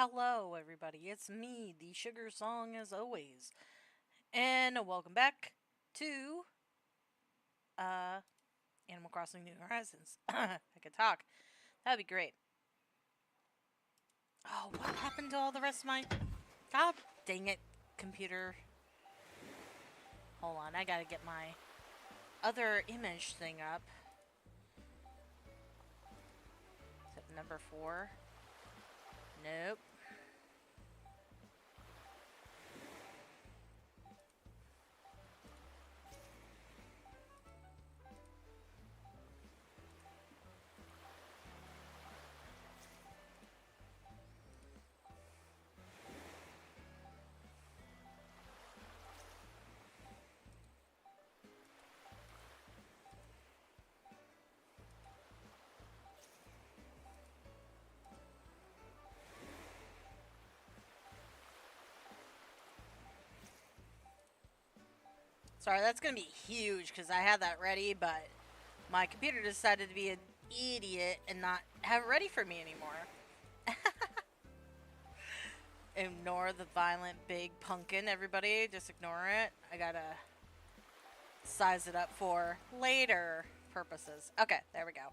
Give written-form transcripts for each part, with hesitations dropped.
Hello, everybody. It's me, the Sugar Song, as always, and welcome back to uh Animal Crossing: New Horizons. I could talk. That'd be great. Oh, what happened to all the rest of my? God dang it, computer. Hold on, I gotta get my other image thing up. Is it number 4? Nope. Sorry, that's gonna be huge because I had that ready, but my computer decided to be an idiot and not have it ready for me anymore. Ignore the violent big pumpkin, everybody. Just ignore it. I gotta size it up for later purposes. Okay, there we go.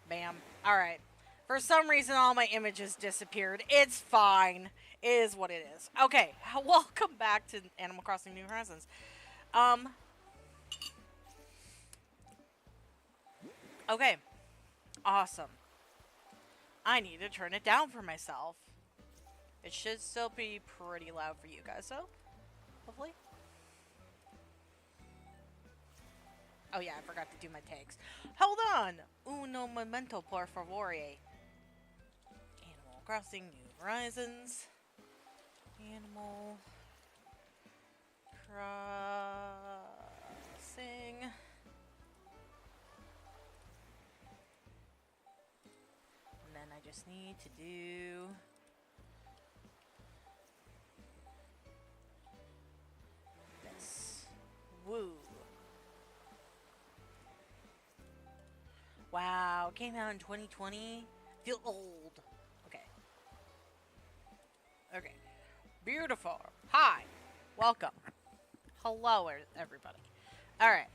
Bam. Alright. For some reason, all my images disappeared. It's fine. It is what it is. Okay, welcome back to Animal Crossing: New Horizons. Um. Okay. Awesome. I need to turn it down for myself. It should still be pretty loud for you guys, though. Hopefully. Oh yeah, I forgot to do my tags. Hold on! Uno momento, por favore. Animal Crossing: New Horizons. Animal Crossing. And then I just need to do this. Woo. Wow, came out in 2020. Feel old. Okay. Okay. Beautiful. Hi. Welcome. Hello, everybody. Alright.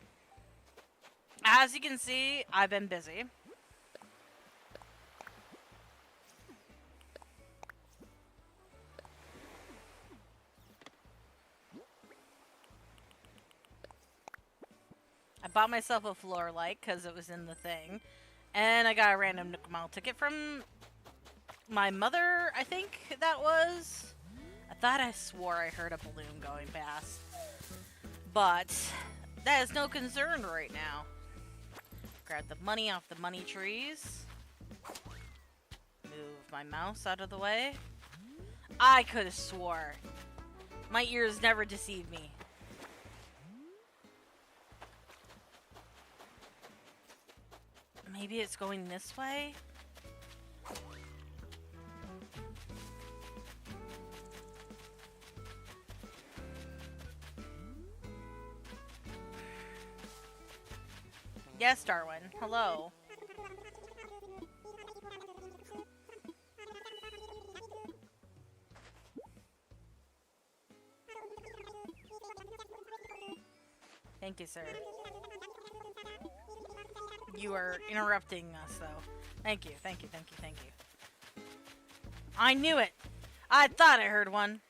As you can see, I've been busy. I bought myself a floor light because it was in the thing. And I got a random Nook Mile ticket from my mother, I think that was. I thought I swore I heard a balloon going past. But that is no concern right now. Grab the money off the money trees. Move my mouse out of the way. I could have swore. My ears never deceive me. Maybe it's going this way? Yes, Darwin. Hello. Thank you, sir. You are interrupting us, though. Thank you, thank you, thank you, thank you. I knew it! I thought I heard one.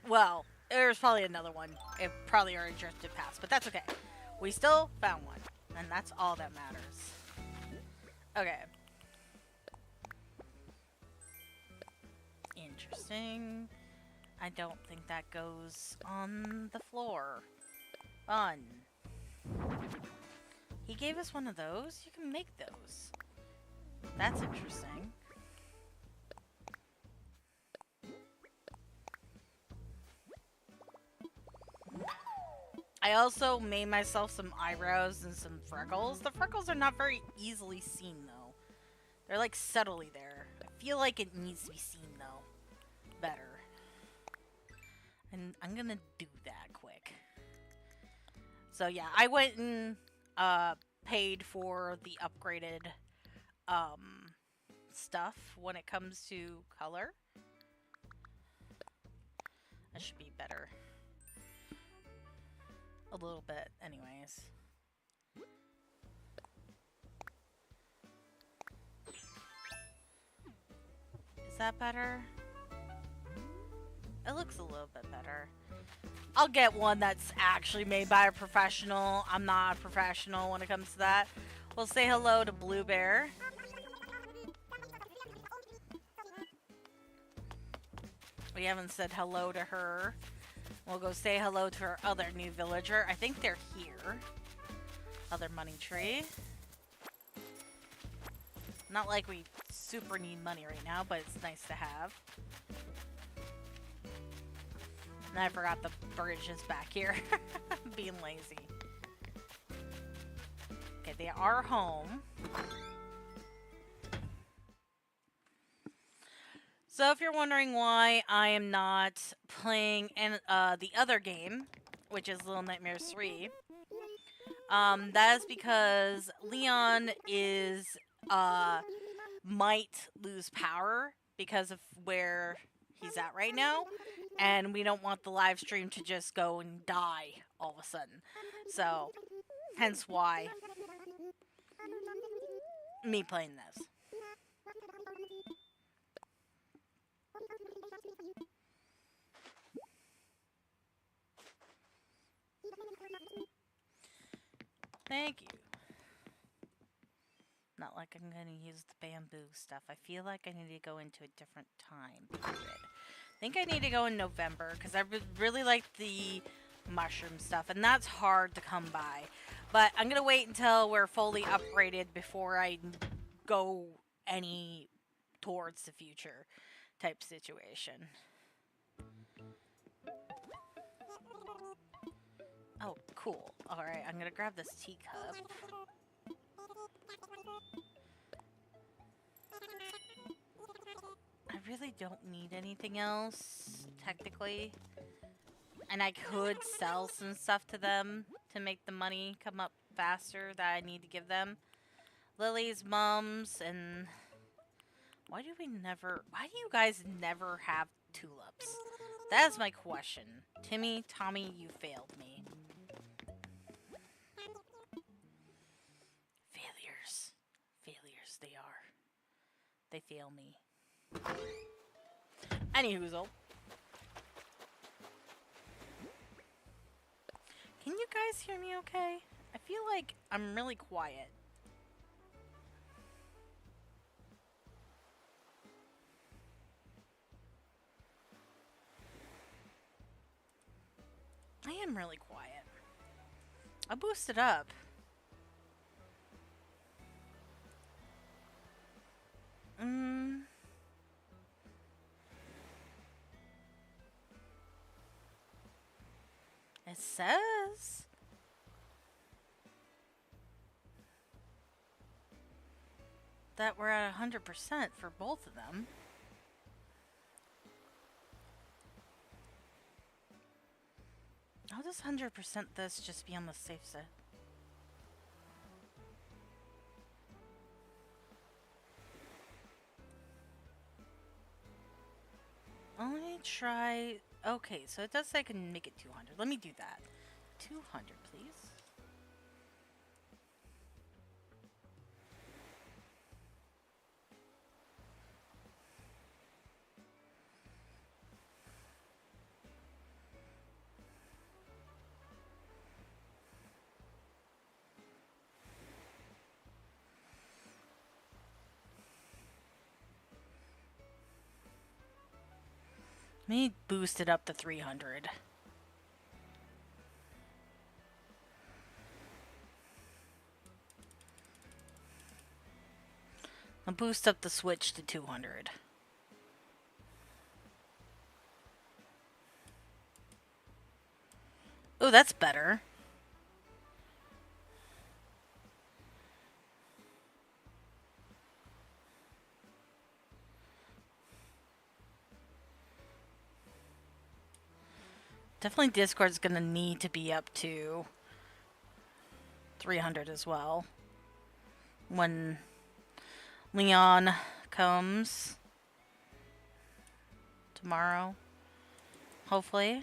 Well, there's probably another one. It probably already drifted past, but that's okay. We still found one, and that's all that matters. Okay. Interesting. I don't think that goes on the floor. Fun. He gave us one of those? You can make those. That's interesting. I also made myself some eyebrows and some freckles. The freckles are not very easily seen, though. They're like subtly there. I feel like it needs to be seen, though. Better. And I'm gonna do that quick. So yeah, I went and paid for the upgraded stuff when it comes to color. That should be better. A little bit, anyways. Is that better? It looks a little bit better. I'll get one that's actually made by a professional. I'm not a professional when it comes to that. We'll say hello to Blue Bear. We haven't said hello to her. We'll go say hello to our other new villager. I think they're here. Other money tree. Not like we super need money right now, but it's nice to have. And I forgot the bridge is back here. Being lazy. Okay, they are home. So if you're wondering why I am not playing the other game, which is Little Nightmares 3, that is because Leon might lose power because of where he's at right now, and we don't want the live stream to just go and die all of a sudden. So, hence why me playing this. Thank you. Not like I'm going to use the bamboo stuff. I feel like I need to go into a different time period. I think I need to go in November because I really like the mushroom stuff, and that's hard to come by. But I'm going to wait until we're fully upgraded before I go any towards the future type situation. Oh, cool. Alright, I'm gonna grab this teacup. I really don't need anything else, technically. And I could sell some stuff to them to make the money come up faster that I need to give them. Lily's mums and... Why do you guys never have tulips? That is my question. Timmy, Tommy, you failed me. Failures they are. They fail me. Anyhoozle. Can you guys hear me okay? I feel like I'm really quiet. I am really quiet. I'll boost it up. It says that we're at 100% for both of them. How does 100% this just be on the safe side? Let me try... Okay, so it does say I can make it 200. Let me do that. 200, please. Let me boost it up to 300. I'll boost up the switch to 200. Oh, that's better. Definitely Discord's gonna need to be up to 300 as well. When Leon comes tomorrow. hopefully.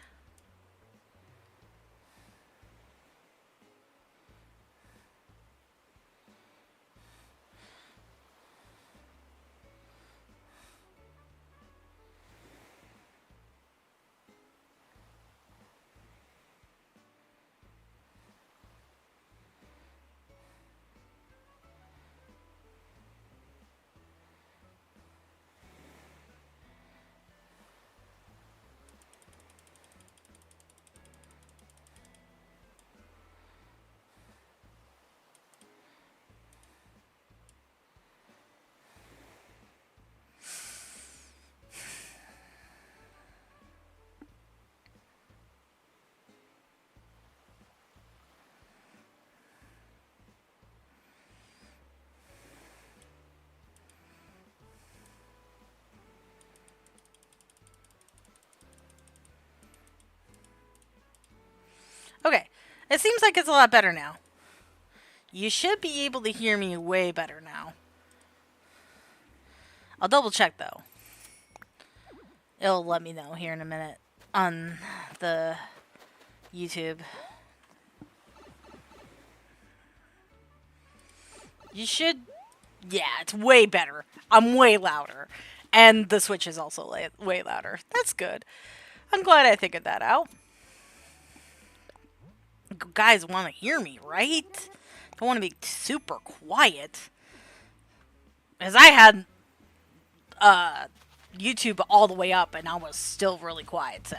Okay, it seems like it's a lot better now. You should be able to hear me way better now. I'll double check though. It'll let me know here in a minute on the YouTube. You should... Yeah, it's way better. I'm way louder. And the Switch is also way louder. That's good. I'm glad I figured that out. Guys want to hear me, right? Don't want to be super quiet. Because I had YouTube all the way up and I was still really quiet, so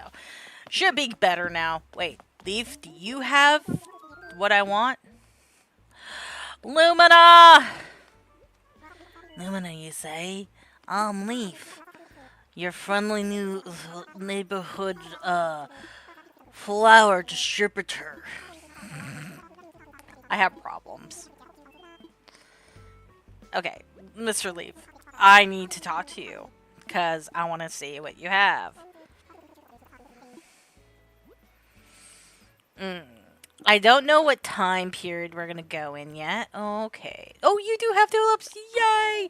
should be better now. Wait, Leaf, do you have what I want? Lumina! Lumina, you say? I'm Leaf. Your friendly new neighborhood flower distributor. I have problems. Okay, Mr. Leaf, I need to talk to you because I want to see what you have. I don't know what time period we're gonna go in yet. Okay. Oh, you do have tulips! Yay!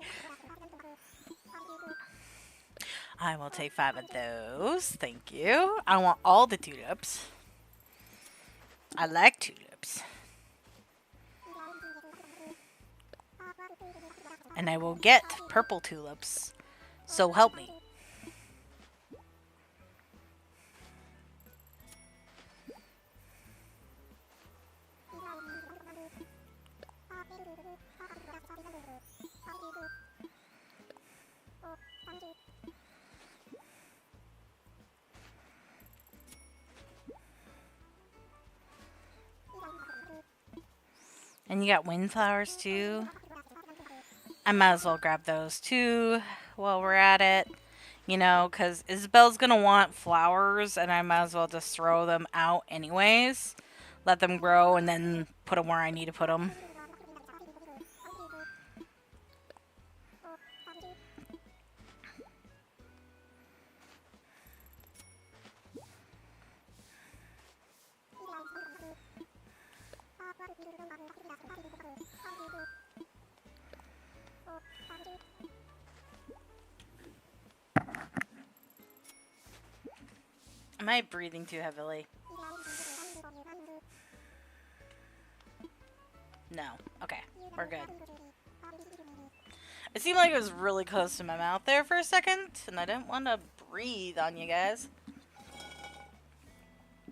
I will take 5 of those. Thank you. I want all the tulips. I like tulips. And I will get purple tulips. So help me. And you got windflowers too. I might as well grab those too while we're at it. You know, because Isabelle's going to want flowers, and I might as well just throw them out anyways. Let them grow, and then put them where I need to put them. Am I breathing too heavily? No. Okay. We're good. It seemed like it was really close to my mouth there for a second, and I didn't want to breathe on you guys.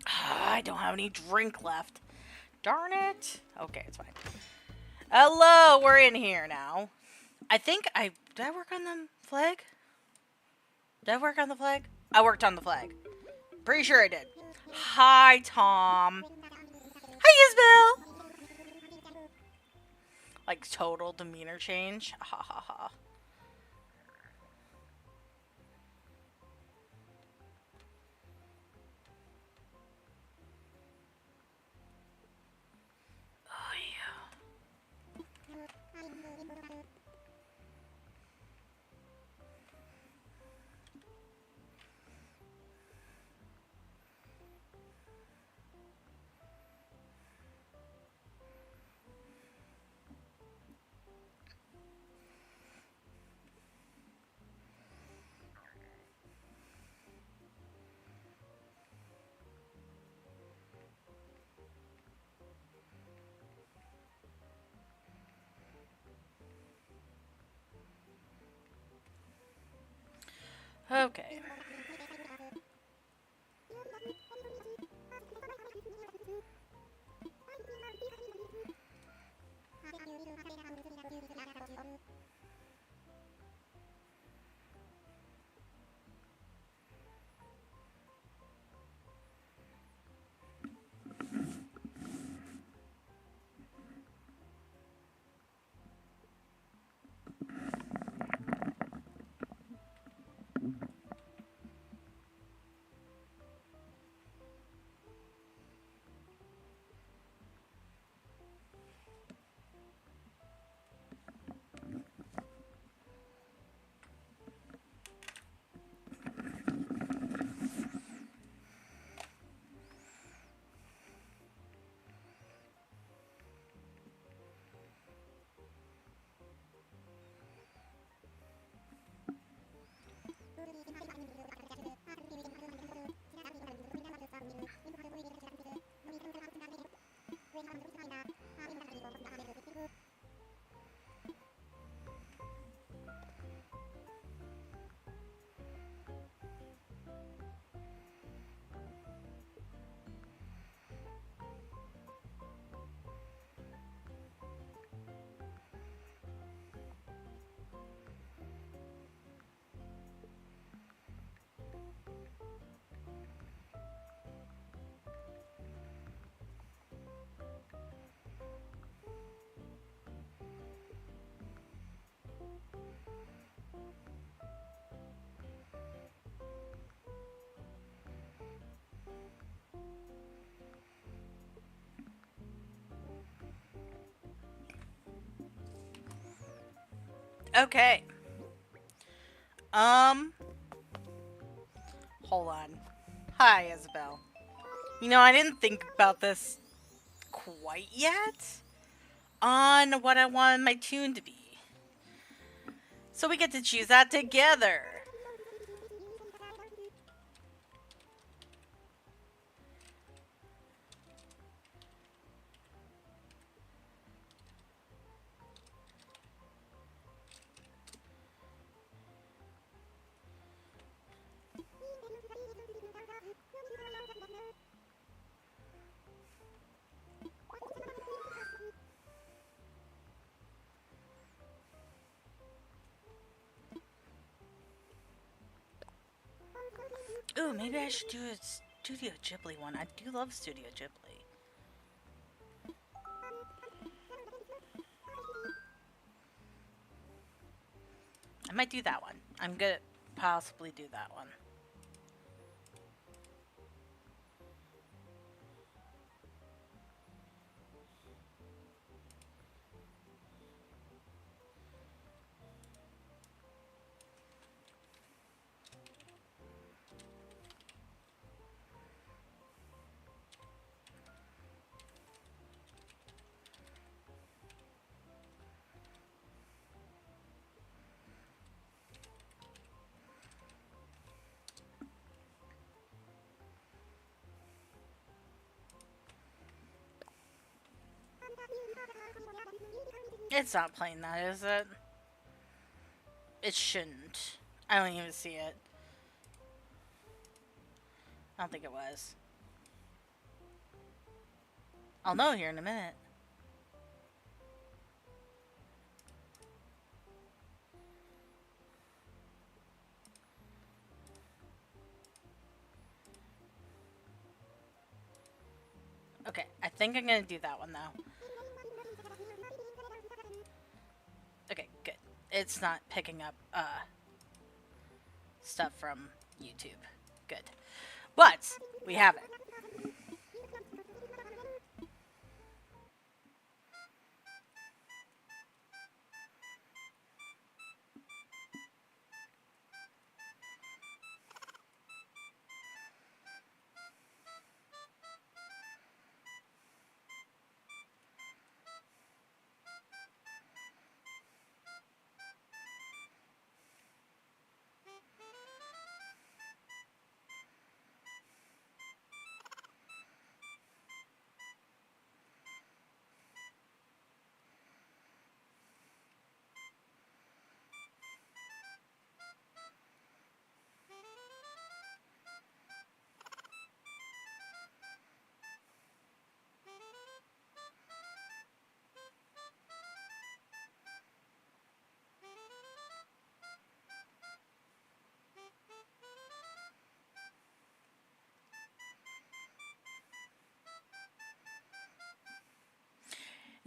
I don't have any drink left. Darn it. Okay, it's fine. Hello, we're in here now. I think did I work on the flag? Did I work on the flag? I worked on the flag. Pretty sure I did. Hi, Tom. Hi, Isabelle. Like, total demeanor change. Ha ha ha. Oh, yeah. Okay. Okay. Um, hold on. Hi, Isabelle. I didn't think about this quite yet on what I want my tune to be. So we get to choose that together. Ooh, maybe I should do a Studio Ghibli one. I do love Studio Ghibli. I might do that one. I'm gonna possibly do that one. It's not playing that, is it? It shouldn't. I don't even see it. I don't think it was. I'll know here in a minute. Okay, I think I'm gonna do that one though. Okay, good. It's not picking up stuff from YouTube. Good. But we have it.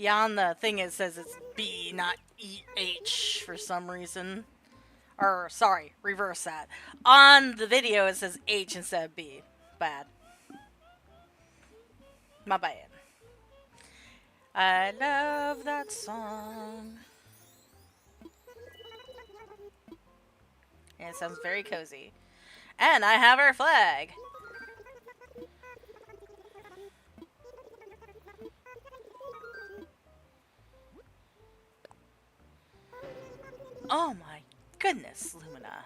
Yeah, on the thing it says it's B, not EH for some reason. Or, sorry, reverse that. On the video it says H instead of B. Bad. My bad. I love that song. And it sounds very cozy. And I have our flag. Oh my goodness, Lumina.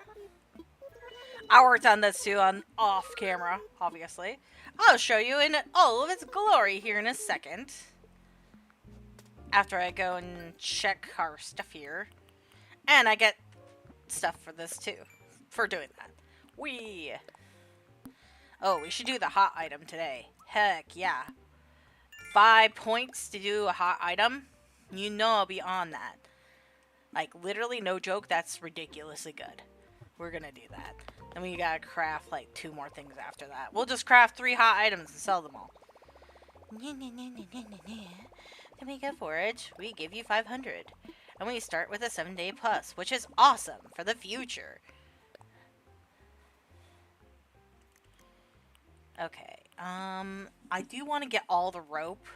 I worked on this too on off camera, obviously. I'll show you in all of its glory here in a second. After I go and check our stuff here. And I get stuff for this too. For doing that. Oh, we should do the hot item today. Heck yeah. 5 points to do a hot item. You know I'll be on that. Like, literally, no joke, that's ridiculously good. We're gonna do that. Then we gotta craft, like, 2 more things after that. We'll just craft 3 hot items and sell them all. Then we get forage. We give you 500. And we start with a 7-day plus, which is awesome for the future. Okay, I do want to get all the rope.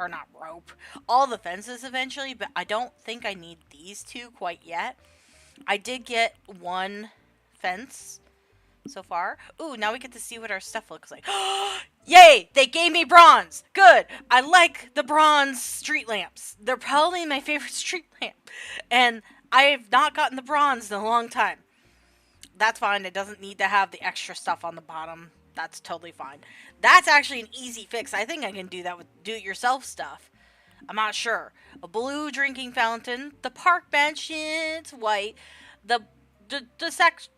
Or not rope. All the fences eventually, but I don't think I need these 2 quite yet. I did get 1 fence so far. Ooh, now we get to see what our stuff looks like. Yay! They gave me bronze! Good! I like the bronze street lamps. They're probably my favorite street lamp. And I have not gotten the bronze in a long time. That's fine. It doesn't need to have the extra stuff on the bottom. That's totally fine. That's actually an easy fix. I think I can do that with do-it-yourself stuff. I'm not sure. A blue drinking fountain. The park bench, it's white. The sack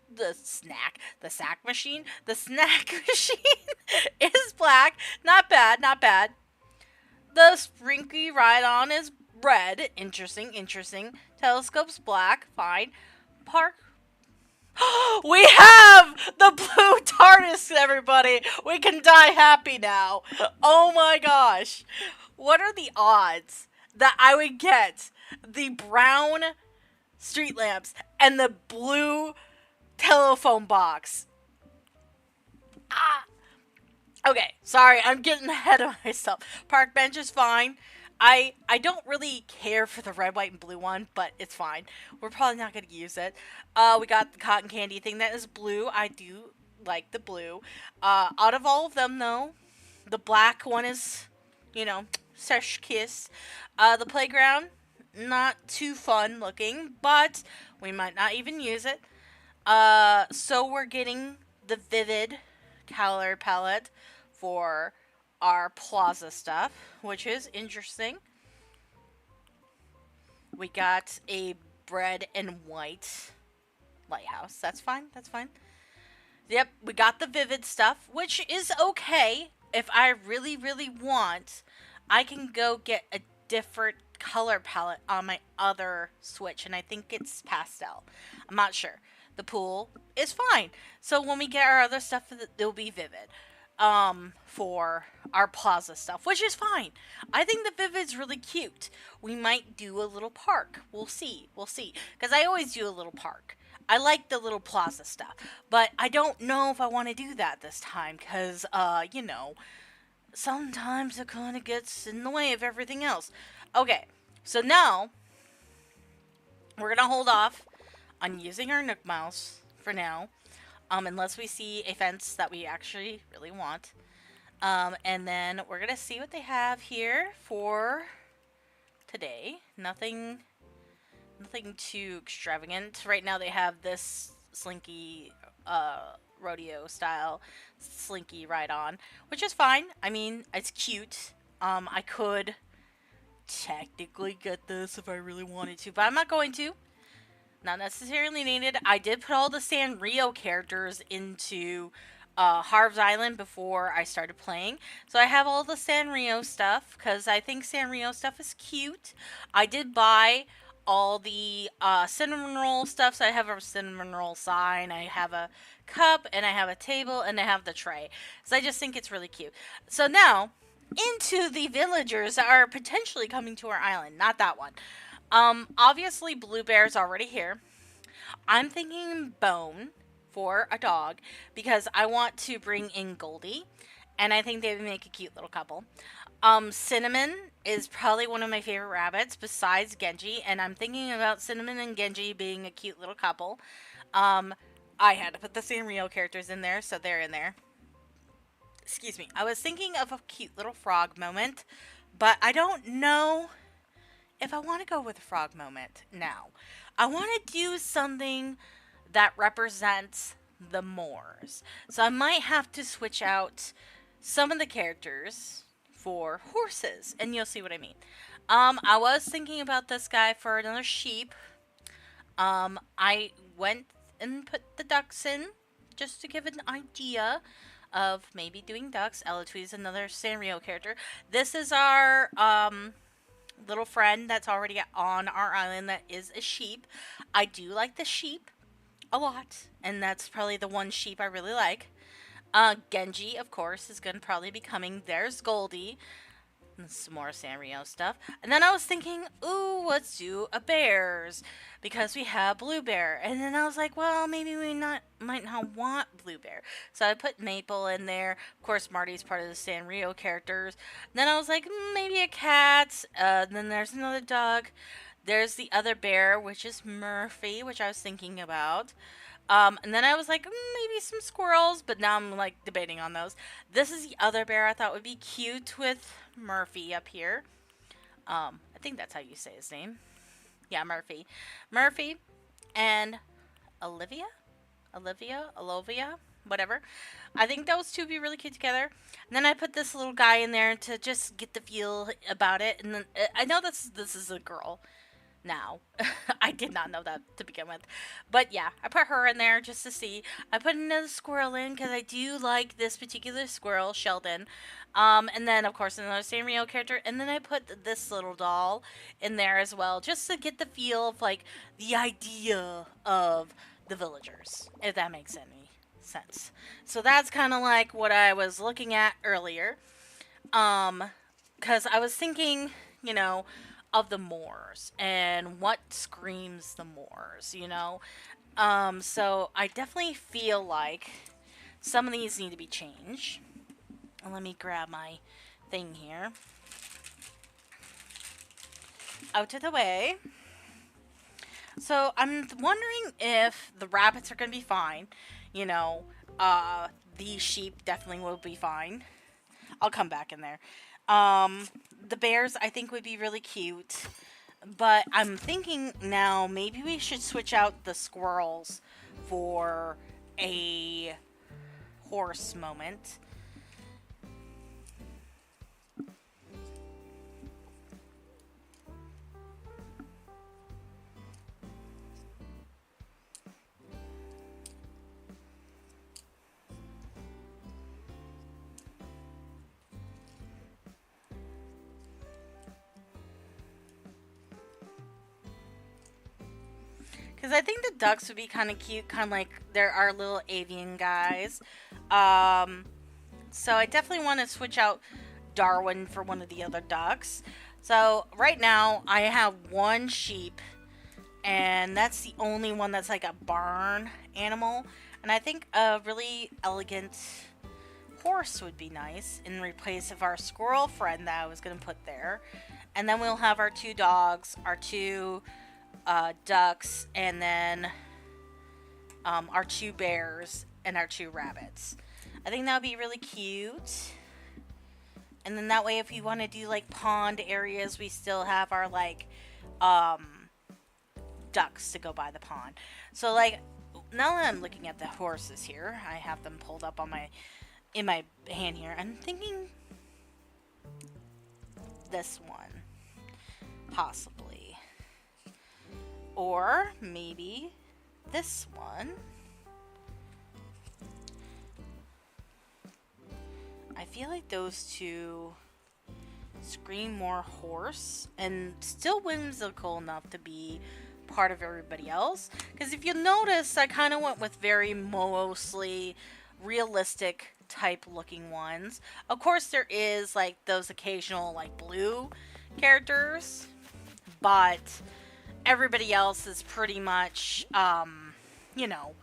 machine. The snack machine is black. Not bad, not bad. The sprinky ride-on is red. Interesting, interesting. Telescope's black. Fine. Park. We have the blue TARDIS, everybody! We can die happy now. Oh my gosh. What are the odds that I would get the brown street lamps and the blue telephone box? Okay, sorry, I'm getting ahead of myself. Park bench is fine. I don't really care for the red, white, and blue one, but it's fine. We're probably not going to use it. We got the cotton candy thing that is blue. I do like the blue. Out of all of them, though, the black one is, you know, sesh kiss. The playground, not too fun looking, but we might not even use it. So we're getting the vivid color palette for our plaza stuff, which is interesting. We got a red and white lighthouse. That's fine. That's fine. Yep, we got the vivid stuff, which is okay. If I really, really want, I can go get a different color palette on my other Switch, and I think it's pastel. I'm not sure. The pool is fine. So when we get our other stuff, it'll be vivid. For our plaza stuff, which is fine. I think the Vivid's really cute. We might do a little park. We'll see. We'll see. Because I always do a little park. I like the little plaza stuff. But I don't know if I want to do that this time. Because, you know, sometimes it kind of gets in the way of everything else. Okay. So now, we're going to hold off on using our Nook Mouse for now. Unless we see a fence that we actually really want. And then we're going to see what they have here for today. Nothing too extravagant. Right now they have this slinky, rodeo style slinky ride-on, which is fine. I mean, it's cute. I could technically get this if I really wanted to, but I'm not going to. Not necessarily needed. I did put all the Sanrio characters into Harv's Island before I started playing. So I have all the Sanrio stuff because I think Sanrio stuff is cute. I did buy all the cinnamon roll stuff. So I have a cinnamon roll sign. I have a cup and I have a table and I have the tray. So I just think it's really cute. So now into the villagers that are potentially coming to our island. Not that one. Obviously, Blue Bear's already here. I'm thinking Bone for a dog because I want to bring in Goldie, and I think they would make a cute little couple. Cinnamon is probably one of my favorite rabbits besides Genji, and I'm thinking about Cinnamon and Genji being a cute little couple. Um, I had to put the Sanrio characters in there, so they're in there. Excuse me. I was thinking of a cute little frog moment, but I don't know if I want to go with a frog moment now. I want to do something that represents the Moors. So I might have to switch out some of the characters for horses, and you'll see what I mean. I was thinking about this guy for another sheep. I went and put the ducks in just to give an idea of maybe doing ducks. Elatui is another Sanrio character. This is our little friend that's already on our island that is a sheep. I do like the sheep a lot, and that's probably the one sheep I really like. Genji, of course, is going to probably be coming. There's Goldie. And some more Sanrio stuff. And then I was thinking, ooh, let's do a bears. Because we have Blue Bear. And then I was like, well, maybe we might not want Blue Bear. So I put Maple in there. Of course, Marty's part of the Sanrio characters. Then I was like, maybe a cat. Then there's another dog. There's the other bear, which is Murphy, which I was thinking about. And then I was like, maybe some squirrels, but now I'm like debating on those. This is the other bear I thought would be cute with Murphy up here. I think that's how you say his name. Yeah, Murphy. Murphy and Olivia? Olivia? Whatever. I think those two would be really cute together. And then I put this little guy in there to just get the feel about it. And then I know this is a girl now. I did not know that to begin with. But yeah, I put her in there just to see. I put another squirrel in because I do like this particular squirrel, Sheldon. And then, of course, another Sanrio character. And then I put this little doll in there as well, just to get the feel of, like, the idea of the villagers, if that makes any sense. So that's kind of like what I was looking at earlier. Because I was thinking, you know, of the Moors and what screams the Moors, you know? So I definitely feel like some of these need to be changed. Let me grab my thing here. Out of the way. So I'm wondering if the rabbits are going to be fine. You know, the sheep definitely will be fine. I'll come back in there. The bears I think would be really cute. But I'm thinking now maybe we should switch out the squirrels for a horse moment. Because I think the ducks would be kind of cute, kind of like there are little avian guys. So I definitely want to switch out Darwin for one of the other ducks. So right now I have one sheep, and that's the only one that's like a barn animal. And I think a really elegant horse would be nice in replace of our squirrel friend that I was going to put there. And then we'll have our two dogs, our two ducks, and then our two bears and our two rabbits. I think that would be really cute. And then that way, if we want to do like pond areas, we still have our like ducks to go by the pond. So like now that I'm looking at the horses here, I have them pulled up on in my hand here. I'm thinking this one, possibly. Or maybe this one. I feel like those two scream more horse and still whimsical enough to be part of everybody else. Because if you notice, I kind of went with very mostly realistic type looking ones. Of course, there is like those occasional like blue characters, but everybody else is pretty much, you know,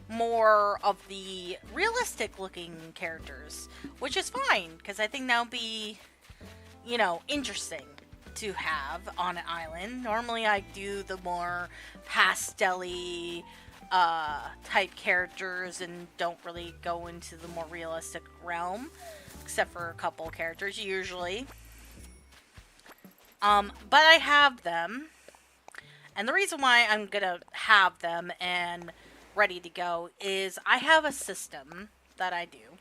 more of the realistic looking characters, which is fine because I think that'll be, you know, interesting to have on an island. Normally I do the more pastel-y type characters and don't really go into the more realistic realm, except for a couple characters usually. But I have them, and the reason why I'm gonna have them and ready to go is I have a system that I do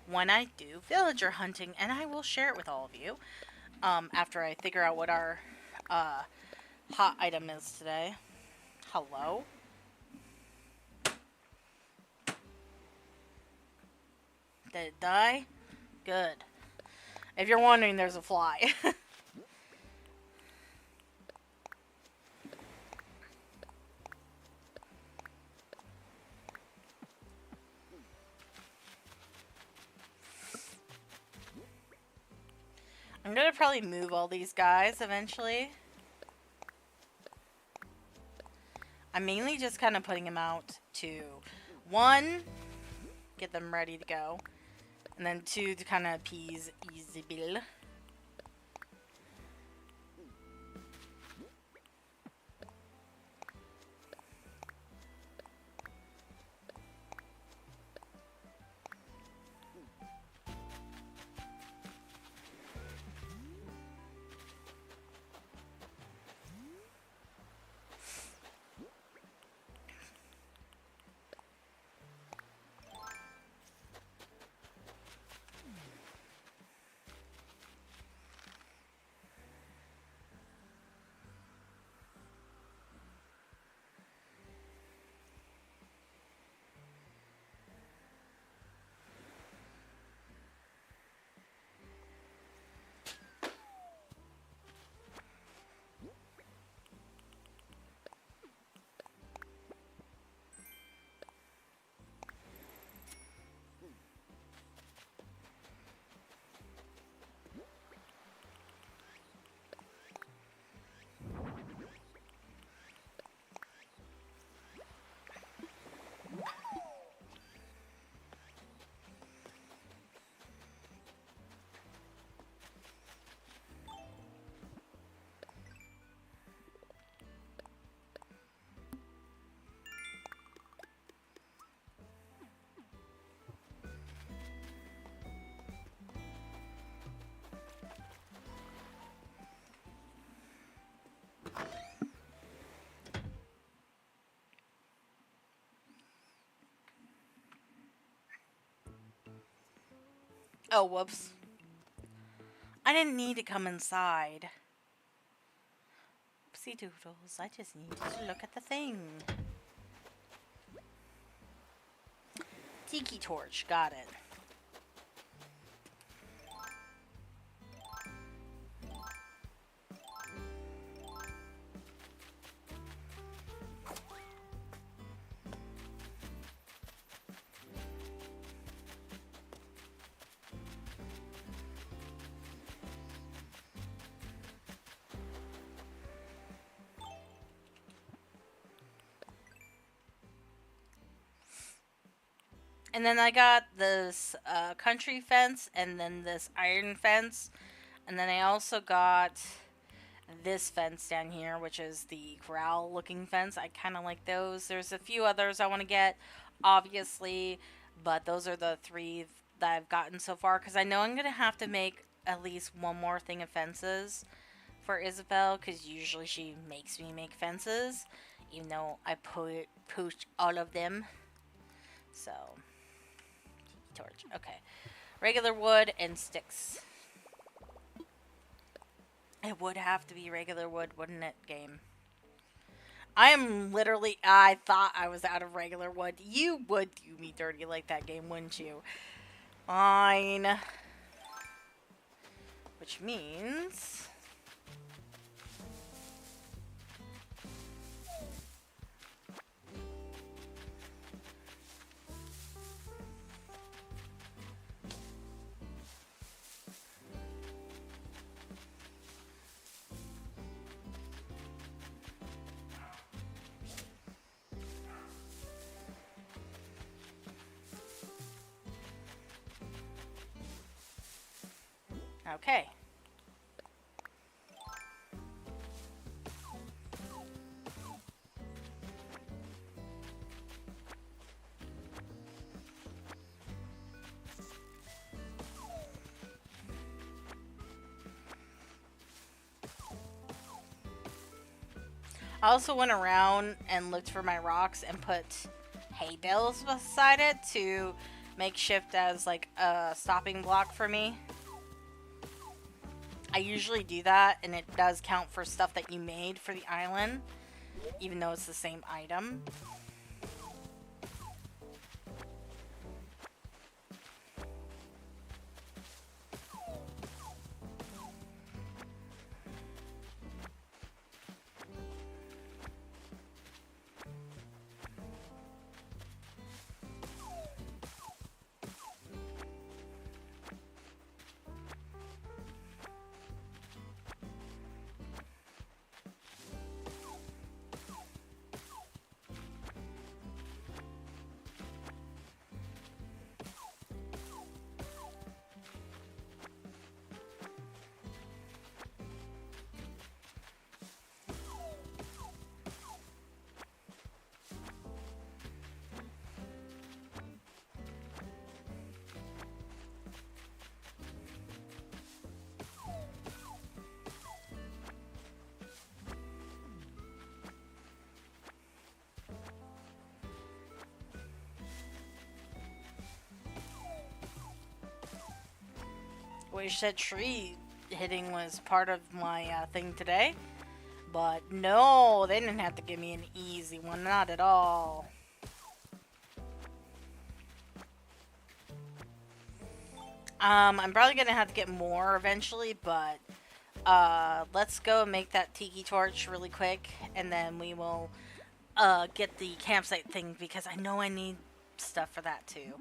when I do villager hunting, and I will share it with all of you after I figure out what our hot item is today. Hello? Did it die? Good. If you're wondering, there's a fly. I'm gonna probably move all these guys eventually. I'm mainly just kind of putting them out to, one, get them ready to go, and then two, to kind of appease Isabelle. Oh, whoops. I didn't need to come inside. Oopsie doodles, I just needed to look at the thing. Tiki torch, got it. And then I got this country fence, and then this iron fence, and then I also got this fence down here, which is the corral looking fence. I kind of like those. There's a few others I want to get, obviously, but those are the three that I've gotten so far, because I know I'm going to have to make at least one more thing of fences for Isabelle, because usually she makes me make fences, even though I push all of them. So, torch. Okay. Regular wood and sticks. It would have to be regular wood, wouldn't it, game? I am literally... I thought I was out of regular wood. You would do me dirty like that, game, wouldn't you? Fine. Which means... Okay. I also went around and looked for my rocks and put hay bales beside it to make shift as like a stopping block for me. I usually do that, and it does count for stuff that you made for the island, even though it's the same item. Wish that tree hitting was part of my thing today. But no, they didn't have to give me an easy one. Not at all. I'm probably going to have to get more eventually, but let's go and make that tiki torch really quick. And then we will get the campsite thing because I know I need stuff for that too.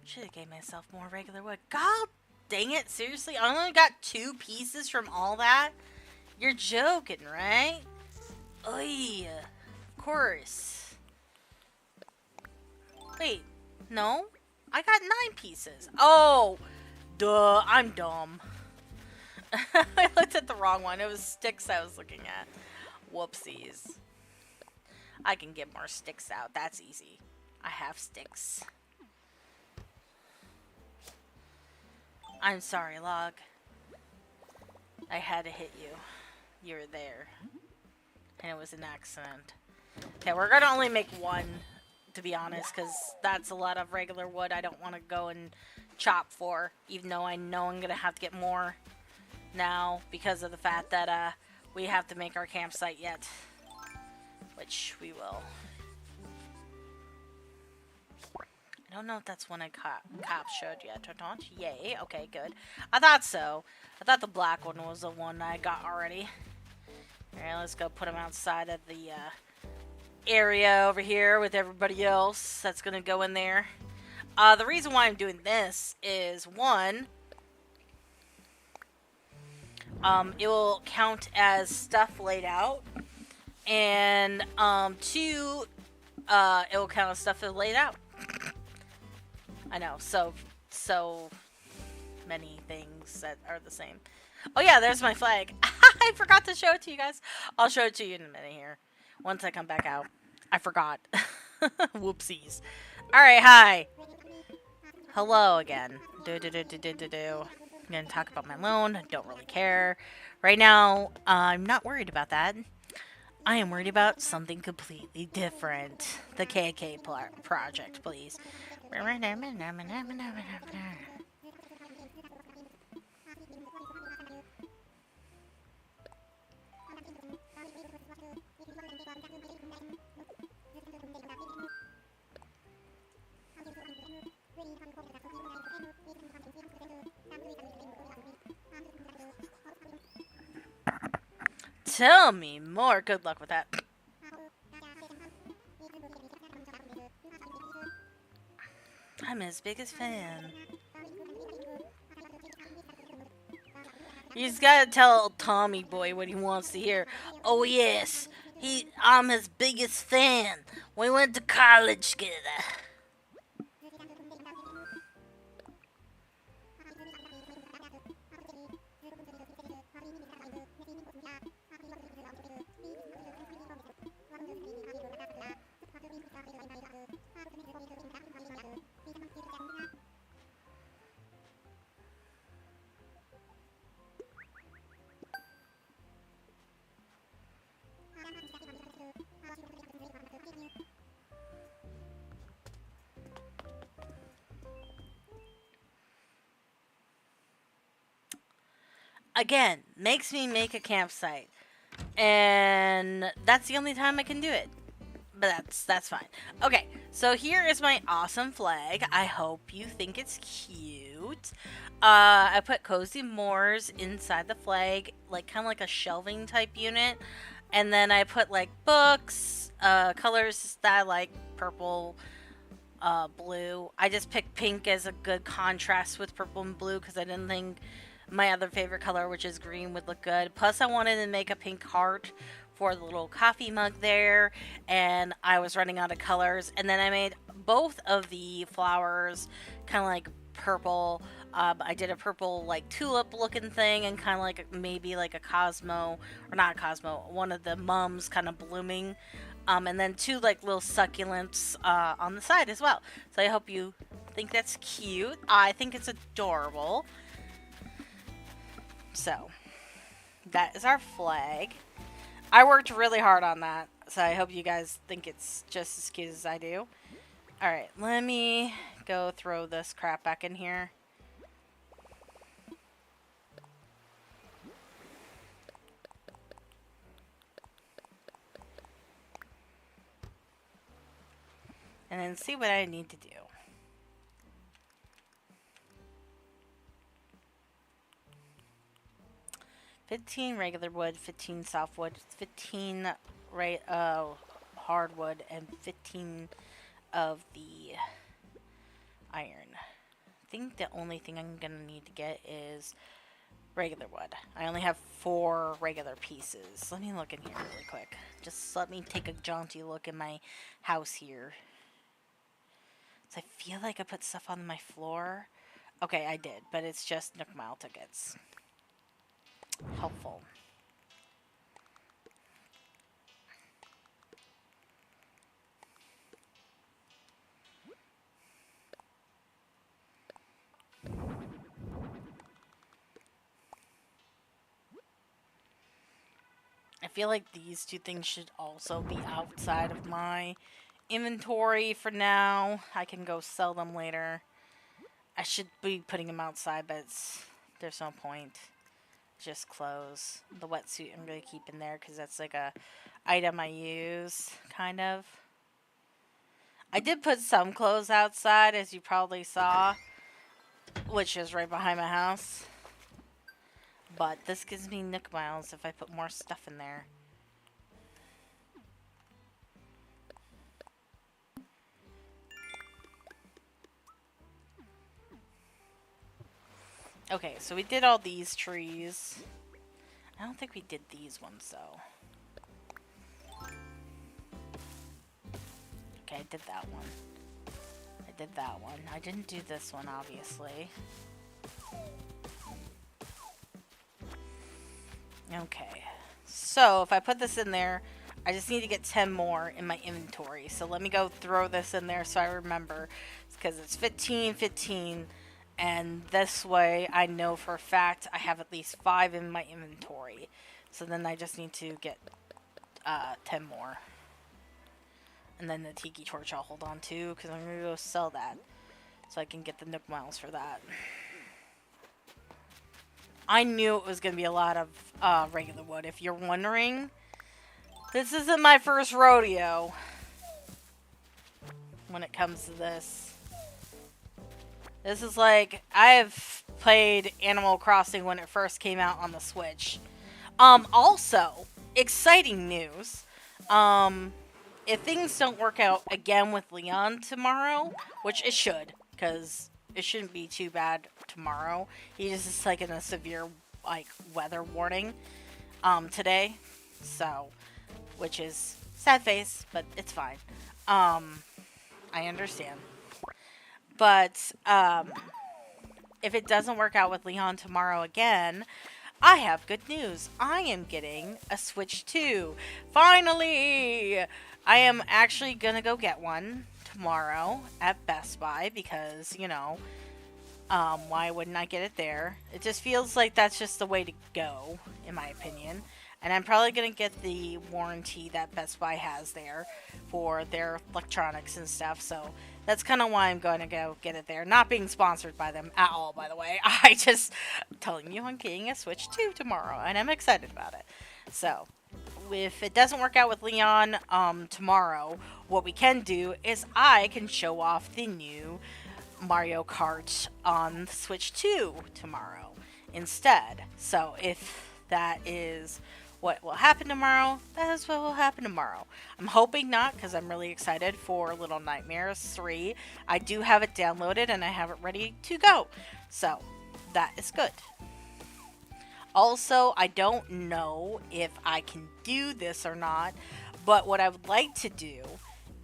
Should have gave myself more regular wood. God dang it, seriously? I only got 2 pieces from all that? You're joking, right? Oy, of course. Wait, no? I got 9 pieces. Oh, duh, I'm dumb. I looked at the wrong one. It was sticks I was looking at. Whoopsies. I can get more sticks out. That's easy. I have sticks. I'm sorry, Log. I had to hit you. You were there. And it was an accident. Okay, we're gonna only make 1, to be honest, because that's a lot of regular wood I don't want to go and chop for, even though I know I'm gonna have to get more now because of the fact that we have to make our campsite yet. Which we will. I don't know if that's one cops showed yet or not. Yay. Okay, good. I thought so. I thought the black one was the one I got already. Alright, let's go put them outside of the area over here with everybody else that's going to go in there. The reason why I'm doing this is, 1, it will count as stuff laid out. And 2, it will count as stuff laid out. I know, so many things that are the same. Oh yeah, there's my flag. I forgot to show it to you guys. I'll show it to you in a minute here. Once I come back out. I forgot. Whoopsies. Alright, hi. Hello again. I'm gonna talk about my loan. Don't really care. Right now, I'm not worried about that. I am worried about something completely different. The KK project, please. Tell me more. Good luck with that. I'm his biggest fan. You just gotta tell Tommy boy what he wants to hear. Oh yes, I'm his biggest fan. We went to college together. again, makes me make a campsite. And that's the only time I can do it. But that's fine. Okay, so here is my awesome flag. I hope you think it's cute. I put Cozy Moors inside the flag, like kind of like a shelving type unit. And then I put like books, colors that I like, purple, blue. I just picked pink as a good contrast with purple and blue because I didn't think my other favorite color, which is green, would look good. Plus, I wanted to make a pink heart for the little coffee mug there, and I was running out of colors. And then I made both of the flowers kind of like purple. I did a purple like tulip looking thing, and kind of like maybe like a Cosmo, or not Cosmo, one of the mums kind of blooming. And then two like little succulents on the side as well. So I hope you think that's cute. I think it's adorable. So that is our flag. I worked really hard on that, so I hope you guys think it's just as cute as I do. Alright, let me go throw this crap back in here. And then see what I need to do. $15 regular wood, 15 softwood, 15 hardwood, and 15 of the iron. I think the only thing I'm gonna need to get is regular wood. I only have 4 regular pieces. Let me look in here really quick. Just let me take a jaunty look in my house here. So I feel like I put stuff on my floor. Okay, I did, but it's just Nook Mile tickets. Helpful. I feel like these two things should also be outside of my inventory for now. I can go sell them later. I should be putting them outside, but there's no point. Just clothes. The wetsuit I'm going to keep in there because that's like a item I use, kind of. I did put some clothes outside, as you probably saw, which is right behind my house. But this gives me Nook Miles if I put more stuff in there. Okay, so we did all these trees. I don't think we did these ones, though. Okay, I did that one. I did that one. I didn't do this one, obviously. Okay. So, if I put this in there, I just need to get 10 more in my inventory. So, let me go throw this in there so I remember. Because it's 15, 15... And this way, I know for a fact I have at least 5 in my inventory. So then I just need to get 10 more. And then the tiki torch I'll hold on to, because I'm going to go sell that. So I can get the Nook Miles for that. I knew it was going to be a lot of regular wood. If you're wondering, this isn't my first rodeo when it comes to this. This is like, I've played Animal Crossing when it first came out on the Switch. Also, exciting news. If things don't work out again with Leon tomorrow, which it should, because it shouldn't be too bad tomorrow. He just is like in a severe, like, weather warning, today. So, which is sad face, but it's fine. I understand. But, if it doesn't work out with Leon tomorrow again, I have good news. I am getting a Switch 2. Finally! I am actually gonna go get one tomorrow at Best Buy because, you know, why wouldn't I get it there? It just feels like that's just the way to go, in my opinion. And I'm probably going to get the warranty that Best Buy has there for their electronics and stuff. So that's kind of why I'm going to go get it there. Not being sponsored by them at all, by the way. I just telling you I'm getting a Switch 2 tomorrow, and I'm excited about it. So if it doesn't work out with Leon tomorrow, what we can do is I can show off the new Mario Kart on the Switch 2 tomorrow instead. So if that is what will happen tomorrow, that is what will happen tomorrow. I'm hoping not, because I'm really excited for Little Nightmares 3. I do have it downloaded and I have it ready to go. So that is good. Also, I don't know if I can do this or not, but what I would like to do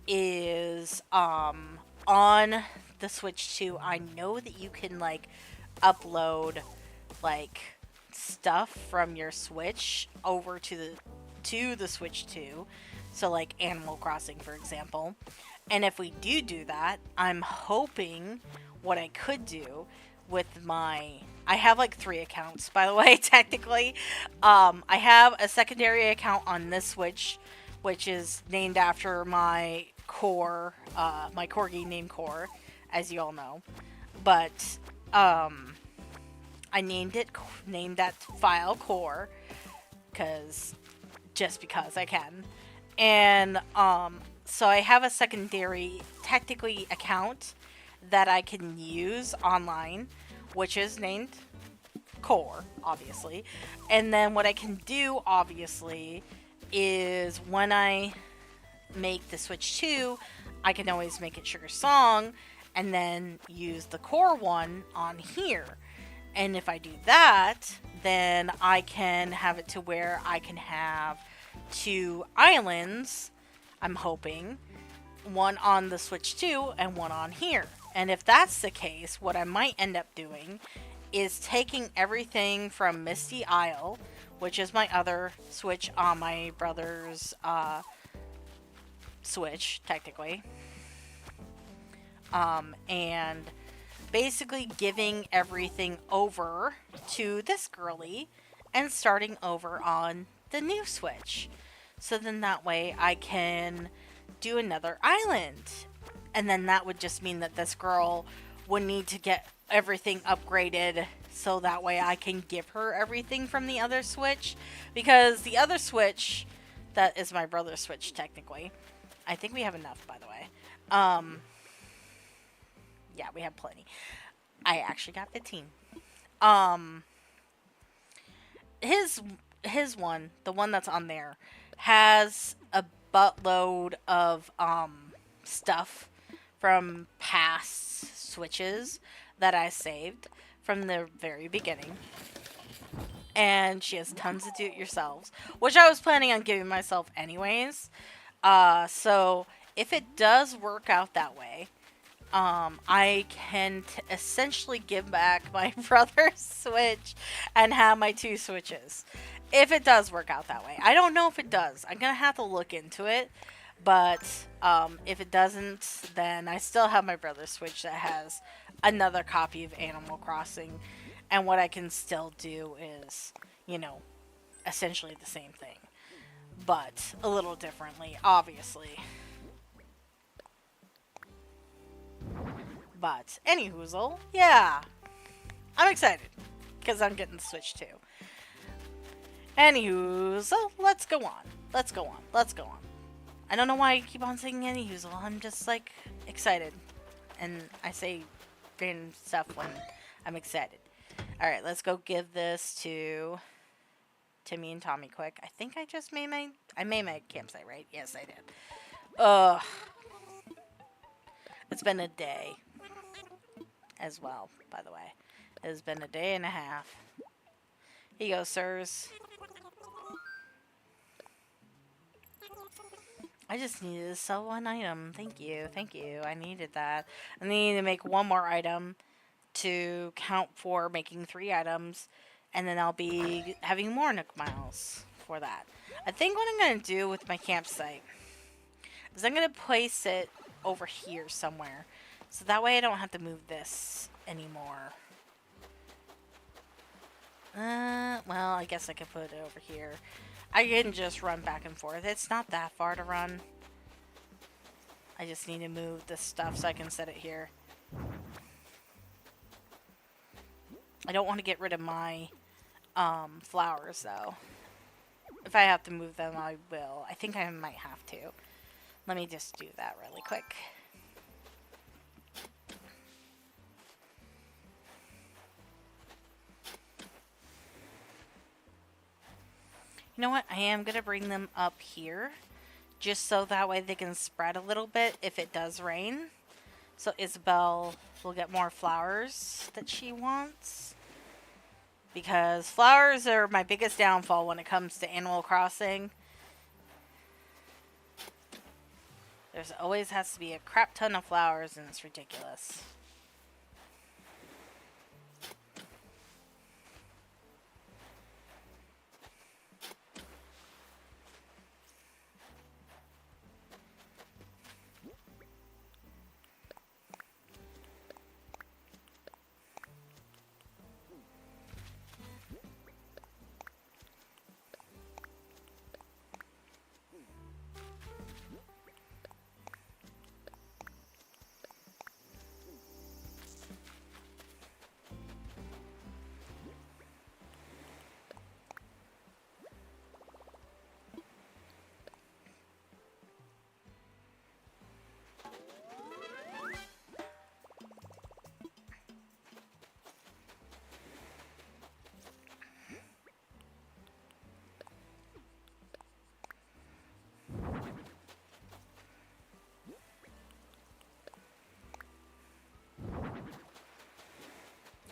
is on the Switch 2, I know that you can like upload like stuff from your Switch over to the Switch 2. So like Animal Crossing, for example. And if we do that, I'm hoping what I could do with I have like 3 accounts, by the way, technically. I have a secondary account on this Switch, which is named after my my corgi named Core, as you all know. But I named that file Core, just because I can. And so I have a secondary, technically, account that I can use online, which is named Core, obviously. And then what I can do, obviously, is when I make the Switch 2, I can always make it Sugar Song and then use the Core one on here. And if I do that, then I can have it to where I can have 2 islands, I'm hoping, one on the Switch 2 and one on here. And if that's the case, what I might end up doing is taking everything from Misty Isle, which is my other Switch on my brother's Switch, technically, and basically giving everything over to this girly and starting over on the new Switch. So then that way I can do another island. And then that would just mean that this girl would need to get everything upgraded so that way I can give her everything from the other Switch. Because the other Switch, that is my brother's Switch technically. I think we have enough, by the way. Yeah, we have plenty. I actually got 15. His one, the one that's on there, has a buttload of stuff from past Switches that I saved from the very beginning. And she has tons of do-it-yourselves, which I was planning on giving myself anyways. So if it does work out that way, I can essentially give back my brother's Switch and have my 2 Switches. If it does work out that way. I don't know if it does. I'm going to have to look into it. But if it doesn't, then I still have my brother's Switch that has another copy of Animal Crossing. And what I can still do is, essentially the same thing. But a little differently, obviously. But, anyhoozle, yeah. I'm excited. Because I'm getting the Switch too. Anyhoozle, let's go on. I don't know why I keep on saying anyhoozle. I'm just, excited. And I say random stuff when I'm excited. Alright, let's go give this to Timmy and Tommy quick. I think I just made my campsite, right? Yes, I did. Ugh. It's been a day. As well, by the way. It has been a day and a half. Here you go, sirs. I just needed to sell 1 item. Thank you. I needed that. I need to make 1 more item to count for making 3 items. And then I'll be having more Nook Miles for that. I think what I'm going to do with my campsite is I'm going to place it over here somewhere. So that way I don't have to move this anymore. Well, I guess I could put it over here. I can just run back and forth. It's not that far to run. I just need to move this stuff so I can set it here. I don't want to get rid of my flowers, though. If I have to move them, I will. I think I might have to. Let me just do that really quick. You know what? I am going to bring them up here. Just so that way they can spread a little bit if it does rain. So Isabelle will get more flowers that she wants. Because flowers are my biggest downfall when it comes to Animal Crossing. There's always has to be a crap ton of flowers and it's ridiculous.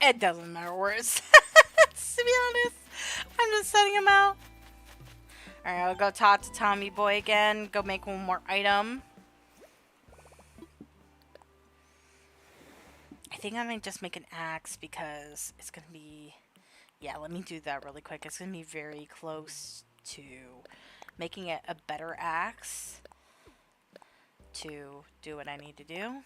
It doesn't matter where it's to be honest. I'm just setting him out. Alright, I'll go talk to Tommy Boy again. Go make one more item. I think I might just make an axe because it's going to be... Yeah, let me do that really quick. It's going to be very close to making it a better axe to do what I need to do.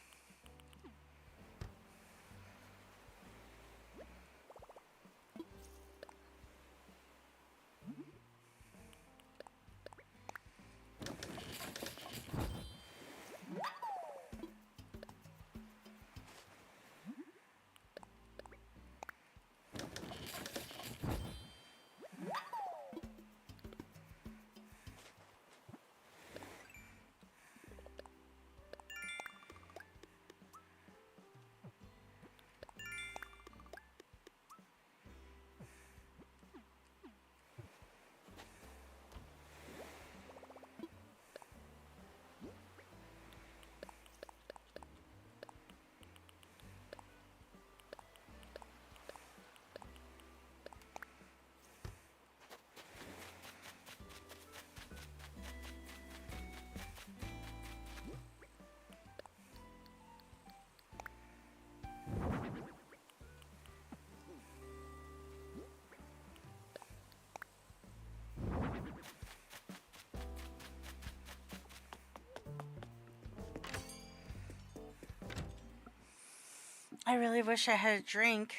I really wish I had a drink.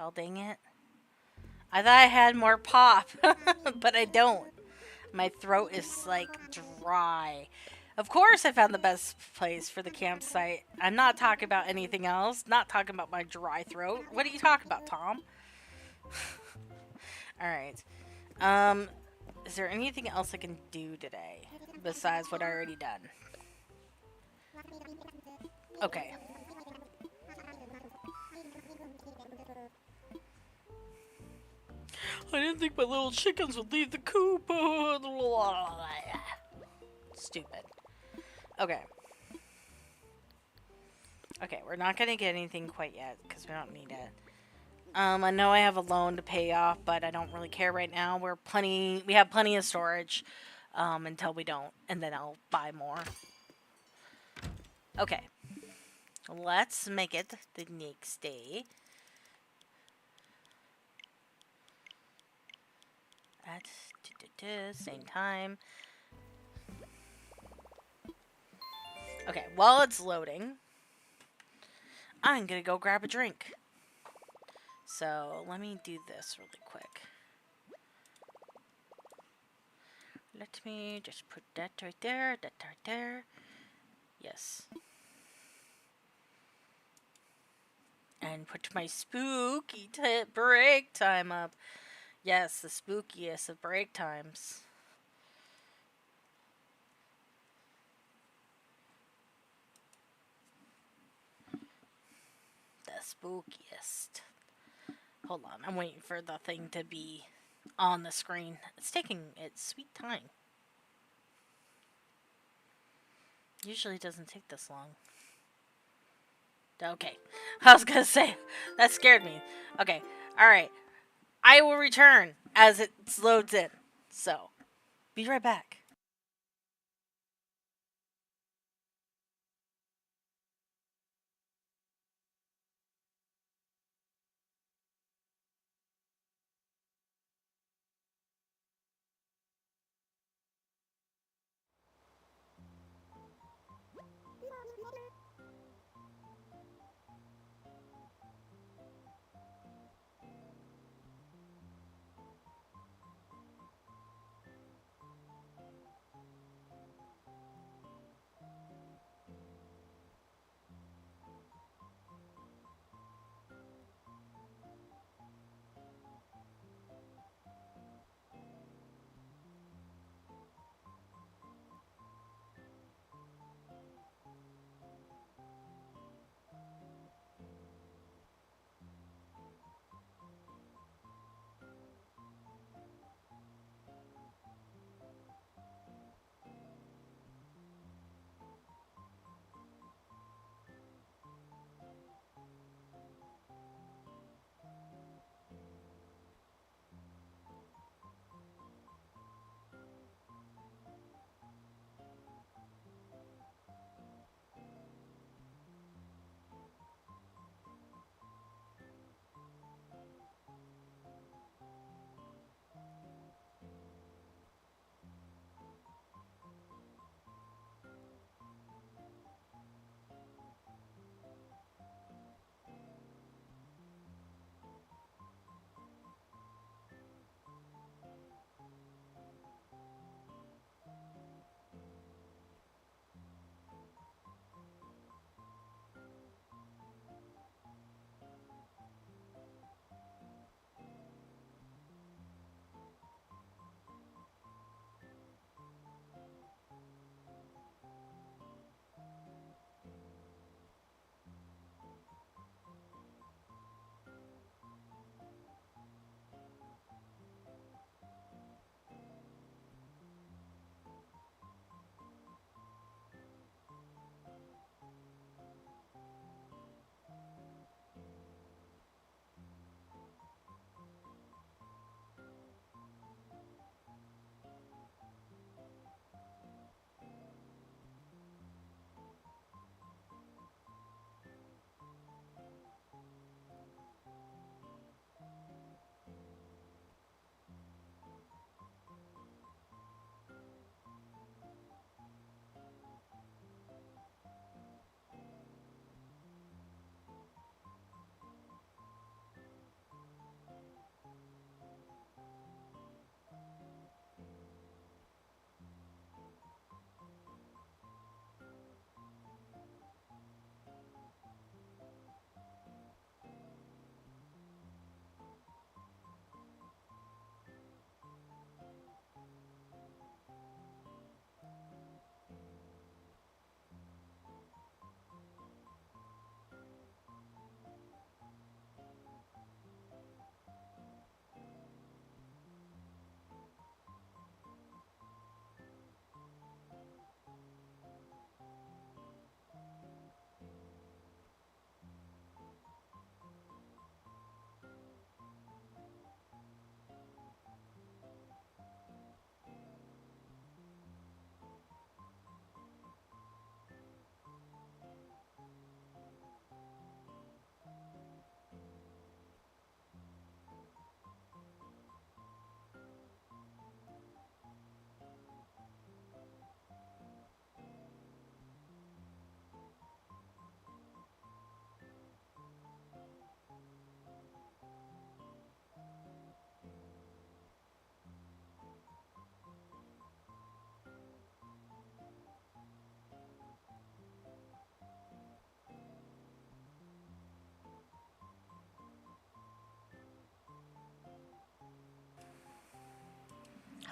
Oh, dang it. I thought I had more pop, but I don't. My throat is, like, dry. Of course I found the best place for the campsite. I'm not talking about anything else. Not talking about my dry throat. What are you talking about, Tom? Alright. Is there anything else I can do today? Besides what I already done? Okay. I didn't think my little chickens would leave the coop. Stupid. Okay. Okay, we're not gonna get anything quite yet because we don't need it. I know I have a loan to pay off, but I don't really care right now. We have plenty of storage until we don't, and then I'll buy more. Okay. Let's make it the next day. At same time. Okay, while it's loading, I'm gonna go grab a drink. So let me do this really quick. Let me just put that right there, that right there. Yes. And put my spooky break time up. Yes, the spookiest of break times. The spookiest. Hold on, I'm waiting for the thing to be on the screen. It's taking its sweet time. Usually doesn't take this long. Okay. I was gonna say, that scared me. Okay, alright. I will return as it loads in. So, be right back.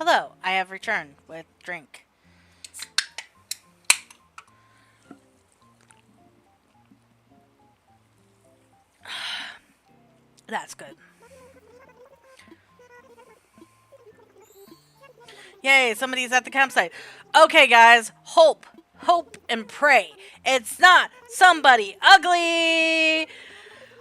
Hello, I have returned with drink. That's good. Yay, somebody's at the campsite. Okay, guys, hope, and pray. It's not somebody ugly.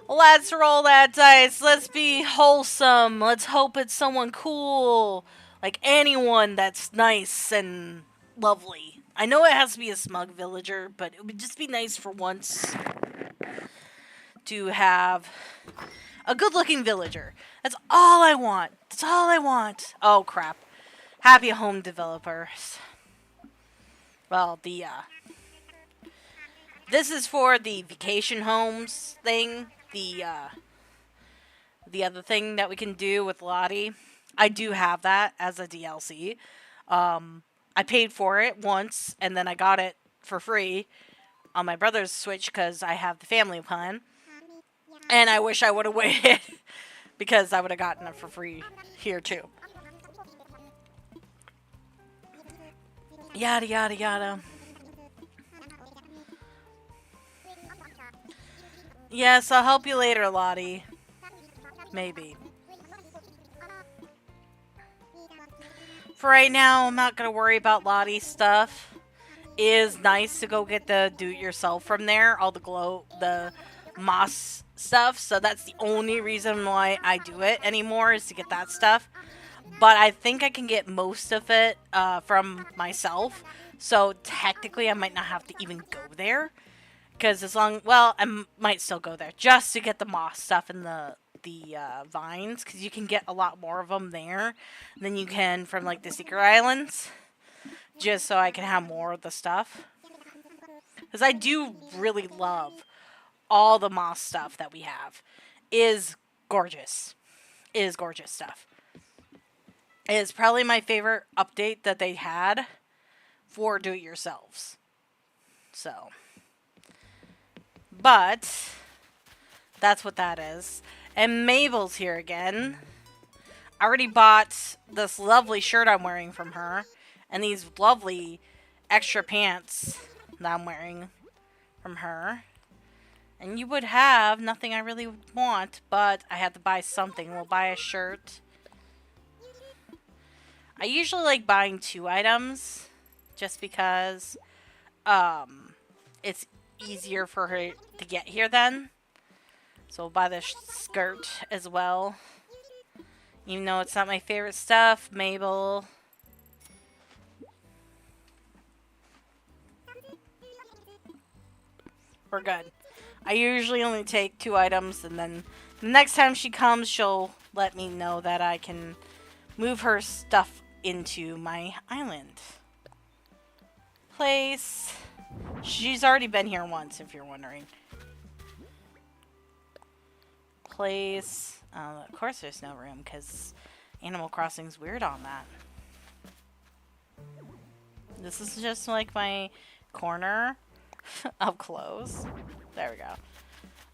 Let's roll that dice. Let's be wholesome. Let's hope it's someone cool. Like anyone that's nice and lovely. I know it has to be a smug villager, but it would just be nice for once to have a good looking villager. That's all I want. That's all I want. Oh, crap. Happy home developers. Well, this is for the vacation homes thing. The other thing that we can do with Lottie. I do have that as a DLC. I paid for it once, and then I got it for free on my brother's Switch because I have the family plan. And I wish I would have waited because I would have gotten it for free here too. Yada yada yada. Yes, I'll help you later, Lottie. Maybe. For right now, I'm not gonna worry about Lottie stuff. It is nice to go get the do-it-yourself from there, all the moss stuff. So that's the only reason why I do it anymore is to get that stuff. But I think I can get most of it from myself. So technically, I might not have to even go there. Because I might still go there just to get the moss stuff and the vines. Because you can get a lot more of them there than you can from like the secret islands. Just so I can have more of the stuff. Because I do really love all the moss stuff that we have. It is gorgeous. It is gorgeous stuff. It is probably my favorite update that they had for do-it-yourselves. So, but that's what that is. And Mabel's here again. I already bought this lovely shirt I'm wearing from her. And these lovely extra pants that I'm wearing from her. And you would have nothing I really want, but I had to buy something. We'll buy a shirt. I usually like buying 2 items just because it's easier for her to get here then. So we'll buy the skirt as well. Even though it's not my favorite stuff, Mabel. We're good. I usually only take 2 items, and then the next time she comes, she'll let me know that I can move her stuff into my island place. She's already been here once, if you're wondering. Place. Of course there's no room, because Animal Crossing's weird on that. This is just like my corner of clothes. There we go.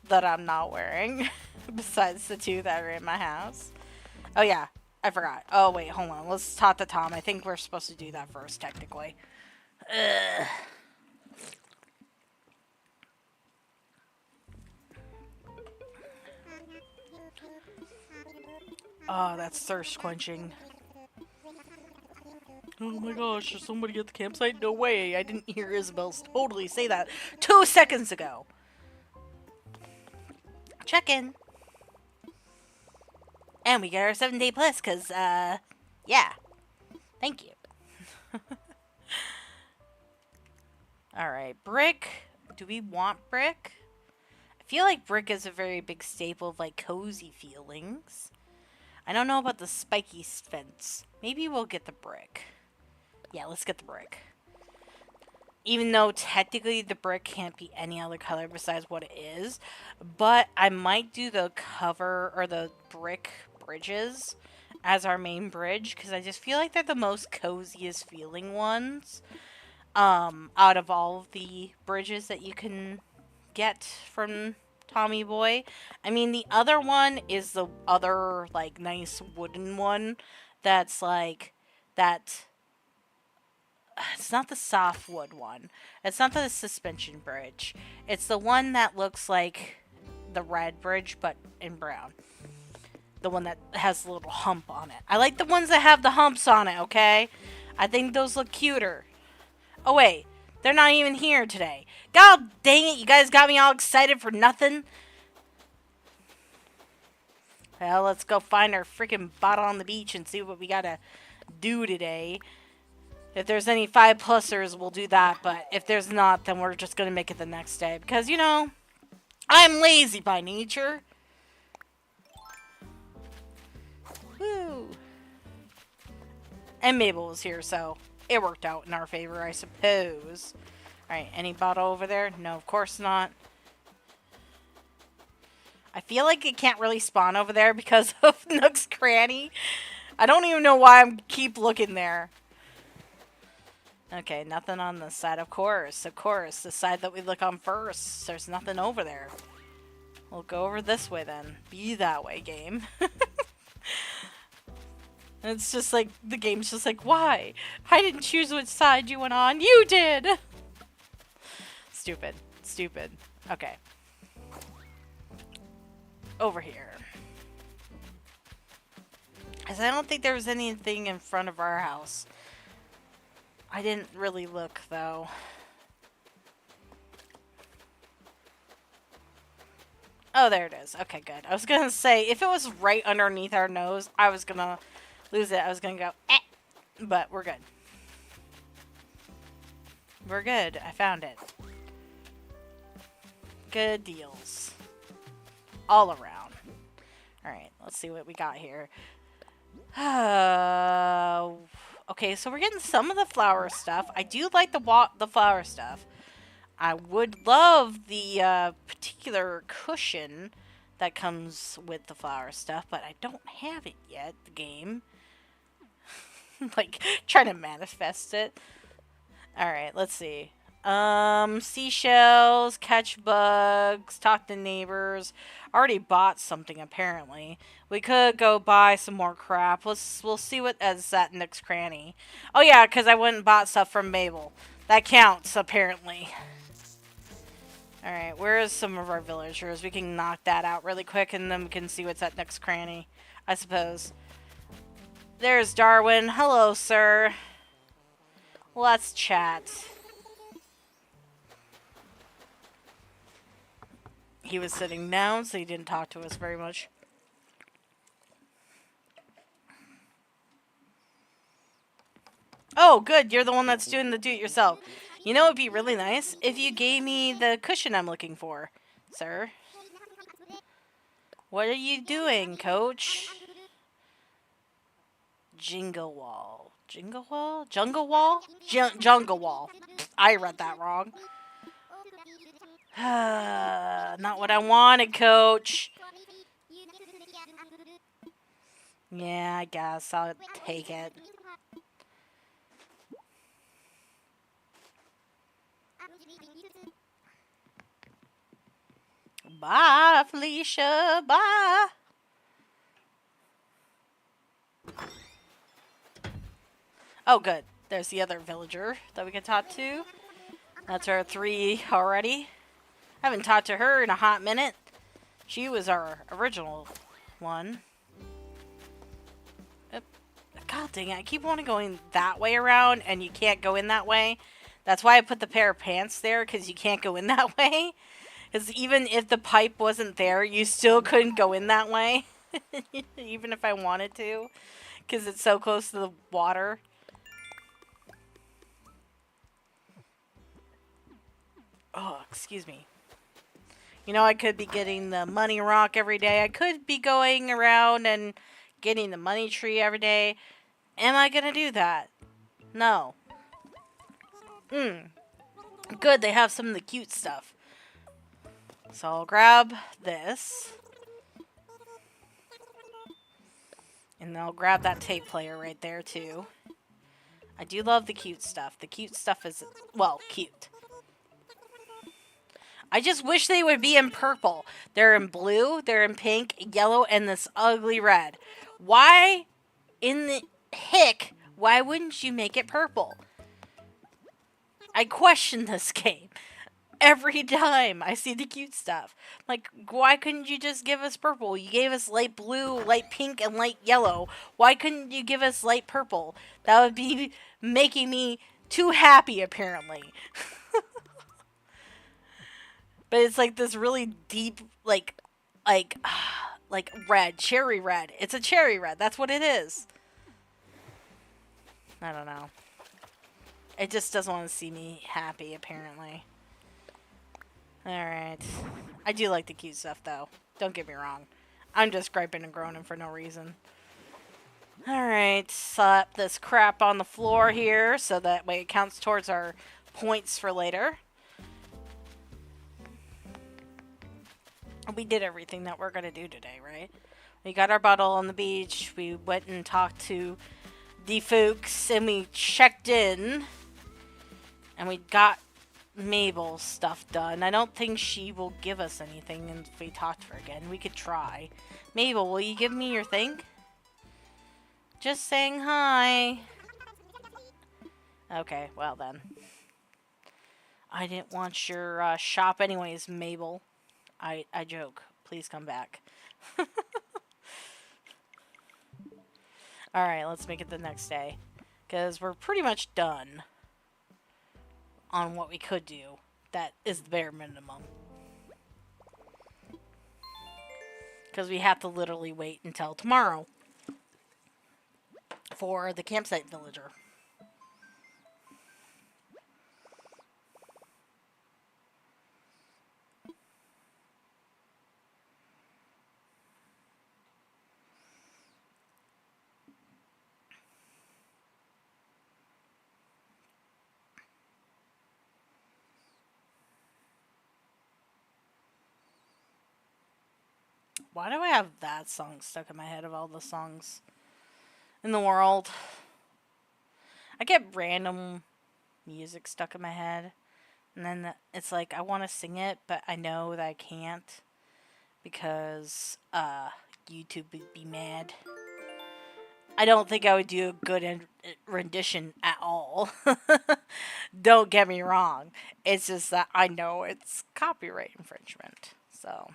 That I'm not wearing. Besides the 2 that are in my house. Oh yeah, I forgot. Oh wait, hold on. Let's talk to Tom. I think we're supposed to do that first, technically. Ugh. Oh, that's thirst quenching. Oh my gosh, is somebody at the campsite? No way, I didn't hear Isabelle totally say that 2 seconds ago. Check in. And we get our 7-day plus, because, yeah. Thank you. Alright, brick. Do we want brick? I feel like brick is a very big staple of, like, cozy feelings. I don't know about the spiky fence. Maybe we'll get the brick. Yeah, let's get the brick. Even though technically the brick can't be any other color besides what it is. But I might do the cover or the brick bridges as our main bridge. Because I just feel like they're the most coziest feeling ones. Out of all of the bridges that you can get from Tommy Boy. I mean, the other one is the other, like, nice wooden one. That's, like, that... It's not the softwood one. It's not the suspension bridge. It's the one that looks like the red bridge, but in brown. The one that has a little hump on it. I like the ones that have the humps on it, okay? I think those look cuter. Oh, wait. They're not even here today. God dang it, you guys got me all excited for nothing. Well, let's go find our freaking bottle on the beach and see what we gotta do today. If there's any 5+ers, we'll do that. But if there's not, then we're just going to make it the next day. Because, you know, I'm lazy by nature. Woo. And Mabel was here, so it worked out in our favor, I suppose. Alright, any bottle over there? No, of course not. I feel like it can't really spawn over there because of Nook's Cranny. I don't even know why I keep looking there. Okay, nothing on this side. Of course. The side that we look on first. There's nothing over there. We'll go over this way then. Be that way, game. It's just like, the game's just like, why? I didn't choose which side you went on. You did! Stupid. Stupid. Okay. Over here. Because I don't think there was anything in front of our house. I didn't really look, though. Oh, there it is. Okay, good. I was gonna say, if it was right underneath our nose, I was gonna lose it. I was gonna go, eh! But we're good. We're good. I found it. Good deals. All around. Alright, let's see what we got here. Okay, so we're getting some of the flower stuff. I do like the flower stuff. I would love the particular cushion that comes with the flower stuff, but I don't have it yet, the game. Like, trying to manifest it. Alright, let's see. Seashells, catch bugs, talk to neighbors. Already bought something, apparently. We could go buy some more crap. We'll see what is at Nick's Cranny. Oh yeah, because I went and bought stuff from Mabel. That counts, apparently. Alright, where is some of our villagers? We can knock that out really quick and then we can see what's at Nick's Cranny, I suppose. There's Darwin. Hello, sir. Let's chat. He was sitting down, so he didn't talk to us very much. Oh, good. You're the one that's doing the do-it-yourself. You know, it'd be really nice if you gave me the cushion I'm looking for, sir. What are you doing, coach? Jingle wall. Jingle wall? Jungle wall? Jungle wall. I read that wrong. Not what I wanted, coach. Yeah, I guess I'll take it. Bye, Felicia. Bye. Oh, good. There's the other villager that we can talk to. That's our 3 already. I haven't talked to her in a hot minute. She was our original one. God dang it. I keep wanting going that way around, and you can't go in that way. That's why I put the pair of pants there, because you can't go in that way. Because even if the pipe wasn't there, you still couldn't go in that way. Even if I wanted to. Because it's so close to the water. Oh, excuse me. You know, I could be getting the money rock every day. I could be going around and getting the money tree every day. Am I gonna do that? No. Good, they have some of the cute stuff. So I'll grab this. And I'll grab that tape player right there, too. I do love the cute stuff. The cute stuff is, well, cute. I just wish they would be in purple. They're in blue, they're in pink, yellow, and this ugly red. Why in the heck Why wouldn't you make it purple? I question this game every time I see the cute stuff. Like, why couldn't you just give us purple? You gave us light blue, light pink, and light yellow. Why couldn't you give us light purple? That would be making me too happy, apparently. But it's like this really deep, like red, cherry red. It's a cherry red. That's what it is. I don't know. It just doesn't want to see me happy, apparently. Alright. I do like the cute stuff, though. Don't get me wrong. I'm just griping and groaning for no reason. Alright. Slap this crap on the floor here, so that way it counts towards our points for later. We did everything that we're going to do today, right? We got our bottle on the beach. We went and talked to the folks, and we checked in. And we got Mabel's stuff done. I don't think she will give us anything if we talk to her again. We could try. Mabel, will you give me your thing? Just saying hi. Okay, well then. I didn't want your shop anyways, Mabel. I joke. Please come back. Alright, let's make it the next day. Because we're pretty much done on what we could do. That is the bare minimum. Because we have to literally wait until tomorrow for the campsite villager. Why do I have that song stuck in my head of all the songs in the world? I get random music stuck in my head. And then it's like, I want to sing it, but I know that I can't. Because, YouTube would be mad. I don't think I would do a good rendition at all. Don't get me wrong. It's just that I know it's copyright infringement. So...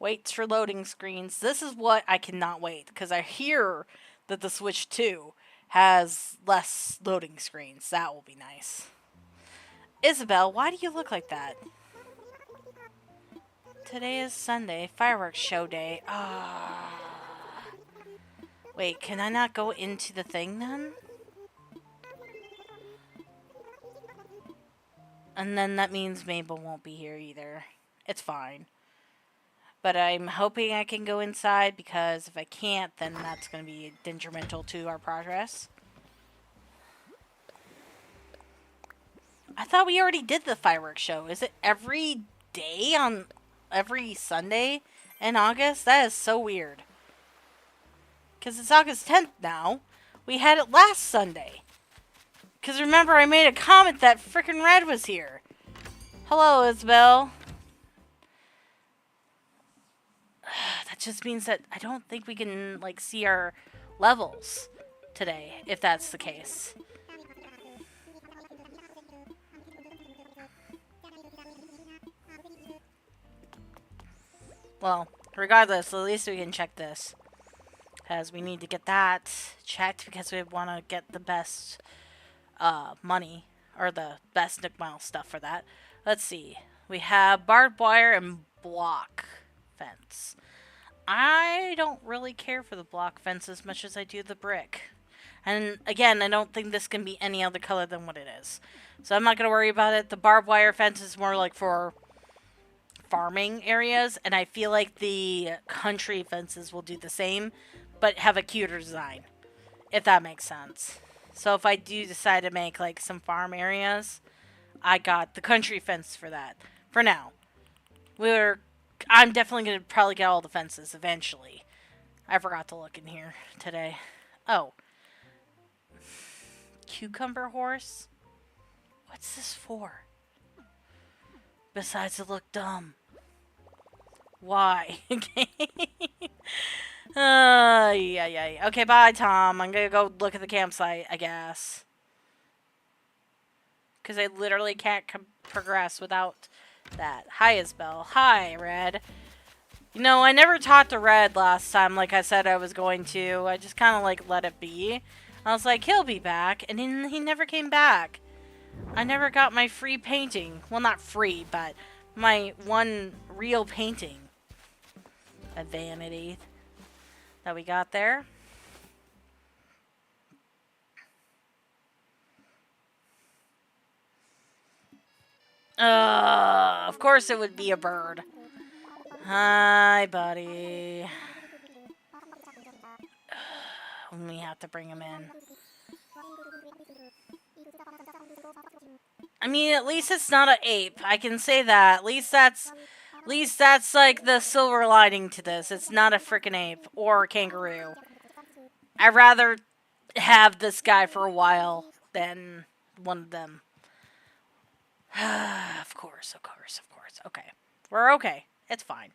waits for loading screens. This is what I cannot wait, because I hear that the Switch 2 has less loading screens. That will be nice. Isabelle, why do you look like that? Today is Sunday, fireworks show day. Wait, can I not go into the thing then? And then that means Mabel won't be here either. It's fine. But I'm hoping I can go inside, because if I can't, then that's going to be detrimental to our progress. I thought we already did the fireworks show. Is it every day on every Sunday in August? That is so weird. Because it's August 10th now. We had it last Sunday. Because remember, I made a comment that frickin' Red was here. Hello, Isabelle. That just means that I don't think we can, like, see our levels today, if that's the case. Well, regardless, at least we can check this. Because we need to get that checked, because we want to get the best money, or the best Nook Mile stuff for that. Let's see. We have barbed wire and block fence. I don't really care for the block fence as much as I do the brick. And again, I don't think this can be any other color than what it is. So I'm not going to worry about it. The barbed wire fence is more like for farming areas. And I feel like the country fences will do the same, but have a cuter design. If that makes sense. So if I do decide to make like some farm areas, I got the country fence for that. For now. I'm definitely going to probably get all the fences eventually. I forgot to look in here today. Oh. Cucumber horse? What's this for? Besides to look dumb. Why? Yeah. Okay, bye, Tom. I'm gonna go look at the campsite, I guess. Because I literally can't progress without that. Hi, Isabelle. Hi, Red. You know, I never talked to Red last time like I said I was going to. I just kind of, like, let it be. I was like, he'll be back. And then he never came back. I never got my free painting. Well, not free, but my one real painting. A vanity that we got there. Of course it would be a bird. Hi, buddy. We have to bring him in. I mean, at least it's not an ape. I can say that. At least that's like the silver lining to this. It's not a freaking ape or a kangaroo. I'd rather have this guy for a while than one of them. Of course. Okay. We're okay. It's fine.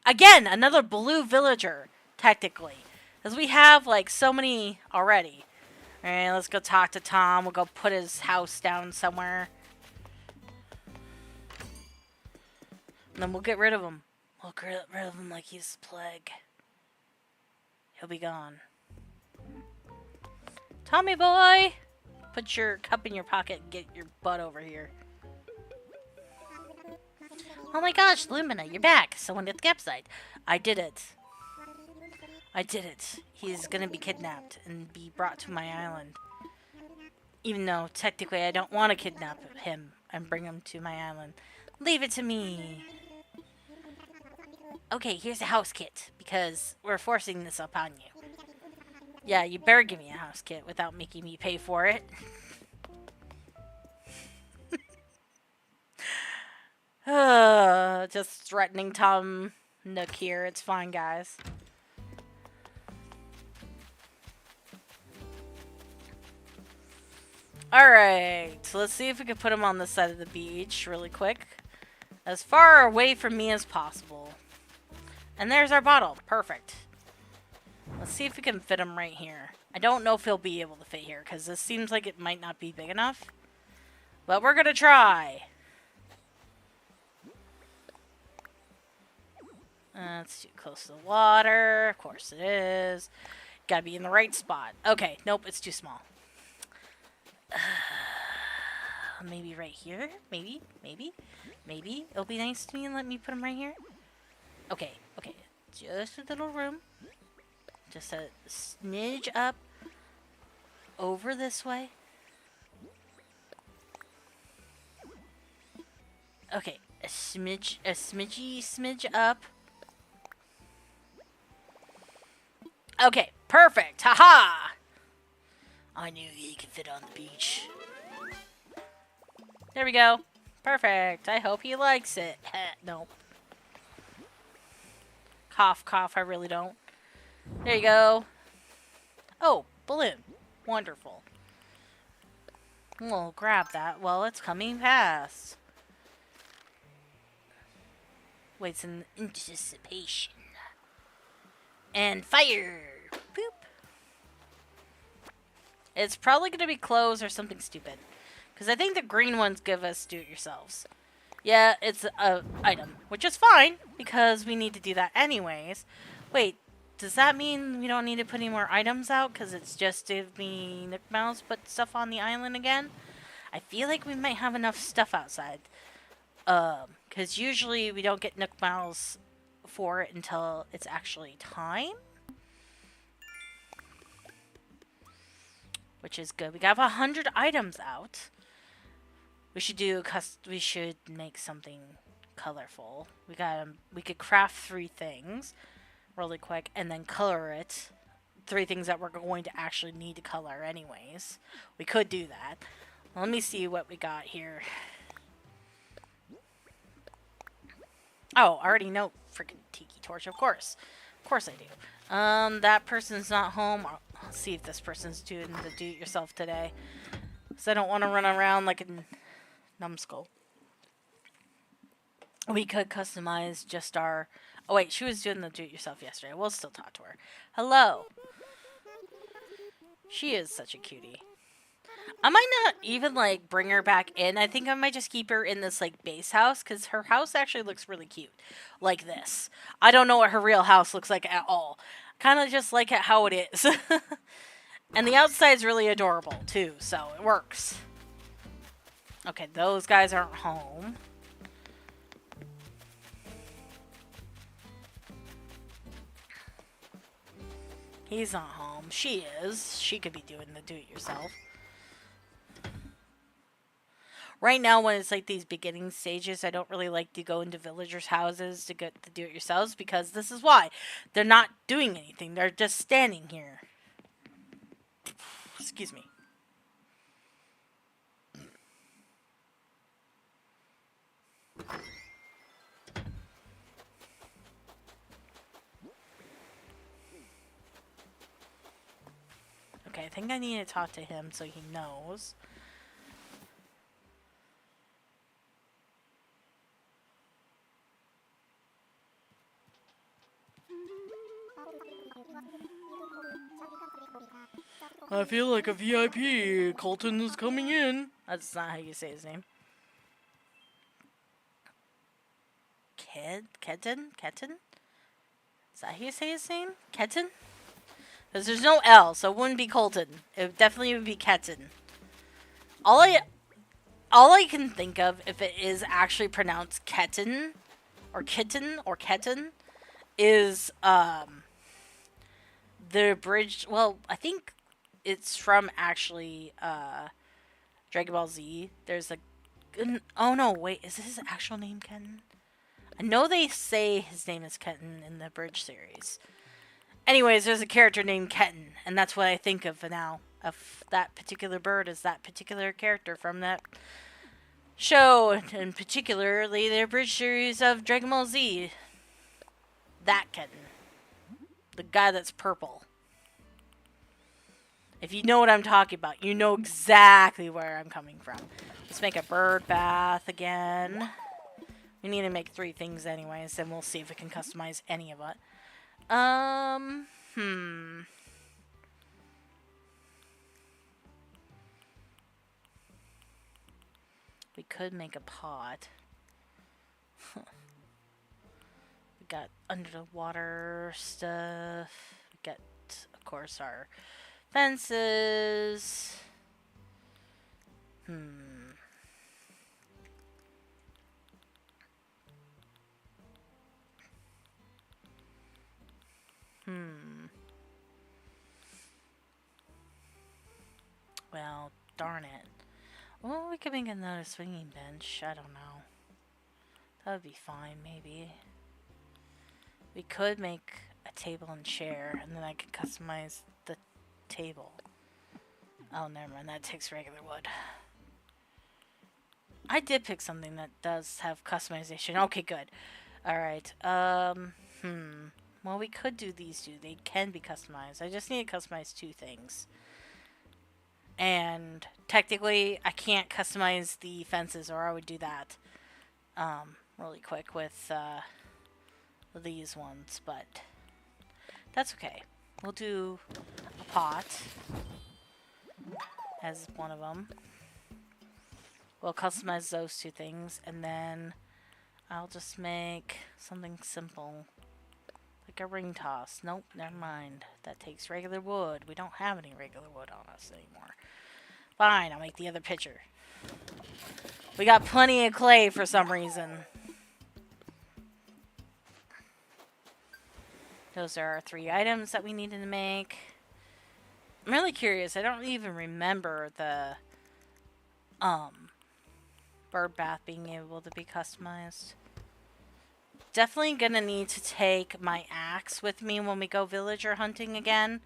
Again, another blue villager, technically. Because we have, like, so many already. Alright, let's go talk to Tom. We'll go put his house down somewhere. And then we'll get rid of him. We'll get rid of him like he's the plague. He'll be gone. Tommy boy! Put your cup in your pocket and get your butt over here. Oh my gosh, Lumina, you're back. Someone at the campsite. I did it. He's gonna be kidnapped and be brought to my island. Even though, technically, I don't want to kidnap him and bring him to my island. Leave it to me. Okay, here's a house kit, because we're forcing this upon you. Yeah, you better give me a house kit without making me pay for it. Just threatening Tom Nook here. It's fine, guys. Alright, so let's see if we can put him on the side of the beach really quick. As far away from me as possible. And there's our bottle. Perfect. Let's see if we can fit him right here. I don't know if he'll be able to fit here, because this seems like it might not be big enough. But we're gonna try. It's too close to the water. Of course it is. Gotta be in the right spot. Okay, nope, it's too small. Maybe right here? Maybe? It'll be nice to me and let me put him right here. Okay. Just a little room. Just a smidge up. Over this way. Okay, a smidgy up. Okay, perfect. Haha! I knew he could fit on the beach. There we go. Perfect. I hope he likes it. Nope. Cough, I really don't. There you go. Oh, balloon. Wonderful. We'll grab that while it's coming past. Waits in anticipation. And fire! Boop. It's probably going to be clothes or something stupid. Because I think the green ones give us do-it-yourselves. Yeah, it's a item. Which is fine, because we need to do that anyways. Wait, does that mean we don't need to put any more items out? Because it's just to me Nook Mouse put stuff on the island again? I feel like we might have enough stuff outside. Because usually we don't get Nook Mouse for it until it's actually time. Which is good. We got 100 items out. We should make something colorful. We could craft 3 things really quick and then color it. 3 things that we're going to actually need to color anyways. We could do that. Let me see what we got here. Oh, I already know freaking Tiki Torch, of course. Of course I do. That person's not home. I'll see if this person's doing the do-it-yourself today. Because I don't want to run around like a numbskull. We could customize just our Oh wait, she was doing the do-it-yourself yesterday. We'll still talk to her. Hello. She is such a cutie. I might not even, like, bring her back in. I think I might just keep her in this, like, base house, because her house actually looks really cute. Like this. I don't know what her real house looks like at all. Kind of just like it how it is. And the outside's really adorable, too, so it works. Okay, those guys aren't home. He's not home. She is. She could be doing the do-it-yourself. Right now, when it's like these beginning stages, I don't really like to go into villagers' houses to get the do-it-yourselves, because this is why. They're not doing anything. They're just standing here. Excuse me. Okay, I think I need to talk to him so he knows. I feel like a VIP. Colton is coming in. That's not how you say his name. Ketten? Is that how you say his name? Ketten? Because there's no L, so it wouldn't be Colton. It definitely would be Ketten. All I can think of, if it is actually pronounced Ketten, or Kitten, or Ketten, is, the bridge. Well, I think it's from actually Dragon Ball Z. There's a oh no, wait, is his actual name Ken? I know they say his name is Ketten in the bridge series. Anyways, there's a character named Ketten, and that's what I think of now. Of that particular bird is that particular character from that show, and particularly their bridge series of Dragon Ball Z. That Ketten. The guy that's purple. If you know what I'm talking about, you know exactly where I'm coming from. Let's make a bird bath again. We need to make 3 things anyways, and we'll see if we can customize any of it. We could make a pot. We got under the water stuff. We got, of course, our fences. Well, darn it. Well, we could make another swinging bench. I don't know. That would be fine, maybe. We could make a table and chair, and then I could customize the table. Oh, never mind. That takes regular wood. I did pick something that does have customization. Okay, good. Alright. Well, we could do these 2. They can be customized. I just need to customize 2 things. And technically, I can't customize the fences, or I would do that really quick with these ones, but that's okay. We'll do a pot as one of them. We'll customize those 2 things, and then I'll just make something simple. Like a ring toss. Nope, never mind. That takes regular wood. We don't have any regular wood on us anymore. Fine, I'll make the other pitcher. We got plenty of clay for some reason. Those are our 3 items that we needed to make. I'm really curious. I don't even remember the bird bath being able to be customized. Definitely gonna need to take my axe with me when we go villager hunting again,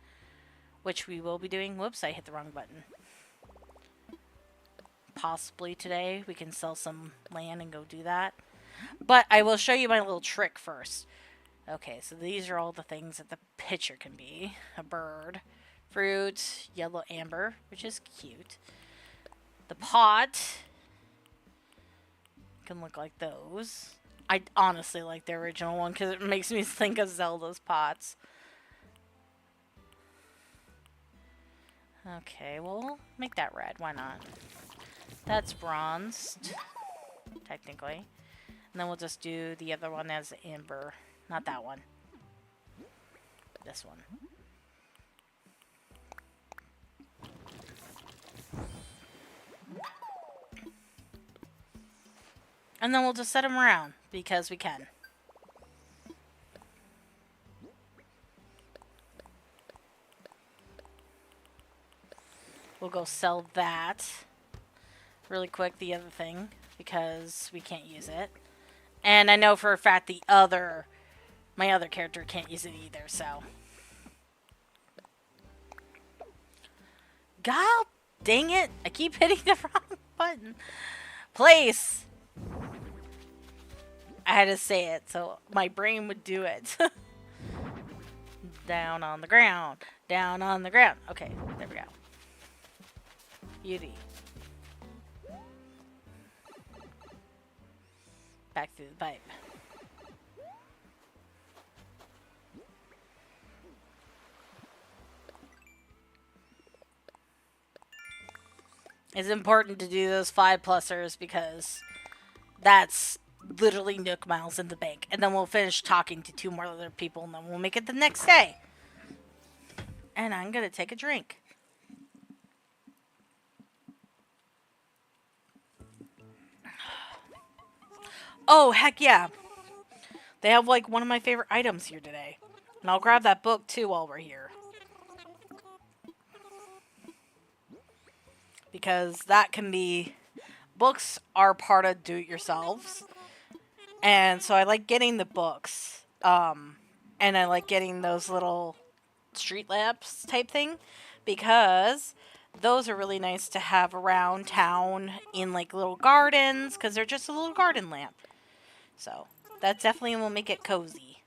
which we will be doing. Whoops, I hit the wrong button. Possibly today we can sell some land and go do that. But I will show you my little trick first. Okay, so these are all the things that the pitcher can be. A bird, fruit, yellow amber, which is cute. The pot can look like those. I honestly like the original one because it makes me think of Zelda's pots. Okay, well, make that red. Why not? That's bronzed, technically. And then we'll just do the other one as amber. Not that one. This one. And then we'll just set them around, because we can. We'll go sell that really quick, the other thing, because we can't use it. And I know for a fact my other character can't use it either, so. God dang it! I keep hitting the wrong button. Place! I had to say it so my brain would do it. Down on the ground. Down on the ground. Okay, there we go. Beauty. Back through the pipe. It's important to do those 5+ers because that's literally Nook miles in the bank. And then we'll finish talking to 2 more other people and then we'll make it the next day. And I'm going to take a drink. Oh, heck yeah. They have like one of my favorite items here today. And I'll grab that book too while we're here. Because that can be... Books are part of do-it-yourselves. And so I like getting the books. And I like getting those little street lamps type thing. Because those are really nice to have around town in like little gardens. Because they're just a little garden lamp. So that definitely will make it cozy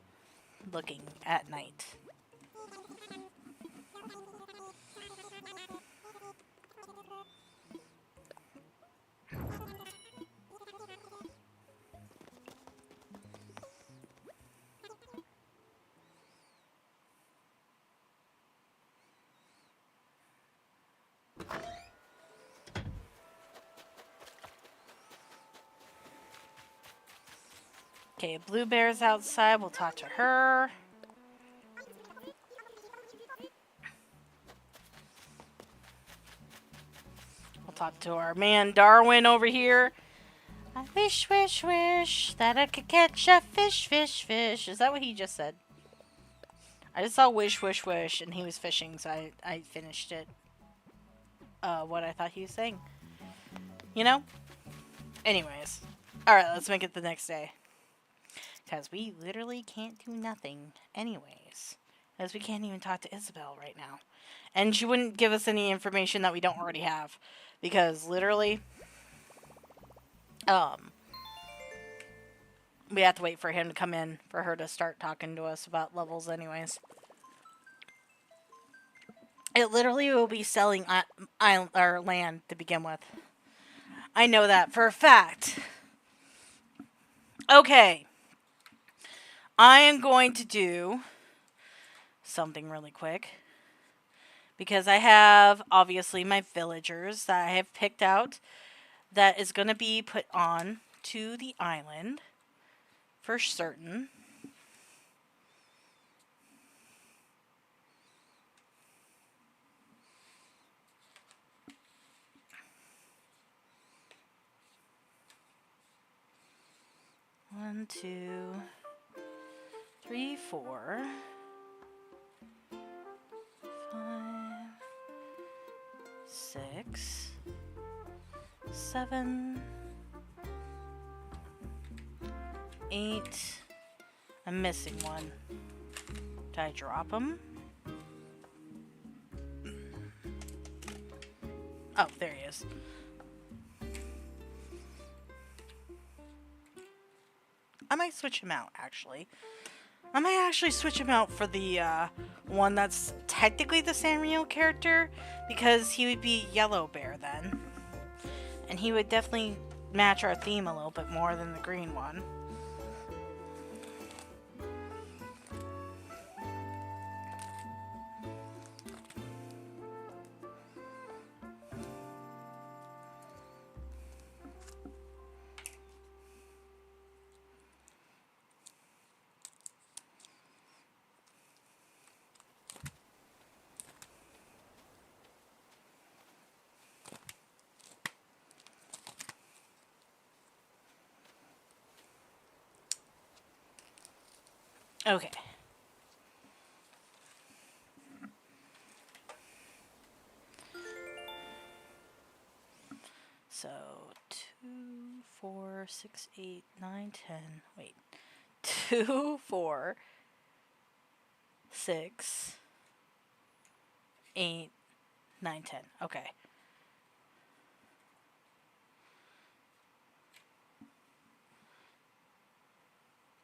looking at night. Okay, Blue Bear's outside. We'll talk to her. We'll talk to our man Darwin over here. I wish, wish, wish that I could catch a fish, fish, fish. Is that what he just said? I just saw wish, wish, wish, and he was fishing, so I finished it. What I thought he was saying. You know? Anyways. Alright, let's make it the next day. Because we literally can't do nothing anyways. As we can't even talk to Isabelle right now. And she wouldn't give us any information that we don't already have. Because literally... we have to wait for him to come in for her to start talking to us about levels anyways. It literally will be selling island or land to begin with. I know that for a fact. Okay. I am going to do something really quick. Because I have, obviously, my villagers that I have picked out. That is going to be put on to the island. For certain. One, 2, 3, 4, 5, 6, 7, 8. I'm missing one. Did I drop him? Oh, there he is. I might switch him out, actually. I might actually switch him out for the one that's technically the Sanrio character, because he would be Yellow Bear then. And he would definitely match our theme a little bit more than the green one. Okay. So 2, 4, 6, 8, 9, 10. Wait. 2, 4, 6, 8, 9, 10. Okay.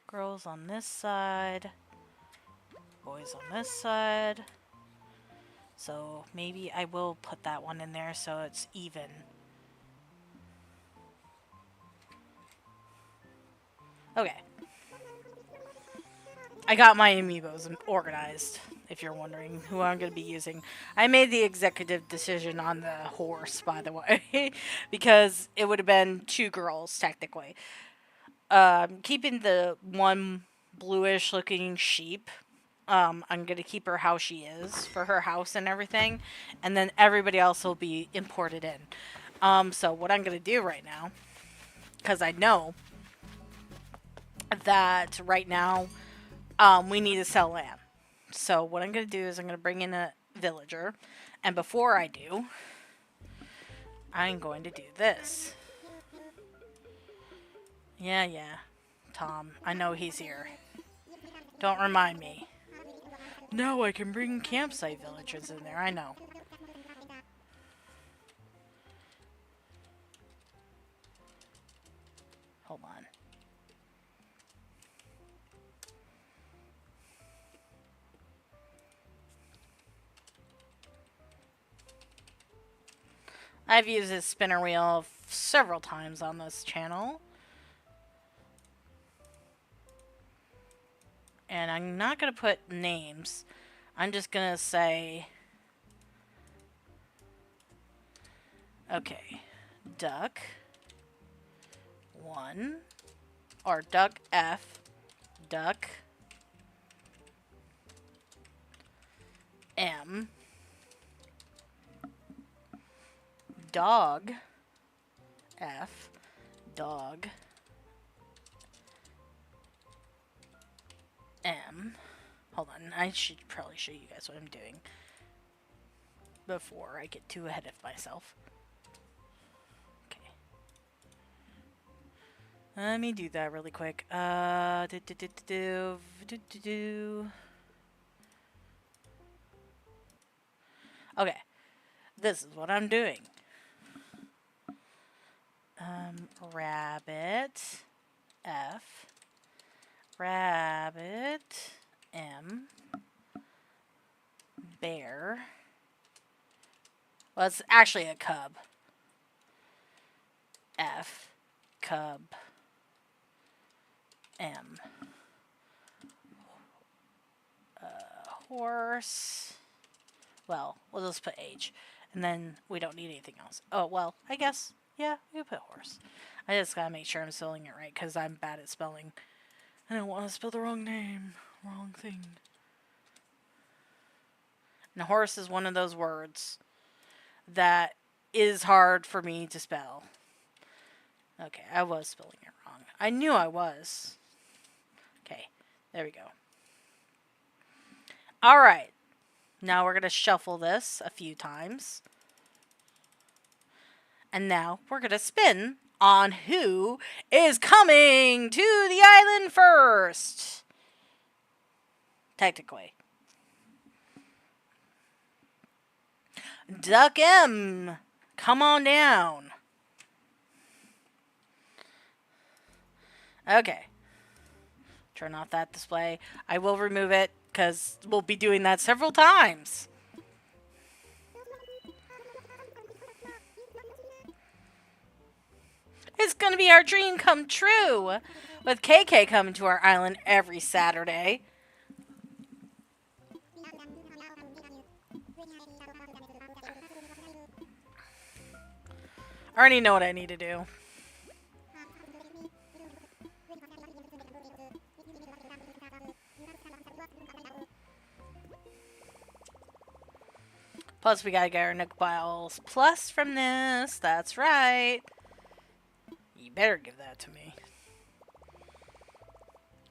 Girls on this side. Boys on this side. So maybe I will put that one in there so it's even. Okay. I got my amiibos organized, if you're wondering who I'm going to be using. I made the executive decision on the horse, by the way, because it would have been 2 girls, technically. Keeping the one bluish looking sheep. I'm going to keep her how she is for her house and everything. And then everybody else will be imported in. So what I'm going to do right now, because I know that right now we need to sell land. So what I'm going to do is I'm going to bring in a villager. And before I do, I'm going to do this. Yeah. Tom, I know he's here. Don't remind me. No, I can bring campsite villagers in there, I know. Hold on. I've used this spinner wheel several times on this channel. And I'm not going to put names. I'm just going to say... Okay. Duck 1. Or duck F. Duck M. Dog F. Dog M. Hold on, I should probably show you guys what I'm doing before I get too ahead of myself. Okay. Let me do that really quick. Okay. This is what I'm doing. Rabbit F. Rabbit M. Bear. Well, it's actually a cub. F. Cub M. Horse. Well, we'll just put H. And then we don't need anything else. Oh, well, I guess, yeah, we'll put horse. I just gotta make sure I'm spelling it right, because I'm bad at spelling. I don't want to spell the wrong name. Wrong thing. And horse is one of those words that is hard for me to spell. Okay, I was spelling it wrong. I knew I was. Okay, there we go. Alright. Now we're going to shuffle this a few times. And now we're going to spin on who is coming to the island first. Technically. Duck M, come on down. Okay. Turn off that display. I will remove it because we'll be doing that several times. It's going to be our dream come true with KK coming to our island every Saturday. I already know what I need to do. Plus, we gotta get our Nook Miles Plus from this. That's right. You better give that to me.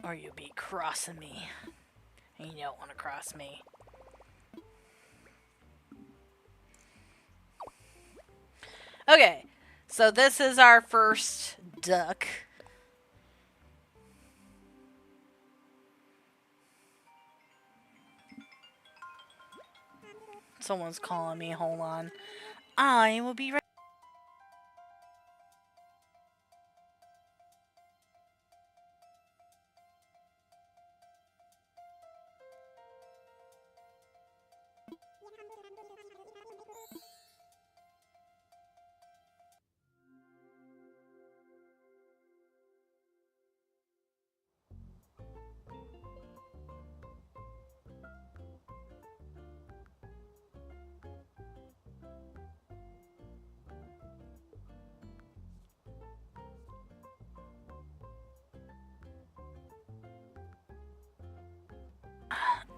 Or you'll be crossing me. And you don't want to cross me. Okay, so this is our first duck. Someone's calling me. Hold on. I will be right.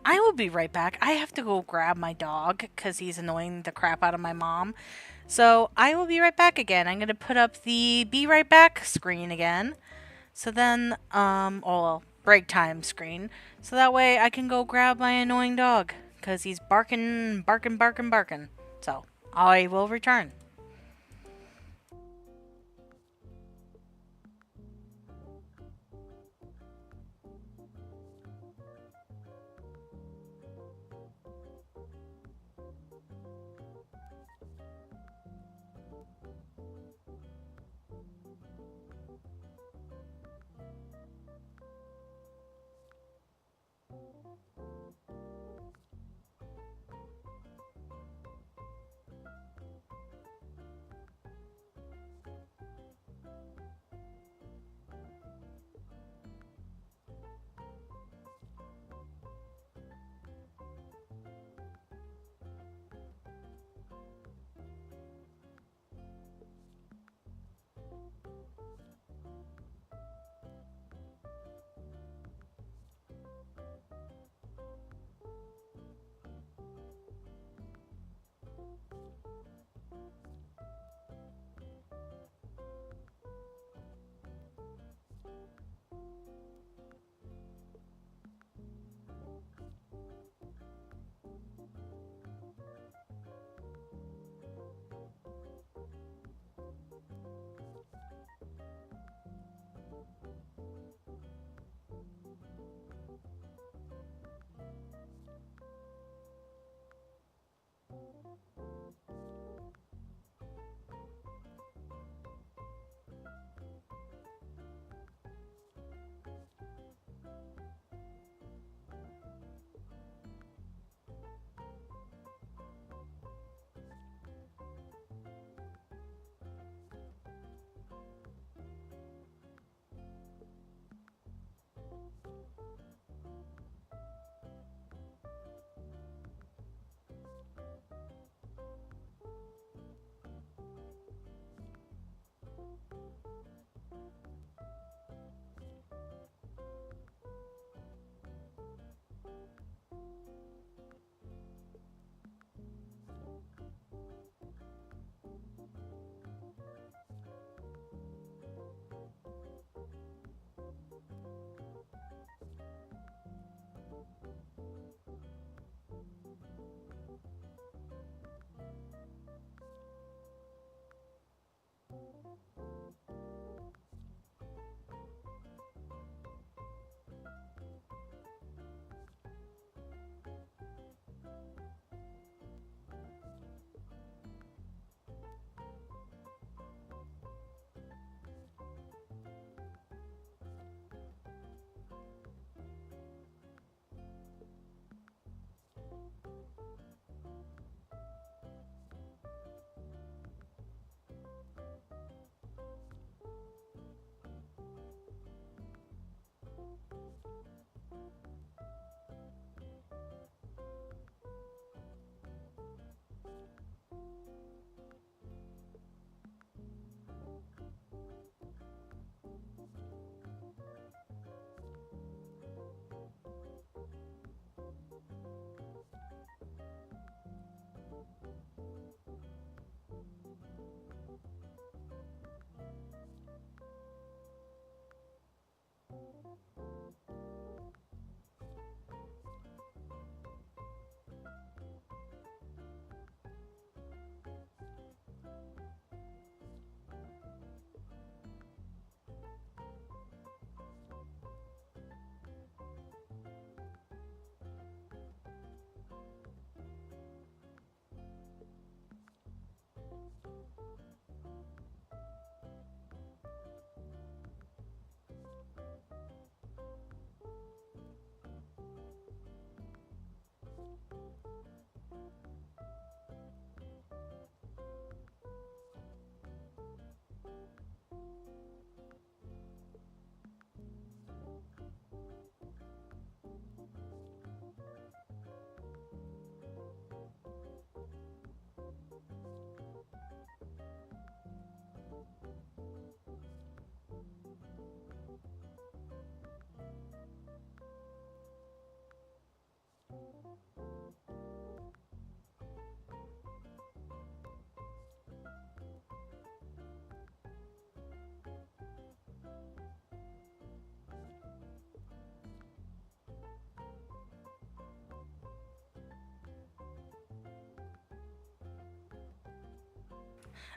I will be right back. I have to go grab my dog because he's annoying the crap out of my mom. So I will be right back again. I'm gonna put up the be right back screen again. So then, well, break time screen. So that way I can go grab my annoying dog because he's barking, barking, barking, barking. So I will return.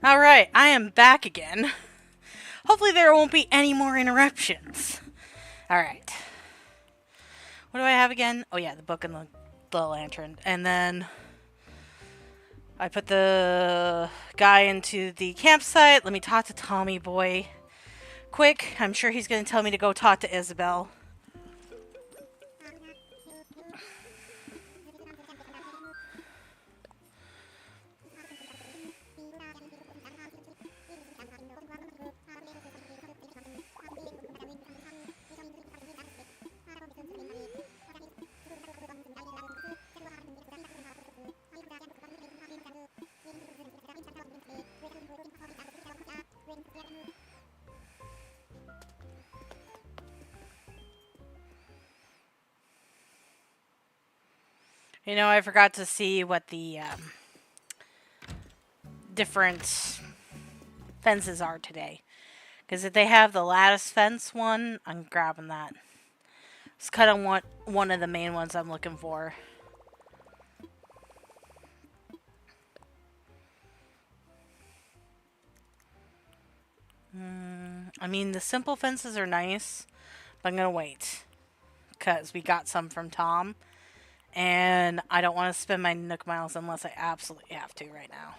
Alright, I am back again. Hopefully there won't be any more interruptions. Alright. What do I have again? Oh yeah, the book and the lantern. And then I put the guy into the campsite. Let me talk to Tommy Boy. Quick, I'm sure he's going to tell me to go talk to Isabelle. You know, I forgot to see what the different fences are today. Because if they have the lattice fence one, I'm grabbing that. It's kind of one of the main ones I'm looking for. I mean, the simple fences are nice, but I'm going to wait. Because we got some from Tom. And I don't want to spend my Nook Miles unless I absolutely have to right now.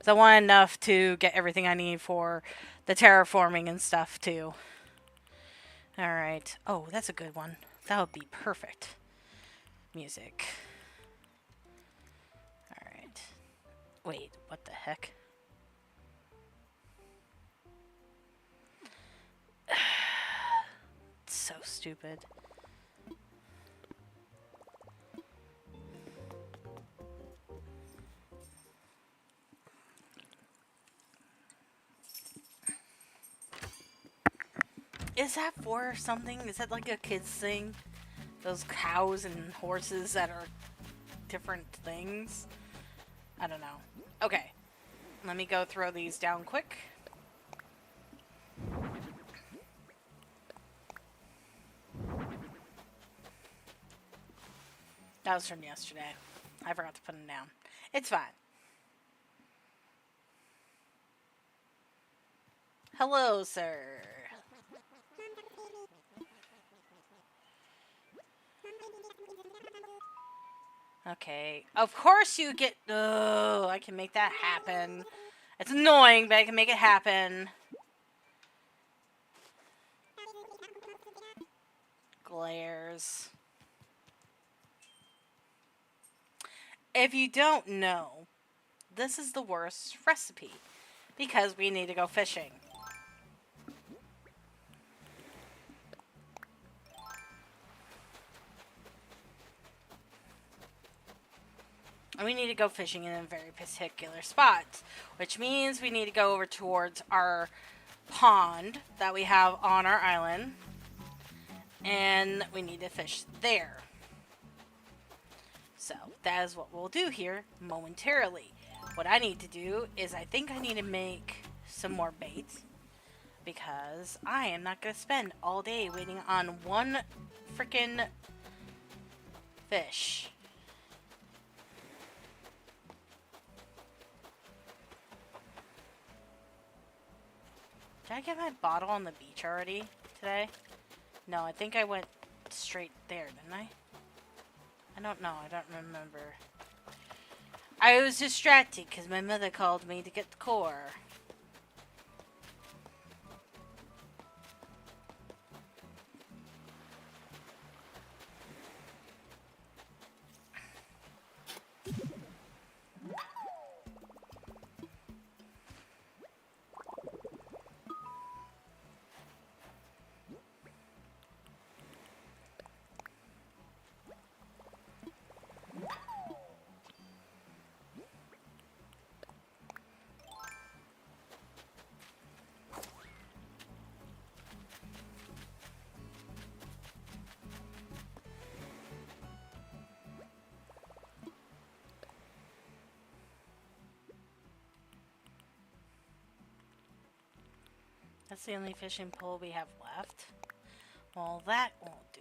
So I want enough to get everything I need for the terraforming and stuff too. Alright. Oh, that's a good one. That would be perfect. Music. Alright. Wait, what the heck? It's so stupid. Is that for something? Is that like a kid's thing? Those cows and horses that are different things? I don't know. Okay. Let me go throw these down quick. That was from yesterday. I forgot to put them down. It's fine. Hello, sir. Okay. Of course you get... Oh, I can make that happen. It's annoying, but I can make it happen. Glares. If you don't know, this is the worst recipe. Because we need to go fishing. And we need to go fishing in a very particular spot. Which means we need to go over towards our pond that we have on our island. And we need to fish there. So, that is what we'll do here momentarily. What I need to do is I think I need to make some more bait. Because I am not going to spend all day waiting on one freaking fish. Did I get my bottle on the beach already today? No, I think I went straight there, didn't I? I don't know. I don't remember. I was distracted because my mother called me to get the core. That's the only fishing pole we have left. Well, that won't do.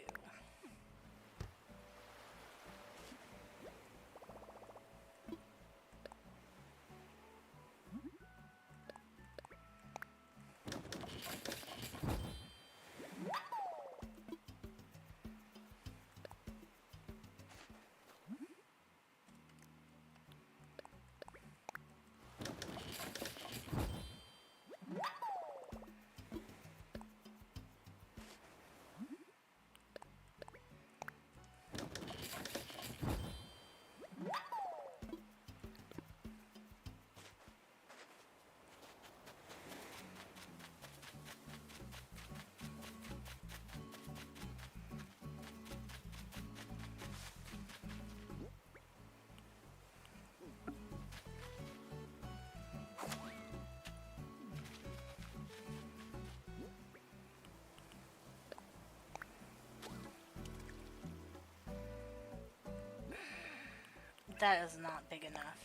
That is not big enough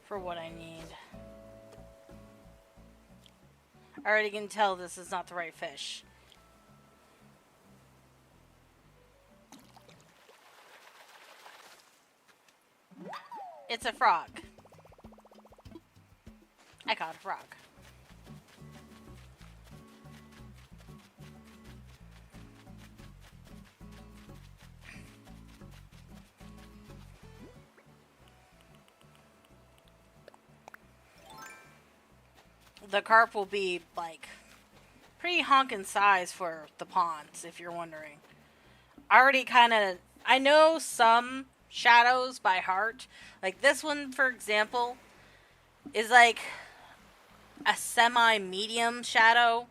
for what I need. I already can tell this is not the right fish. It's a frog. I caught a frog. The carp will be, like, pretty honking size for the ponds, if you're wondering. I already kind of... I know some shadows by heart. Like, this one, for example, is, like, a semi-medium shadow.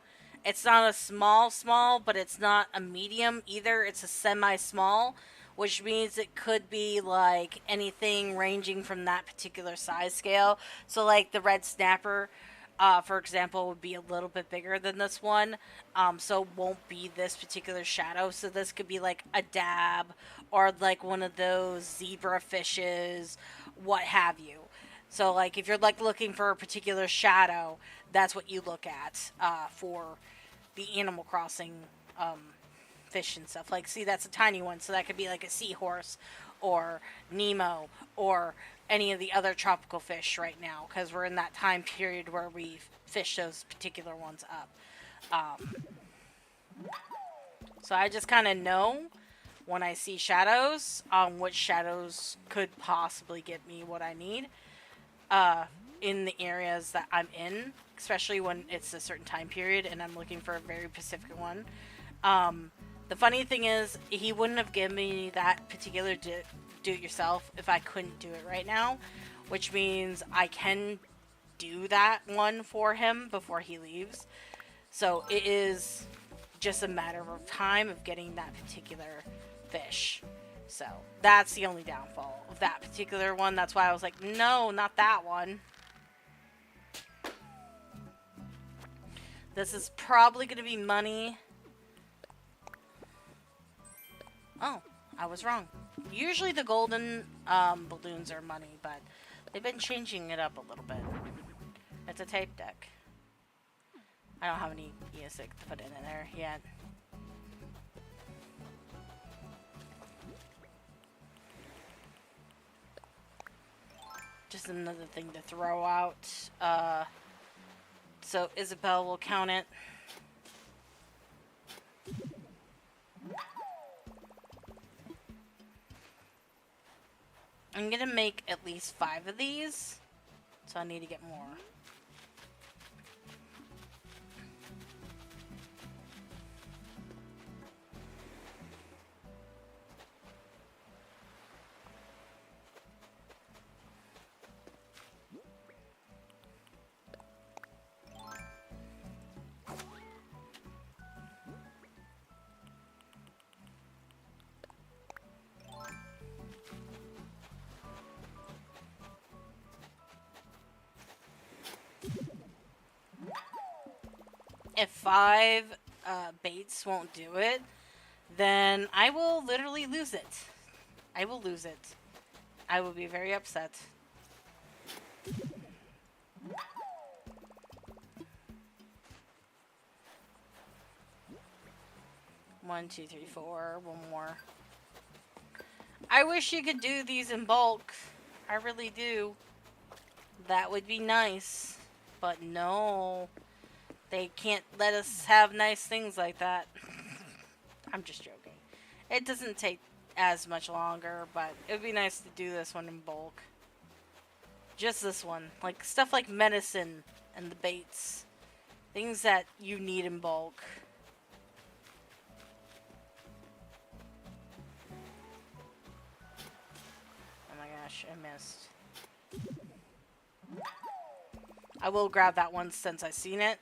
It's not a small, but it's not a medium either. It's a semi-small, which means it could be, like, anything ranging from that particular size scale. So, like, the red snapper... for example, would be a little bit bigger than this one, so won't be this particular shadow. So this could be like a dab, or like one of those zebra fishes, what have you. So like if you're like looking for a particular shadow, that's what you look at for the Animal Crossing fish and stuff. Like, see, that's a tiny one, so that could be like a seahorse, or Nemo, or any of the other tropical fish right now, because we're in that time period where we fish those particular ones up. So I just kind of know when I see shadows, which shadows could possibly get me what I need in the areas that I'm in, especially when it's a certain time period and I'm looking for a very specific one. The funny thing is, he wouldn't have given me that particular do-it-yourself if I couldn't do it right now, which means I can do that one for him before he leaves. So it is just a matter of time of getting that particular fish. So that's the only downfall of that particular one. That's why I was like, no, not that one. This is probably going to be money. Oh, I was wrong. Usually the golden balloons are money, but they've been changing it up a little bit. It's a tape deck. I don't have any ESIC to put in there yet. Just another thing to throw out. So Isabelle will count it. I'm gonna make at least 5 of these, so I need to get more. If 5 baits won't do it, then I will literally lose it. I will lose it. I will be very upset. One, two, three, four. One more. I wish you could do these in bulk. I really do. That would be nice. But no. They can't let us have nice things like that. I'm just joking. It doesn't take as much longer, but it would be nice to do this one in bulk. Just this one. Like, stuff like medicine and the baits. Things that you need in bulk. Oh my gosh, I missed. I will grab that one since I've seen it.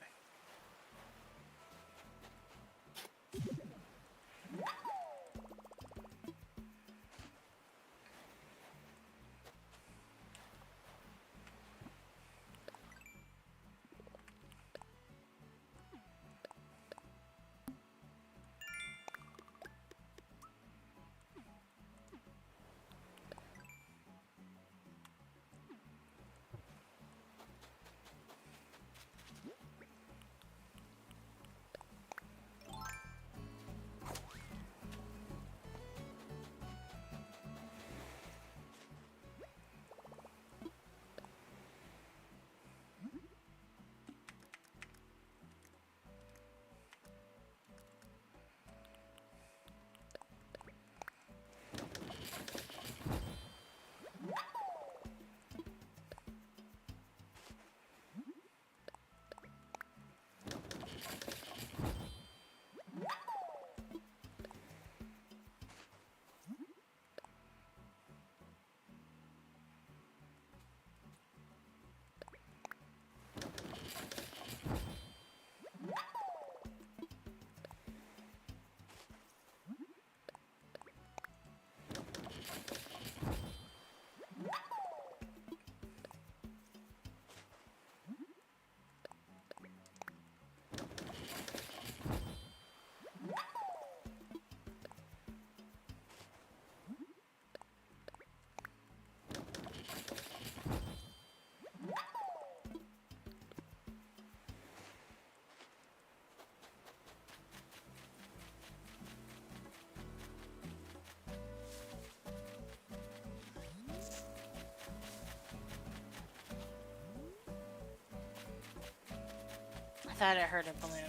thought I heard a balloon.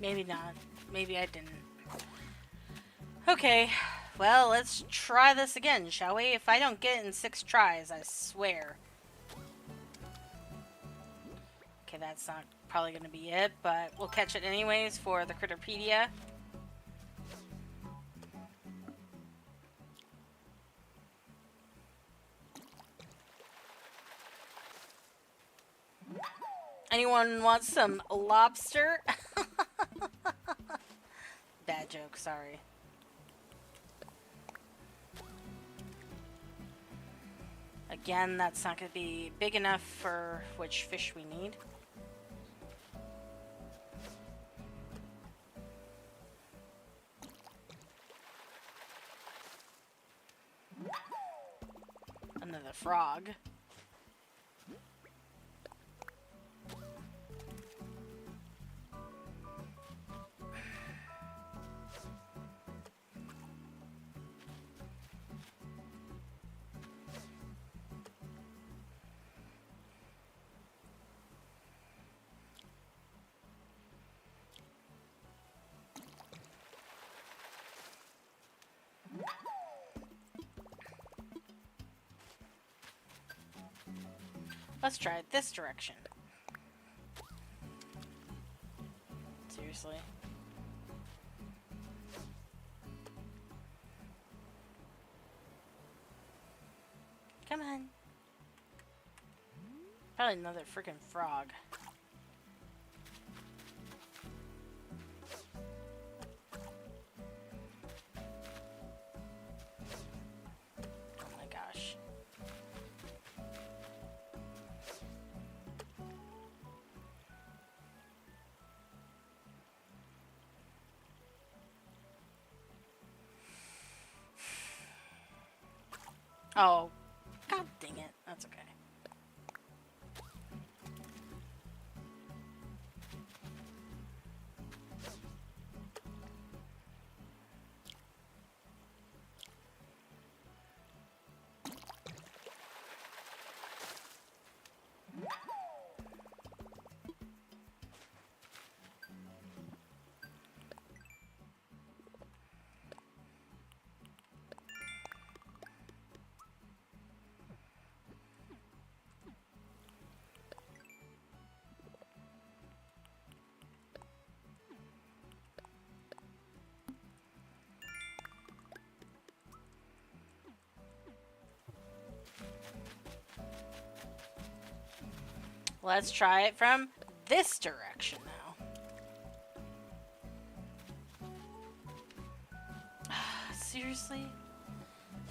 Maybe not. Maybe I didn't. Okay, well, let's try this again, shall we? If I don't get it in 6 tries, I swear. Okay, that's not probably going to be it, but we'll catch it anyways for the Critterpedia. Anyone want some lobster? Bad joke, sorry. Again, that's not going to be big enough for which fish we need. Another frog. Let's try it this direction. Seriously. Come on. Probably another freaking frog. Oh my gosh. Oh, god dang it. That's okay. Let's try it from this direction now. Seriously?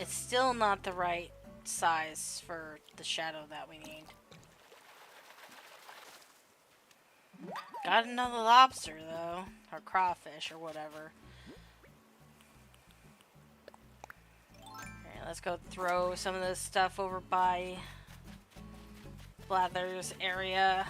It's still not the right size for the shadow that we need. Got another lobster, though. Or crawfish, or whatever. Alright, let's go throw some of this stuff over by Blather's area.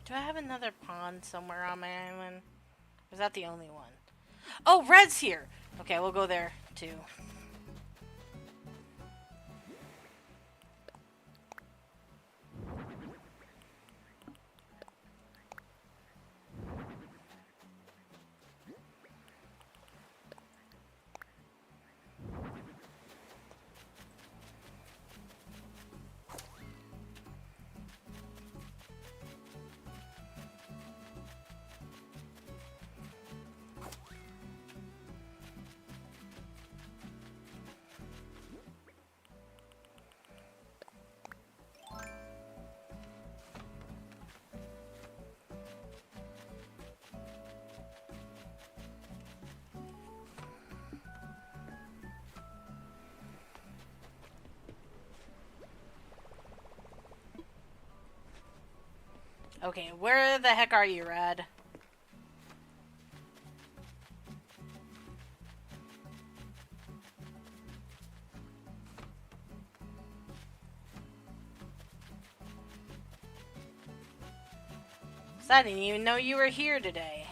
Do I have another pond somewhere on my island? Or is that the only one? Oh, Red's here! Okay, we'll go there, too. Okay, where the heck are you, Red? I didn't even know you were here today.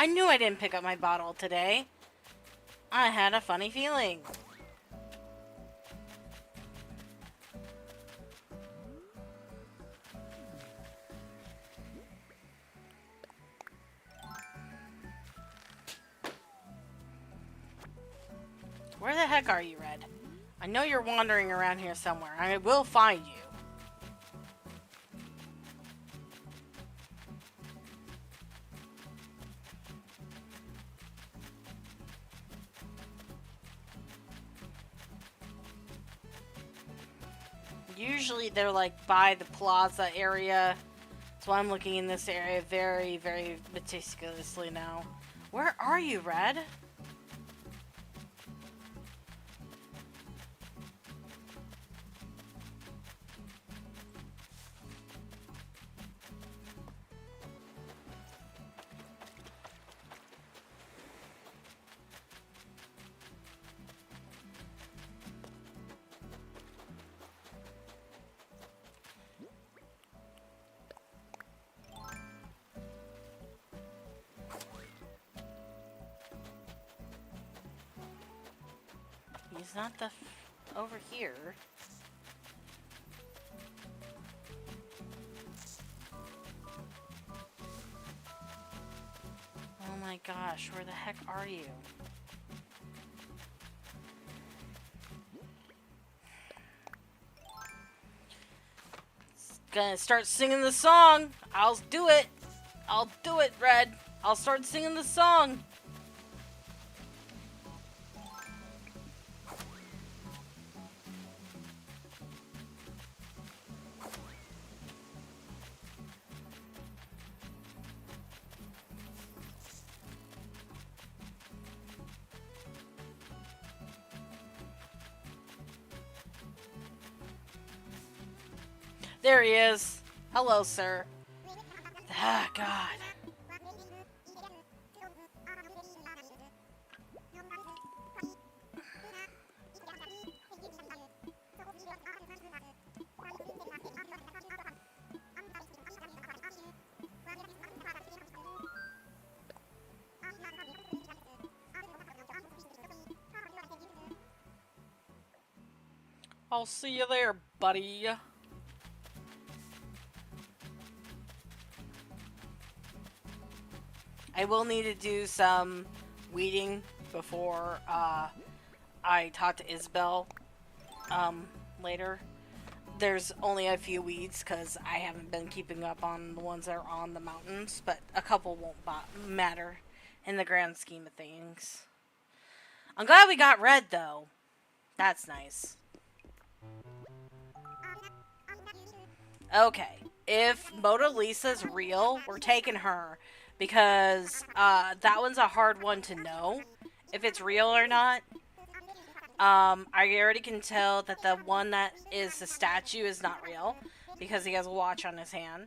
I knew I didn't pick up my bottle today. I had a funny feeling. Where the heck are you, Red? I know you're wandering around here somewhere. I will find you. Usually they're like by the plaza area. So I'm looking in this area very, very meticulously now. Where are you, Red? He's not over here. Oh my gosh, where the heck are you? Gonna start singing the song. I'll do it. I'll do it, Red. I'll start singing the song. There he is. Hello, sir. Ah, God. I'll see you there, buddy. I will need to do some weeding before I talk to Isabelle later. There's only a few weeds because I haven't been keeping up on the ones that are on the mountains, but a couple won't matter in the grand scheme of things. I'm glad we got Red, though. That's nice. Okay, if Mona Lisa's real, we're taking her. Because that one's a hard one to know if it's real or not. I already can tell that the one that is the statue is not real because he has a watch on his hand.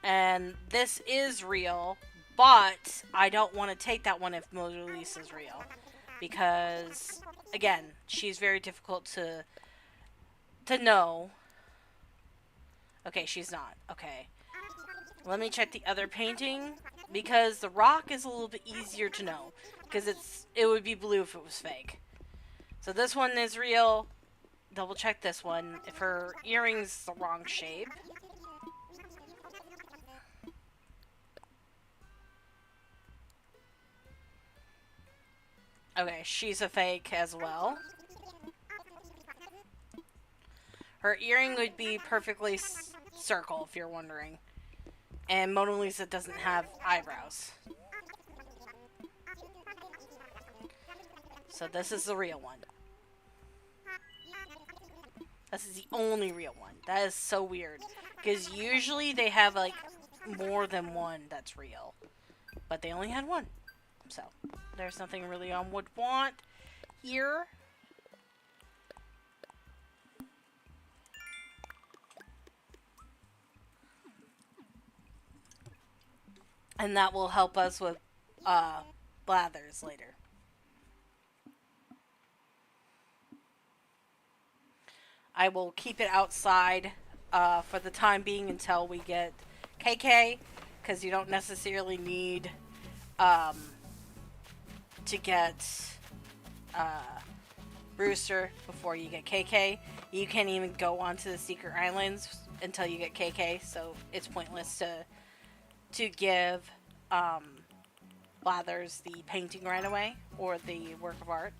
And this is real, but I don't want to take that one if Mona Lisa's real. Because, again, she's very difficult to know. Okay, she's not. Okay. Let me check the other painting. Because the rock is a little bit easier to know. Because it would be blue if it was fake. So this one is real. Double check this one. If her earring's the wrong shape. Okay, she's a fake as well. Her earring would be perfectly circle, if you're wondering. And Mona Lisa doesn't have eyebrows. So this is the real one. This is the only real one. That is so weird. Because usually they have like more than one that's real. But they only had one. So there's nothing really I would want here. And that will help us with blathers later. I will keep it outside for the time being until we get KK, because you don't necessarily need to get Rooster before you get KK. You can't even go onto the secret islands until you get KK, so it's pointless to give Blathers the painting right away or the work of art.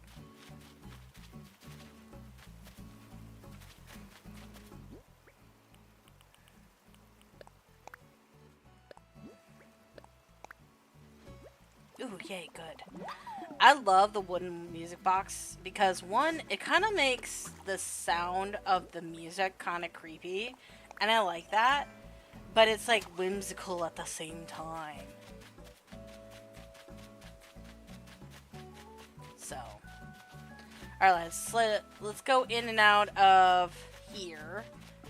Ooh, yay, good. I love the wooden music box because, one, it kind of makes the sound of the music kind of creepy, and I like that, but it's like whimsical at the same time. So, alright, let's go in and out of here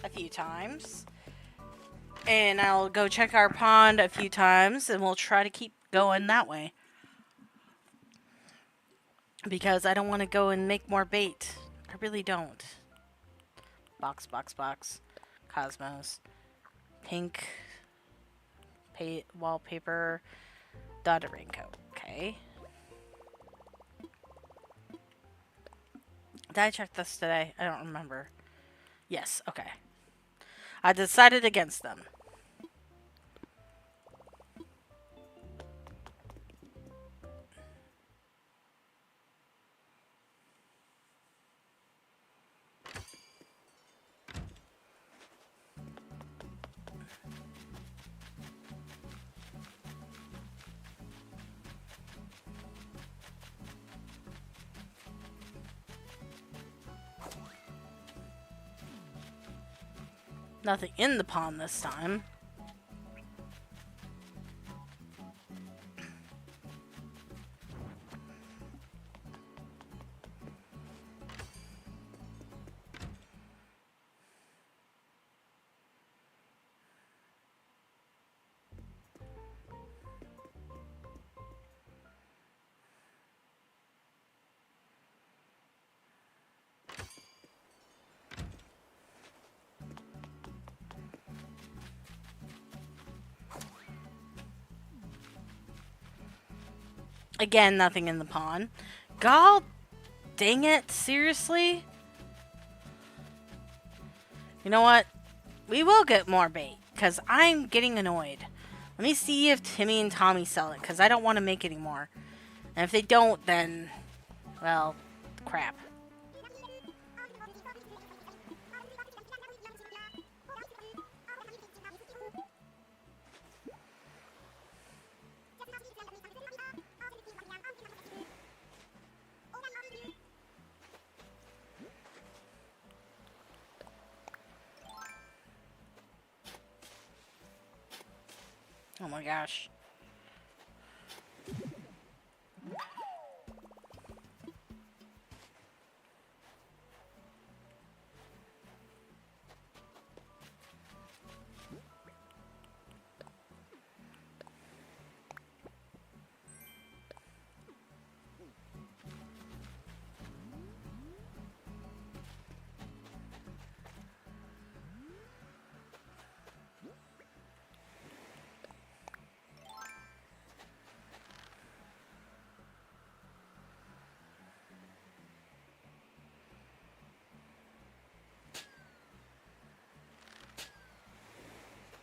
a few times, and I'll go check our pond a few times, and we'll try to keep going that way. Because I don't want to go and make more bait. I really don't. Box. Cosmos. Pink. Wallpaper. Dotted raincoat. Okay. Did I check this today? I don't remember. Yes, okay. I decided against them. Nothing in the pond this time. Again, nothing in the pond. God dang it, seriously? You know what? We will get more bait, because I'm getting annoyed. Let me see if Timmy and Tommy sell it, because I don't want to make any more. And if they don't, then, well, crap. Oh my gosh.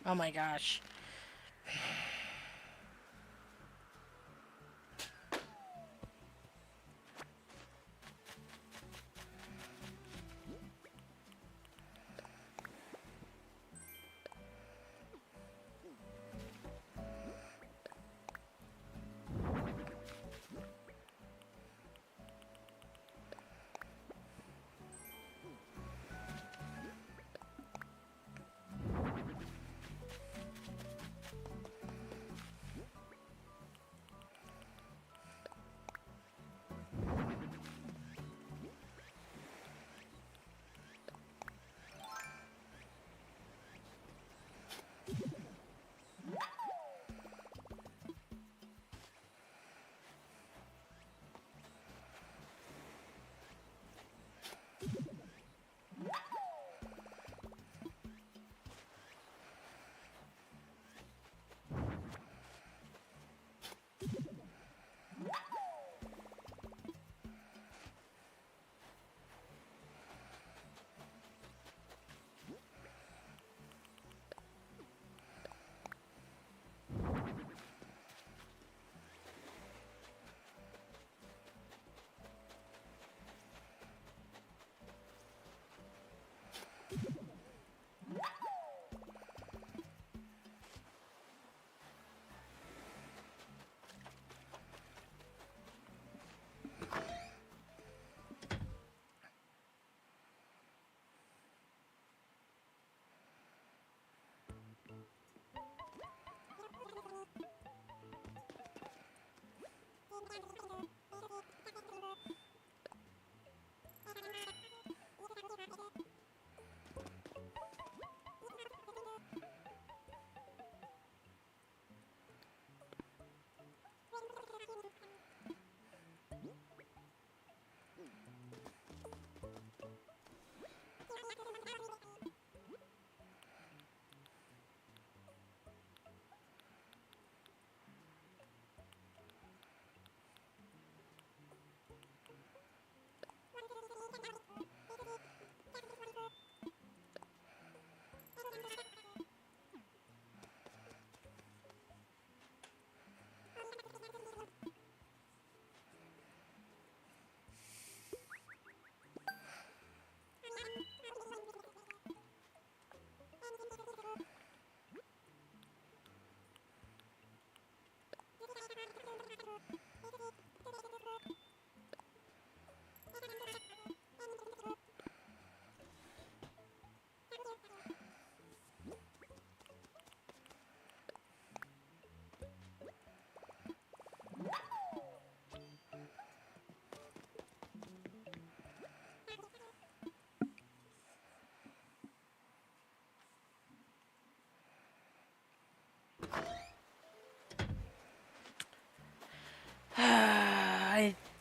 Oh my gosh.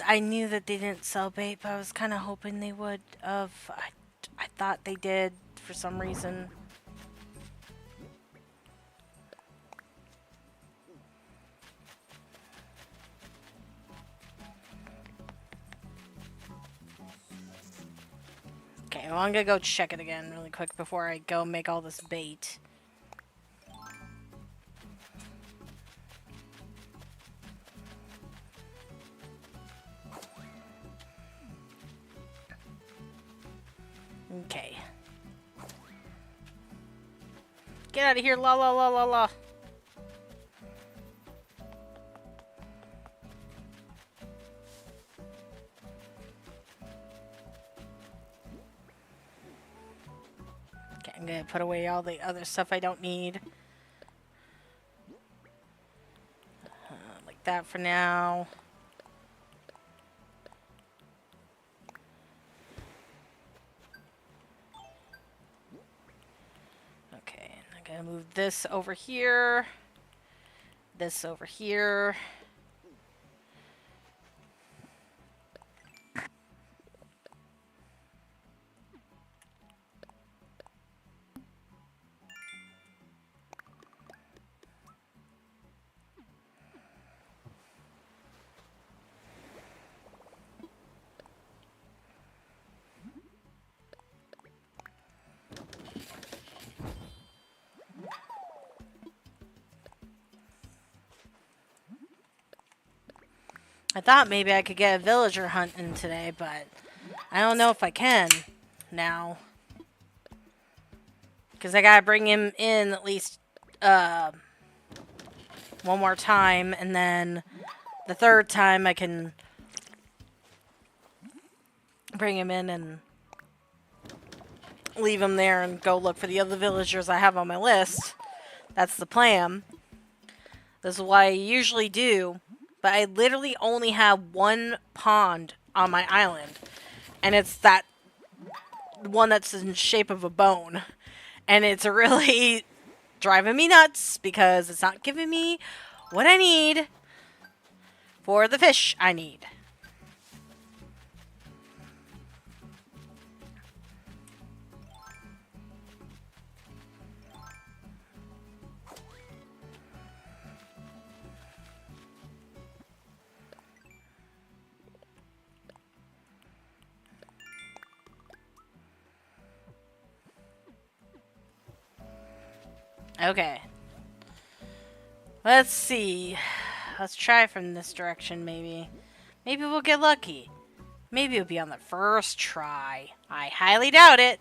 I knew that they didn't sell bait, but I was kind of hoping they would. I thought they did for some reason. Okay, well, I'm gonna go check it again really quick before I go make all this bait. Okay. Get out of here, la la la la la. Okay, I'm gonna put away all the other stuff I don't need. Like that for now. Gonna move this over here. This over here. I thought maybe I could get a villager hunt in today, but I don't know if I can now. Because I gotta bring him in at least one more time, and then the third time I can bring him in and leave him there and go look for the other villagers I have on my list. That's the plan. This is what I usually do. But I literally only have one pond on my island. And it's that one that's in the shape of a bone. And it's really driving me nuts because it's not giving me what I need for the fish I need. Okay. Let's see. Let's try from this direction, maybe. Maybe we'll get lucky. Maybe it'll be on the first try. I highly doubt it.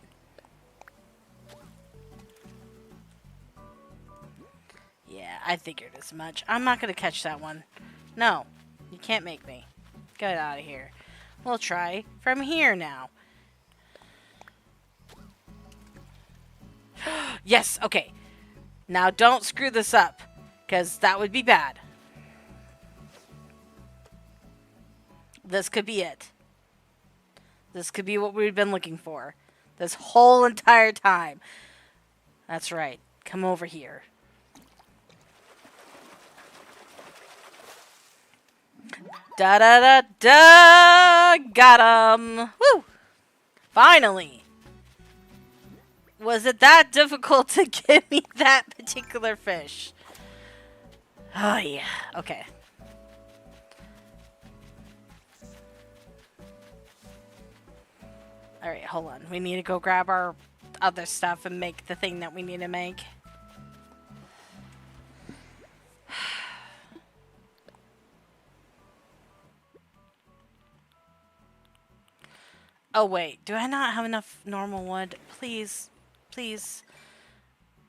Yeah, I figured as much. I'm not gonna catch that one. No, you can't make me. Get out of here. We'll try from here now. Yes, okay. Now don't screw this up. Because that would be bad. This could be it. This could be what we've been looking for. This whole entire time. That's right. Come over here. Da da da da! Got him! Woo! Finally! Was it that difficult to get me that particular fish? Oh yeah. Okay. Alright, hold on. We need to go grab our other stuff and make the thing that we need to make. Oh wait, do I not have enough normal wood? Please, please.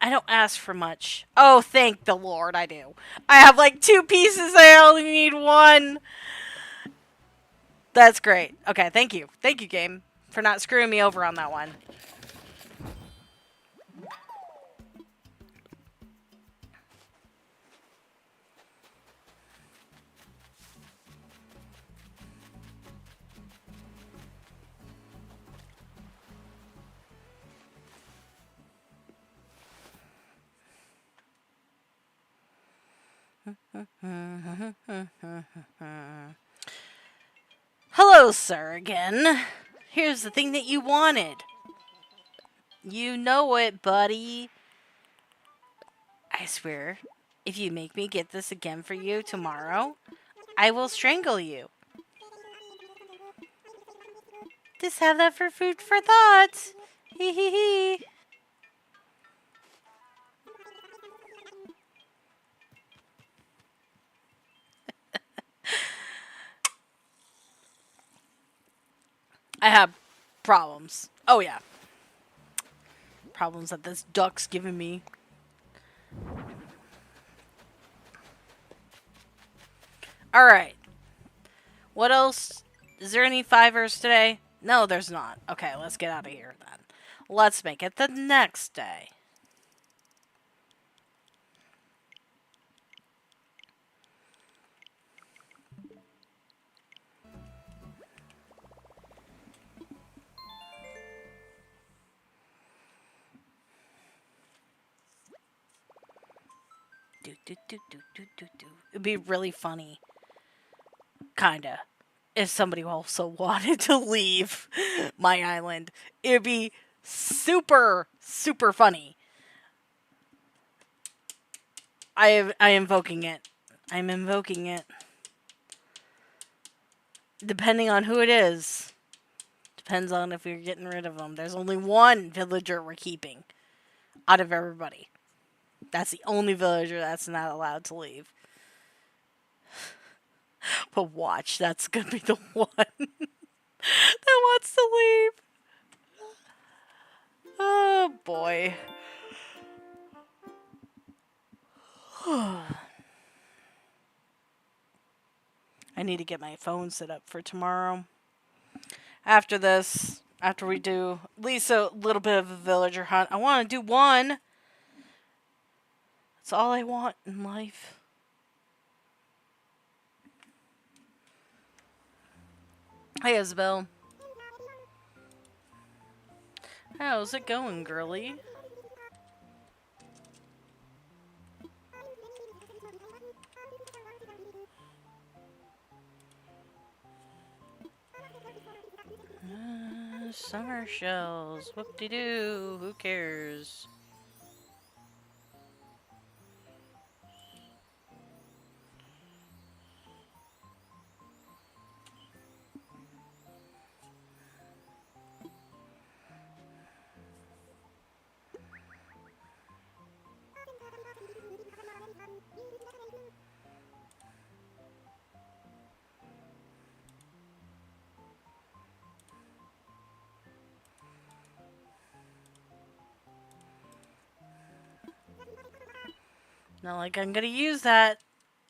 I don't ask for much. Oh, thank the Lord, I do. I have like 2 pieces, I only need 1. That's great. Okay, thank you. Thank you, game, for not screwing me over on that one. Hello, sir, again. Here's the thing that you wanted. You know it, buddy. I swear, if you make me get this again for you tomorrow, I will strangle you. Just have that for food for thought. Hee hee hee. I have problems. Oh yeah. Problems that this duck's giving me. Alright. What else? Is there any 5ers today? No, there's not. Okay, let's get out of here then. Let's make it the next day. It'd be really funny. Kinda. If somebody also wanted to leave my island. It'd be super, super funny. I'm invoking it. I'm invoking it. Depending on who it is. Depends on if we're getting rid of them. There's only one villager we're keeping. Out of everybody. That's the only villager that's not allowed to leave. But watch, that's gonna be the one that wants to leave. Oh boy. I need to get my phone set up for tomorrow. After this, after we do at least a little bit of a villager hunt, I want to do one. That's all I want in life. Hey, Isabelle. How's it going, girly? Summer shells. Whoop-de-doo. Who cares? Not like I'm gonna use that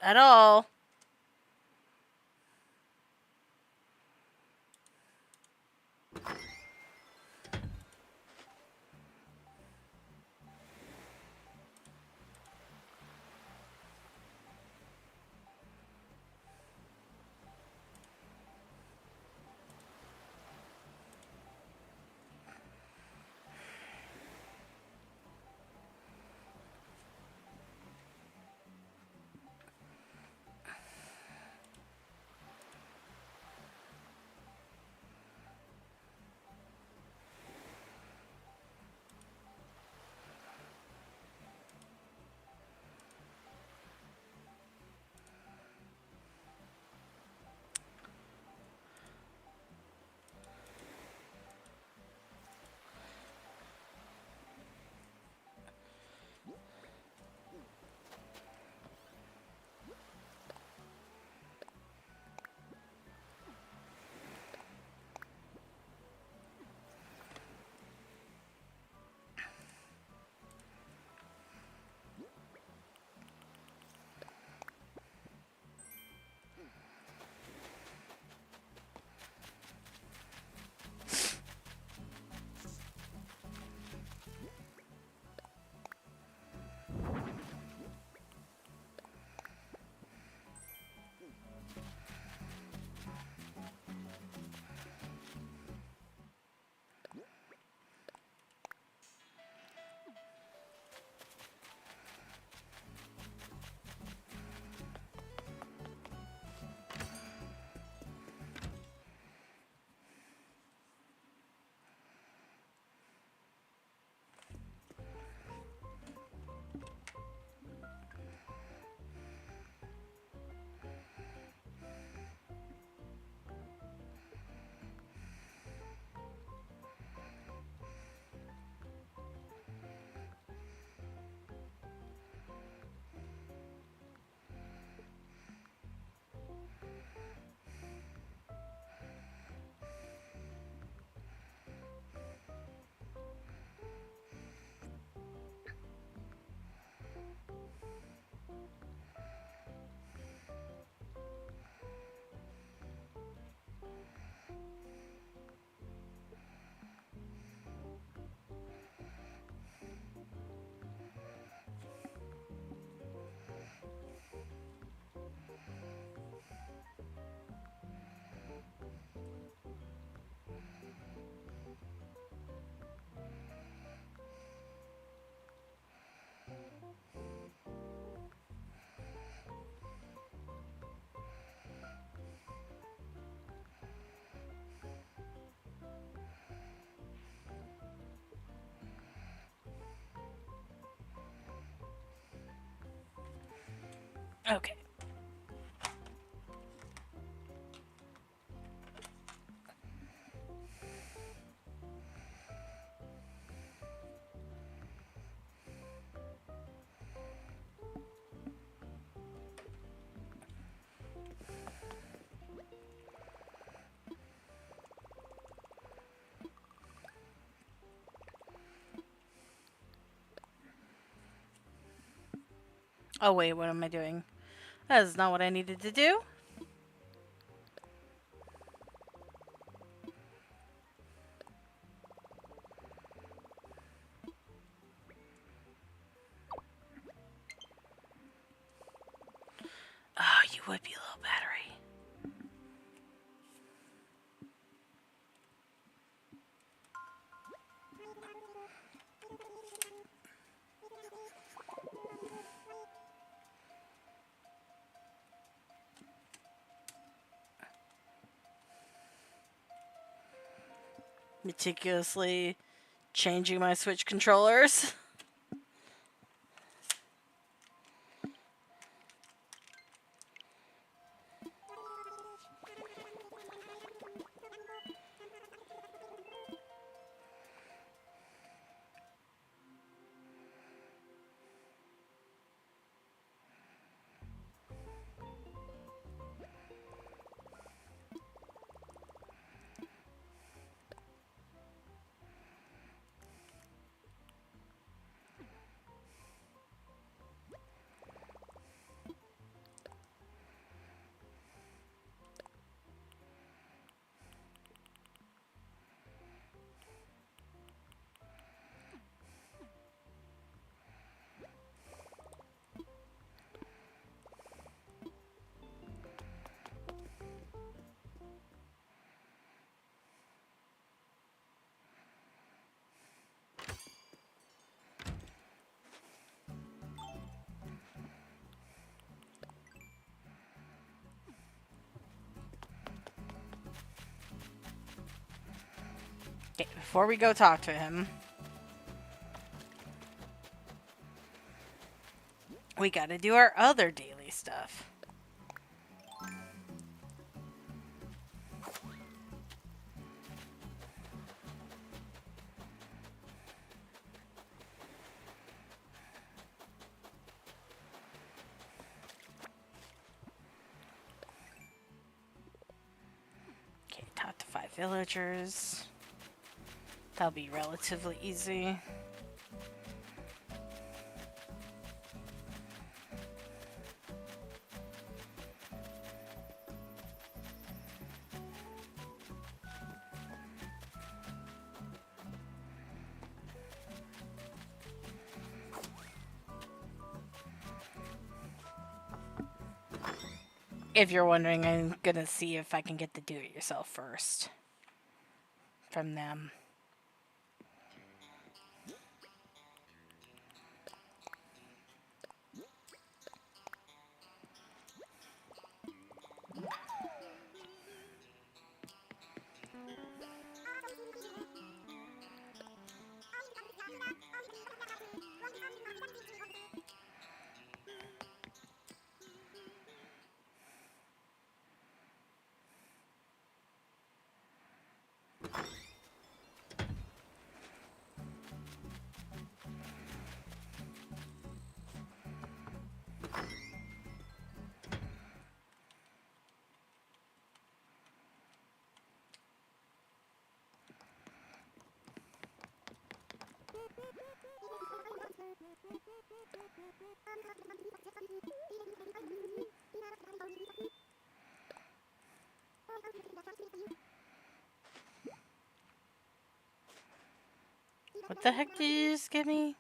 at all. Okay. Oh wait, what am I doing? That is not what I needed to do. Oh, you would be a low battery. Meticulously changing my Switch controllers. Okay, before we go talk to him, we gotta do our other daily stuff. Okay, talk to 5 villagers. That'll be relatively easy. If you're wondering, I'm gonna see if I can get the do-it-yourself first from them. What the heck did you just give me?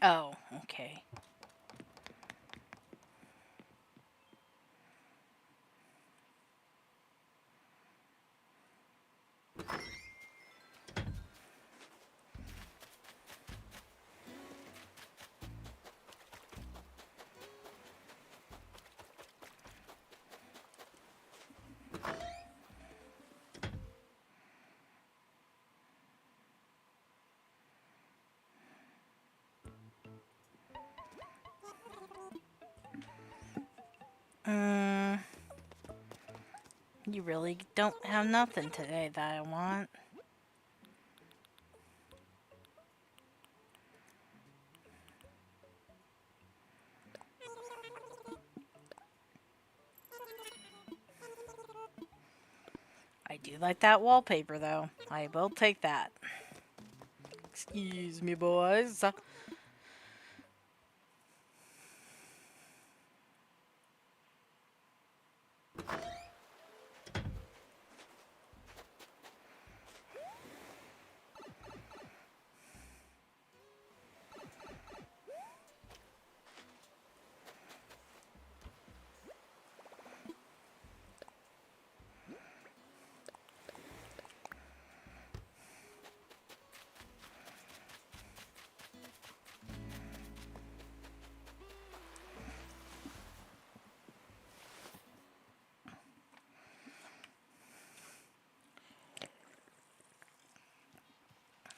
Oh, okay. You really don't have nothing today that I want. I do like that wallpaper, though. I will take that. Excuse me, boys.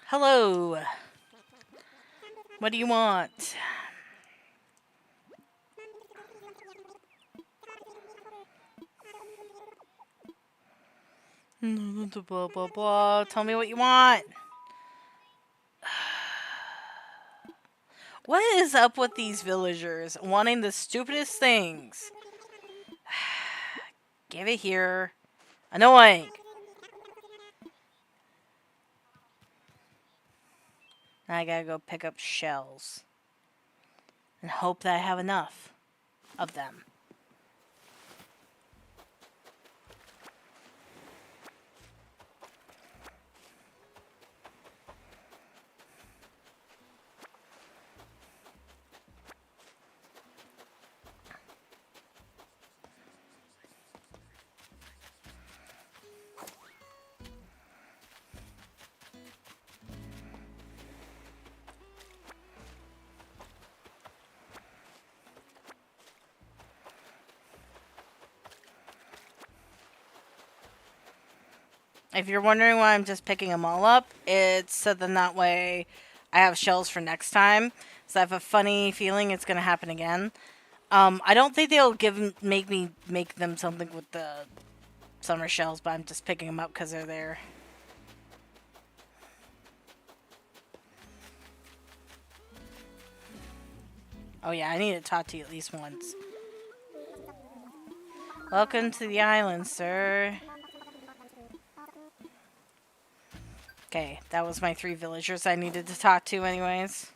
Hello. What do you want? Blah, blah, blah. Tell me what you want. What is up with these villagers wanting the stupidest things? Give it here. Annoying. Now I gotta go pick up shells. And hope that I have enough of them. If you're wondering why I'm just picking them all up, it's so then that way I have shells for next time. So I have a funny feeling it's going to happen again. I don't think they'll make me make them something with the summer shells, but I'm just picking them up because they're there. Oh yeah, I need to talk to you at least once. Welcome to the island, sir. Okay, that was my 3 villagers I needed to talk to anyways.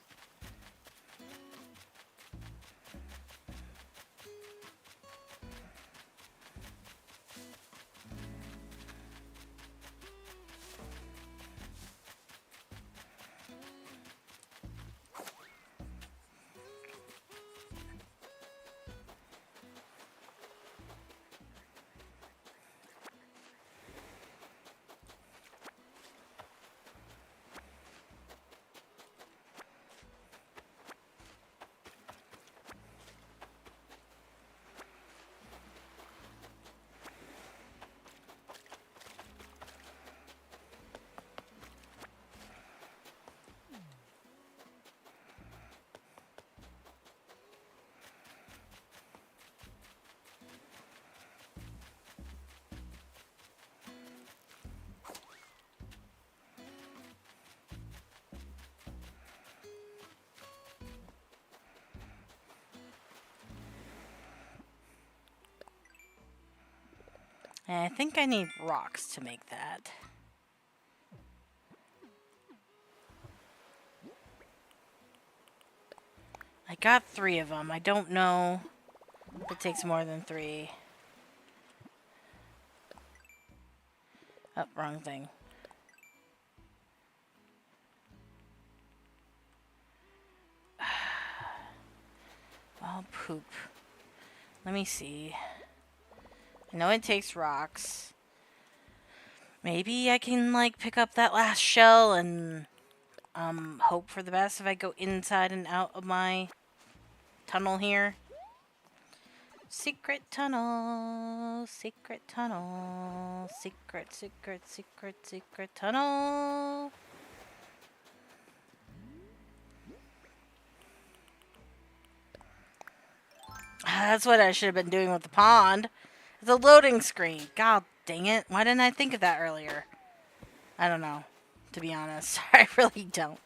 And I think I need rocks to make that. I got 3 of them. I don't know if it takes more than 3. Oh, wrong thing. Oh, poop. Let me see. I know it takes rocks. Maybe I can, like, pick up that last shell and, hope for the best if I go inside and out of my tunnel here. Secret tunnel, secret tunnel, secret, secret, secret, secret tunnel. That's what I should have been doing with the pond. It's a loading screen. God dang it. Why didn't I think of that earlier? I don't know, to be honest. I really don't.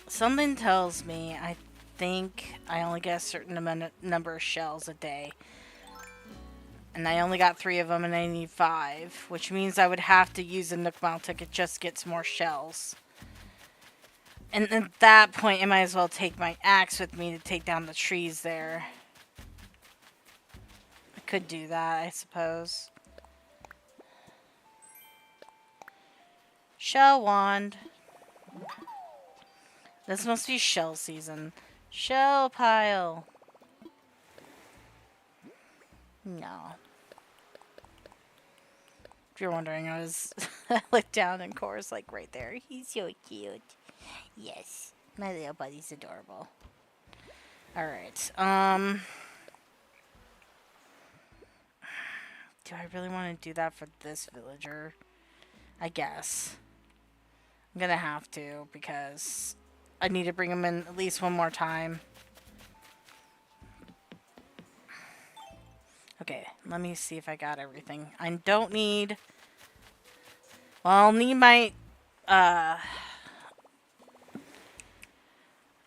Something tells me I think I only get a certain number of shells a day. And I only got 3 of them and I need 5. Which means I would have to use a Nook Mile ticket just to get some more shells. And at that point, I might as well take my axe with me to take down the trees there. I could do that, I suppose. Shell wand. This must be shell season. Shell pile. No. If you're wondering, I was looked down and Cora's like right there. He's so cute. Yes. My little buddy's adorable. Alright. Do I really want to do that for this villager? I guess. I'm gonna have to because I need to bring him in at least one more time. Okay, let me see if I got everything. I don't need... Well, I'll need my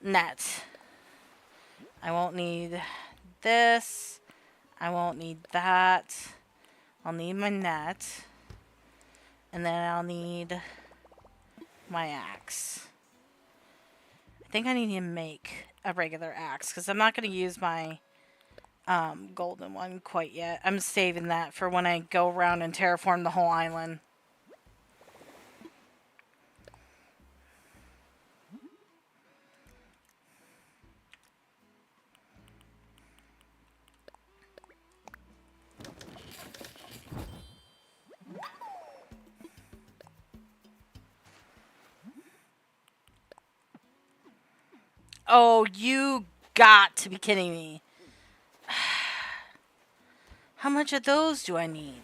net. I won't need this. I won't need that. I'll need my net. And then I'll need my axe. I think I need to make a regular axe because I'm not going to use my golden one quite yet. I'm saving that for when I go around and terraform the whole island. Oh, you got to be kidding me. How much of those do I need?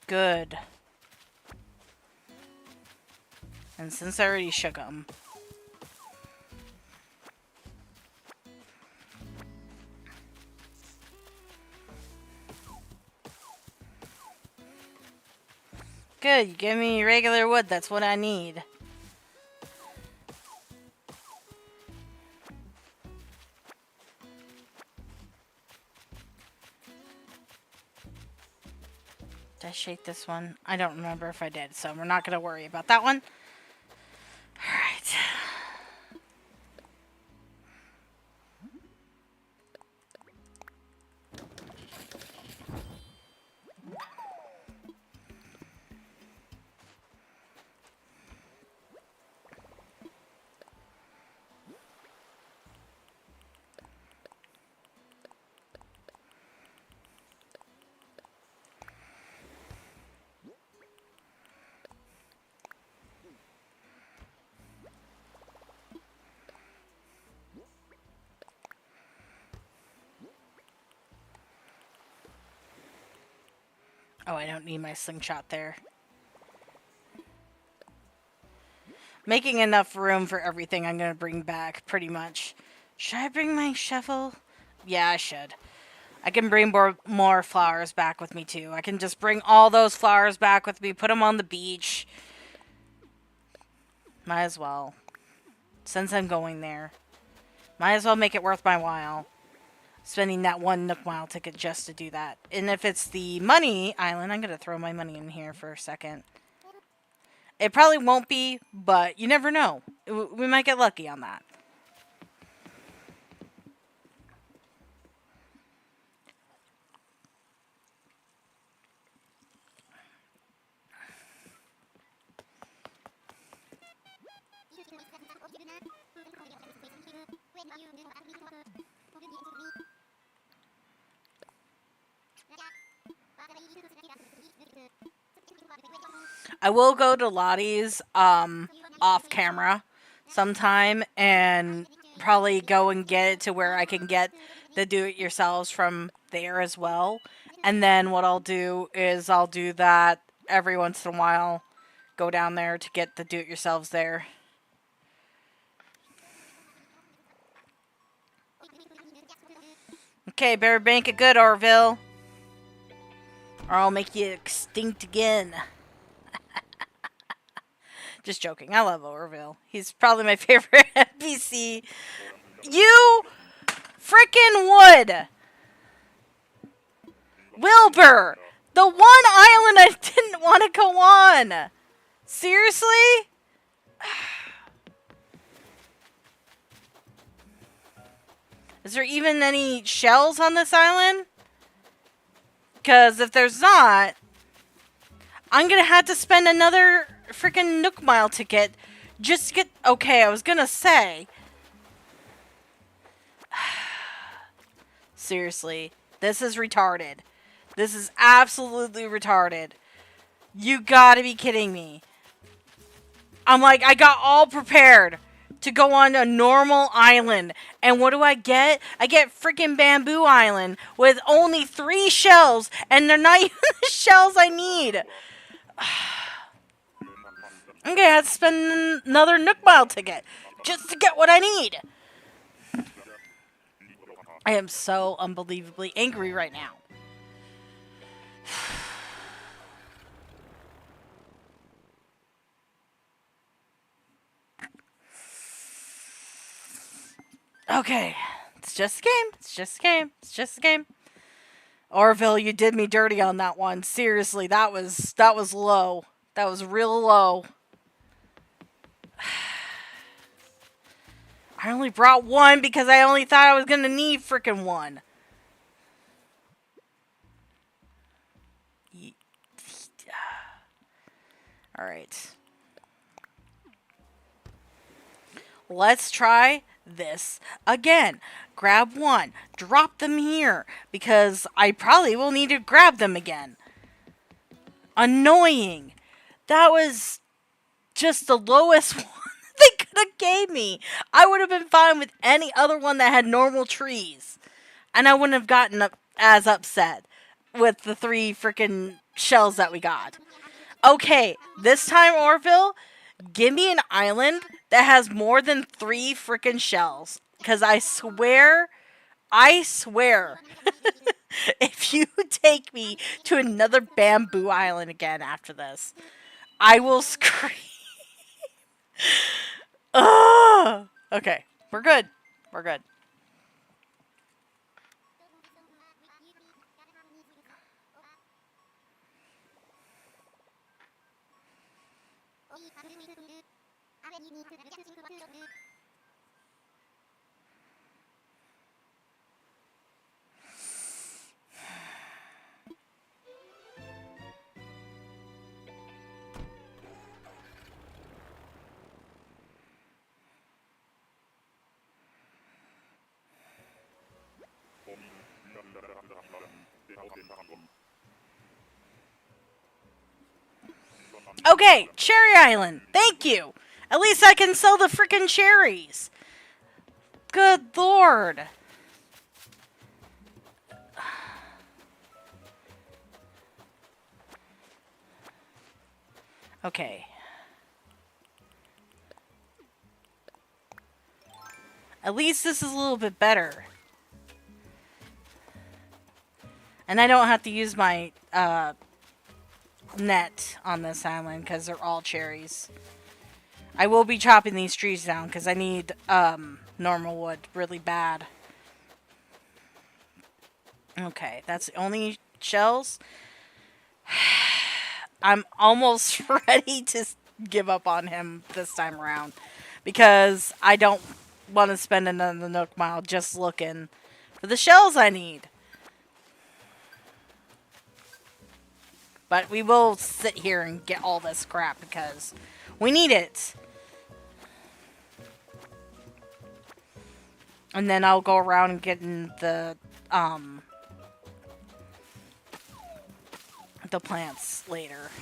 Good. And since I already shook them. Good, you give me regular wood, that's what I need. Did I shake this one? I don't remember if I did, so we're not going to worry about that one. Alright. Oh, I don't need my slingshot there. Making enough room for everything I'm going to bring back, pretty much. Should I bring my shovel? Yeah, I should. I can bring more flowers back with me, too. I can just bring all those flowers back with me, put them on the beach, Might as well. Since I'm going there. Might as well make it worth my while. Spending that one Nook Mile ticket just to do that. And if it's the money island, I'm going to throw my money in here for a second. It probably won't be, but you never know. We might get lucky on that. I will go to Lottie's off camera sometime and probably go and get it to where I can get the do-it-yourselves from there as well. And then what I'll do is I'll do that every once in a while. Go down there to get the do-it-yourselves there. Okay, better bank it good, Orville. Or I'll make you extinct again. Just joking. I love Orville. He's probably my favorite NPC. You frickin' would! Wilbur! The one island I didn't want to go on! Seriously? Is there even any shells on this island? Because if there's not, I'm going to have to spend another freaking Nook Mile ticket just to get... Okay, I was going to say... Seriously, this is retarded. This is absolutely retarded. You gotta be kidding me. I'm like, I got all prepared to go on a normal island. And what do I get? I get freaking Bamboo Island with only 3 shells. And they're not even the shells I need. I'm gonna have to spend another Nook Mile ticket just to get what I need. I am so unbelievably angry right now. Okay. It's just a game. It's just a game. It's just a game. Orville, you did me dirty on that one. Seriously, that was low. That was real low. I only brought 1 because I only thought I was going to need frickin' 1. Alright. Let's try this again. Grab 1. Drop them here. Because I probably will need to grab them again. Annoying. That was just the lowest one they could have gave me. I would have been fine with any other one that had normal trees. And I wouldn't have gotten as upset with the 3 freaking shells that we got. Okay, this time, Orville, give me an island that has more than 3 freaking shells. Because I swear, if you take me to another Bamboo Island again after this, I will scream. Ugh. Okay, we're good. We're good. Okay, Cherry Island. Thank you. At least I can sell the frickin' cherries. Good lord. Okay. At least this is a little bit better. And I don't have to use my net on this island because they're all cherries. I will be chopping these trees down because I need normal wood really bad. Okay, that's the only shells. I'm almost ready to give up on him this time around because I don't want to spend another Nook Mile just looking for the shells I need. But we will sit here and get all this crap because we need it. And then I'll go around and get in the plants later.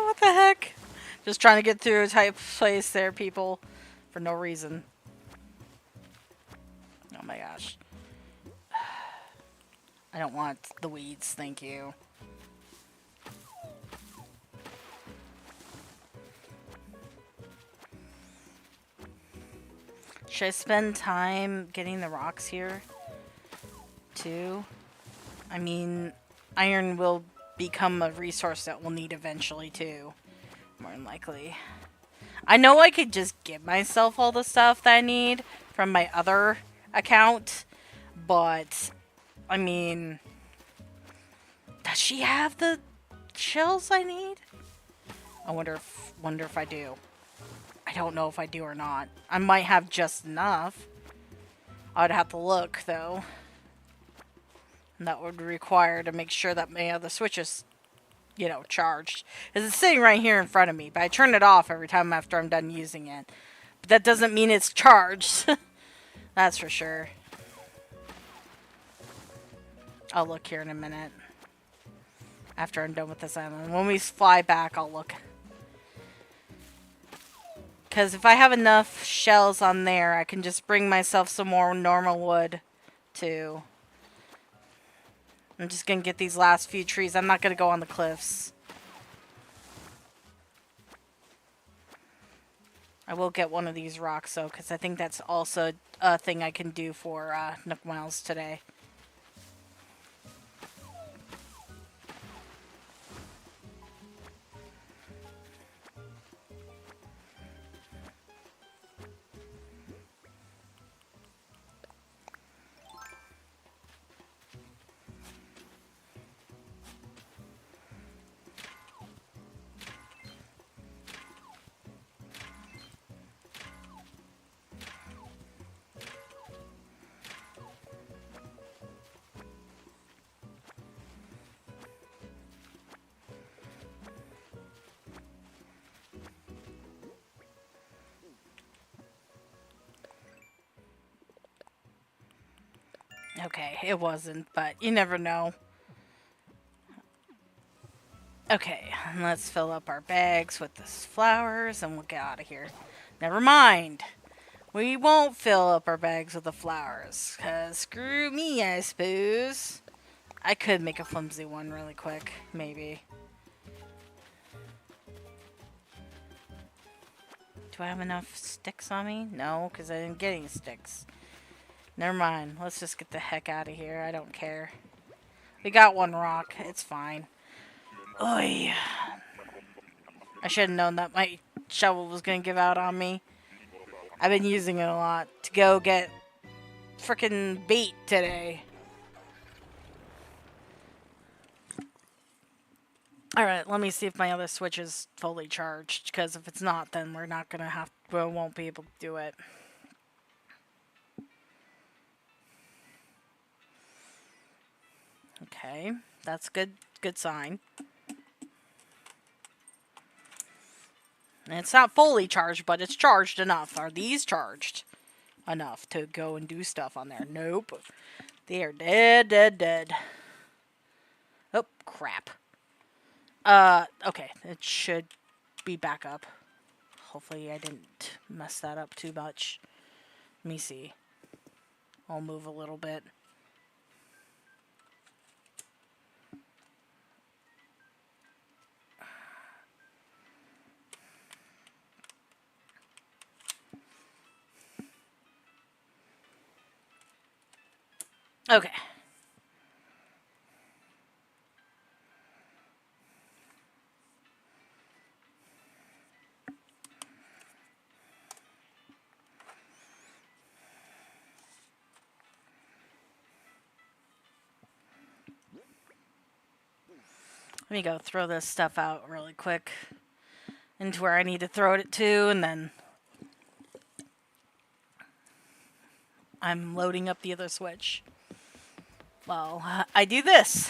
What the heck? Just trying to get through a tight place there, people. For no reason. Oh my gosh. I don't want the weeds, thank you. Should I spend time getting the rocks here? Too? I mean, iron will become a resource that we'll need eventually too. More than likely. I know I could just give myself all the stuff that I need from my other account, but I mean, does she have the shells I need? I wonder if I do. I don't know if I do or not. I might have just enough. I'd have to look though. And that would require to make sure that my other switch is, you know, charged. Because it's sitting right here in front of me, but I turn it off every time after I'm done using it. But that doesn't mean it's charged. That's for sure. I'll look here in a minute. After I'm done with this island. When we fly back, I'll look. Because if I have enough shells on there, I can just bring myself some more normal wood, too. I'm just going to get these last few trees. I'm not going to go on the cliffs. I will get one of these rocks, though, because I think that's also a thing I can do for Nook Miles today. Okay, it wasn't, but you never know. Okay, let's fill up our bags with the flowers and we'll get out of here. Never mind. We won't fill up our bags with the flowers, because screw me, I suppose. I could make a flimsy one really quick, maybe. Do I have enough sticks on me? No, because I didn't get any sticks. Never mind. Let's just get the heck out of here. I don't care. We got one rock. It's fine. Oy. I should have known that my shovel was going to give out on me. I've been using it a lot to go get frickin' bait today. Alright, let me see if my other switch is fully charged, because if it's not, then we're not gonna have, we won't be able to do it. Okay, that's good sign. And it's not fully charged, but it's charged enough. Are these charged enough to go and do stuff on there? Nope. They are dead. Oh, crap. Okay, it should be back up. Hopefully I didn't mess that up too much. Let me see. I'll move a little bit. Okay. Let me go throw this stuff out really quick into where I need to throw it to, and then I'm loading up the other switch. Well, I do this.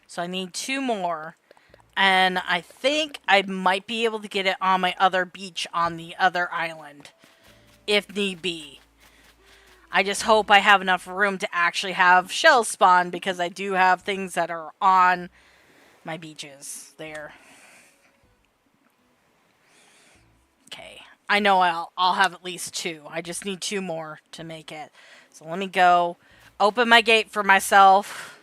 So I need 2 more. And I think I might be able to get it on my other beach on the other island. If need be. I just hope I have enough room to actually have shells spawn, because I do have things that are on my beaches there. Okay. I know I'll have at least 2. I just need 2 more to make it. So let me go open my gate for myself.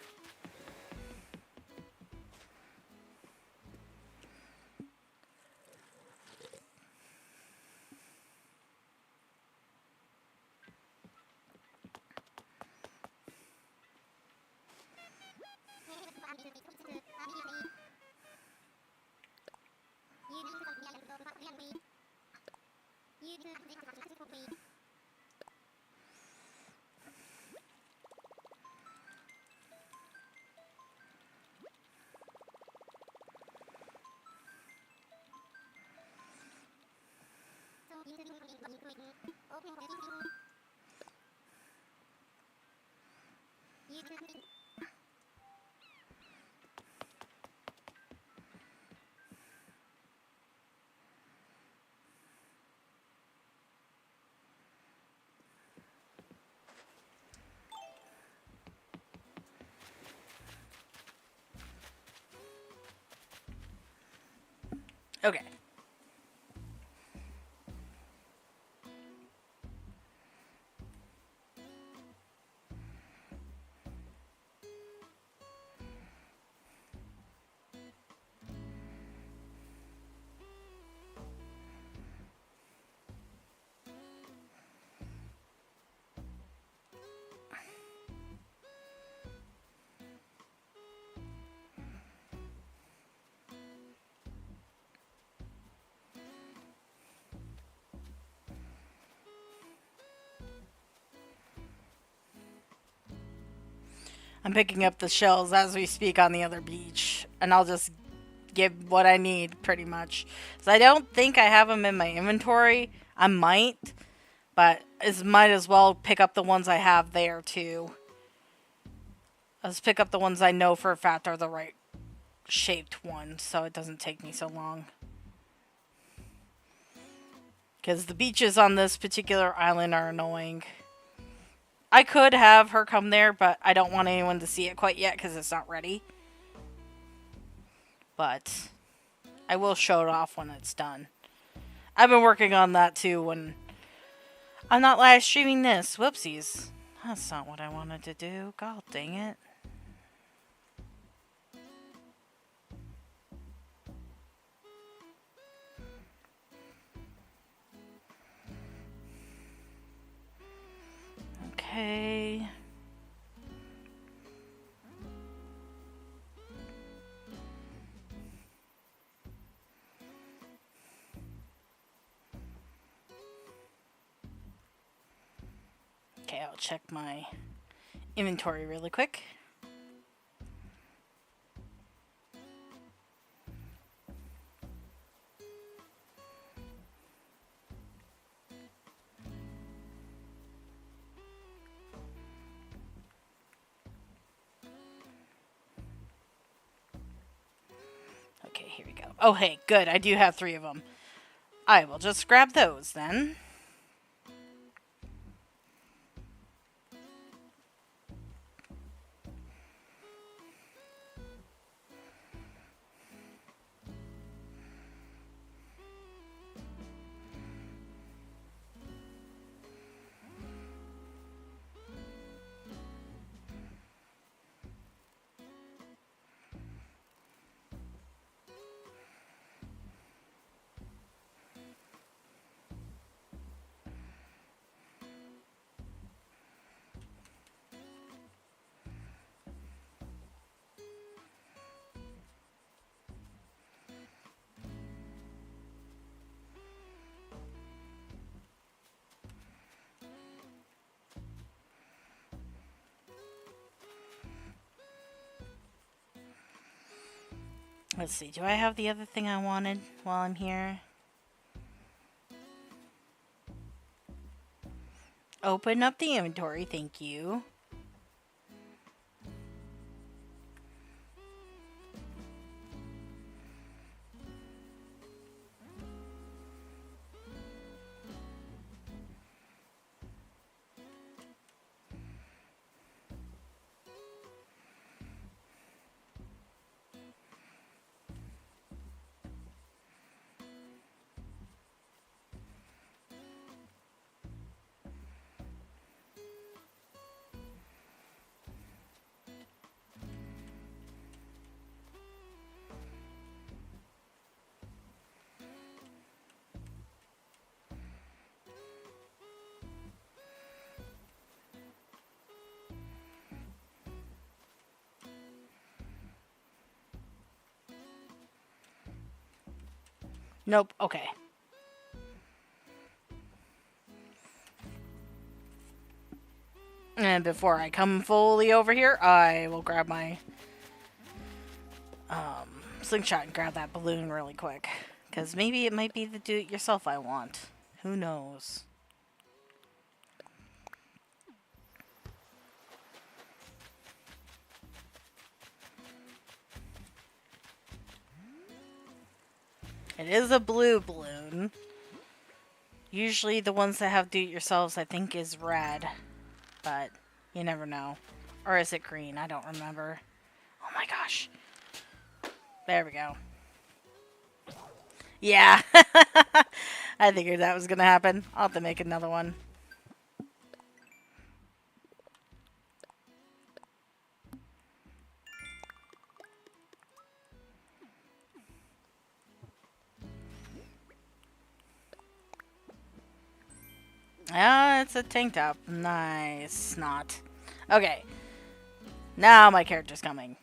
Okay. I'm picking up the shells as we speak on the other beach, and I'll just give what I need, pretty much. So I don't think I have them in my inventory. I might, but might as well pick up the ones I have there, too. Let's pick up the ones I know for a fact are the right shaped ones, so it doesn't take me so long. Because the beaches on this particular island are annoying. I could have her come there, but I don't want anyone to see it quite yet because it's not ready. But I will show it off when it's done. I've been working on that too when I'm not live streaming this. Whoopsies. That's not what I wanted to do. God dang it. I'll check my inventory really quick. Okay, here we go. Oh, hey, good. I do have 3 of them. I will just grab those then. Let's see, do I have the other thing I wanted while I'm here? Open up the inventory, thank you. Nope, okay. And before I come fully over here, I will grab my slingshot and grab that balloon really quick. Because maybe it might be the do-it-yourself I want. Who knows? It is a blue balloon. Usually the ones that have do-it-yourselves I think is red. But you never know. Or is it green? I don't remember. Oh my gosh. There we go. Yeah. I figured that was going to happen. I'll have to make another one. Ah, it's a tank top. Nice. Not. Okay. Now my character's coming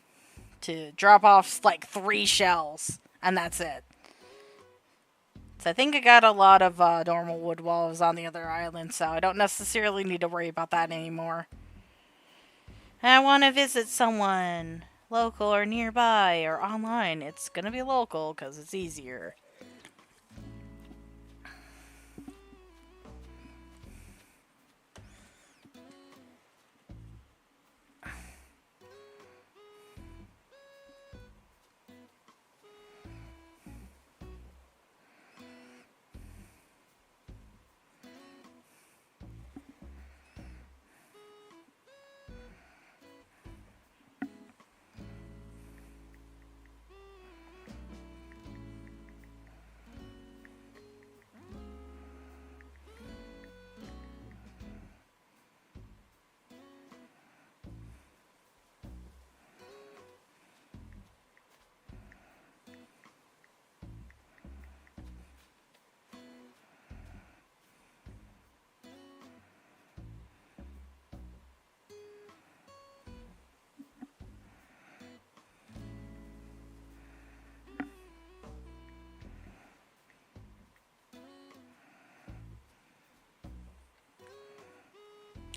to drop off like 3 shells. And that's it. So I think I got a lot of normal wood while I was on the other island, so I don't necessarily need to worry about that anymore. I want to visit someone, local or nearby or online. It's going to be local because it's easier.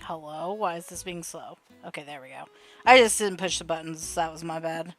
Hello? Why is this being slow? Okay, there we go. I just didn't push the buttons. That was my bad.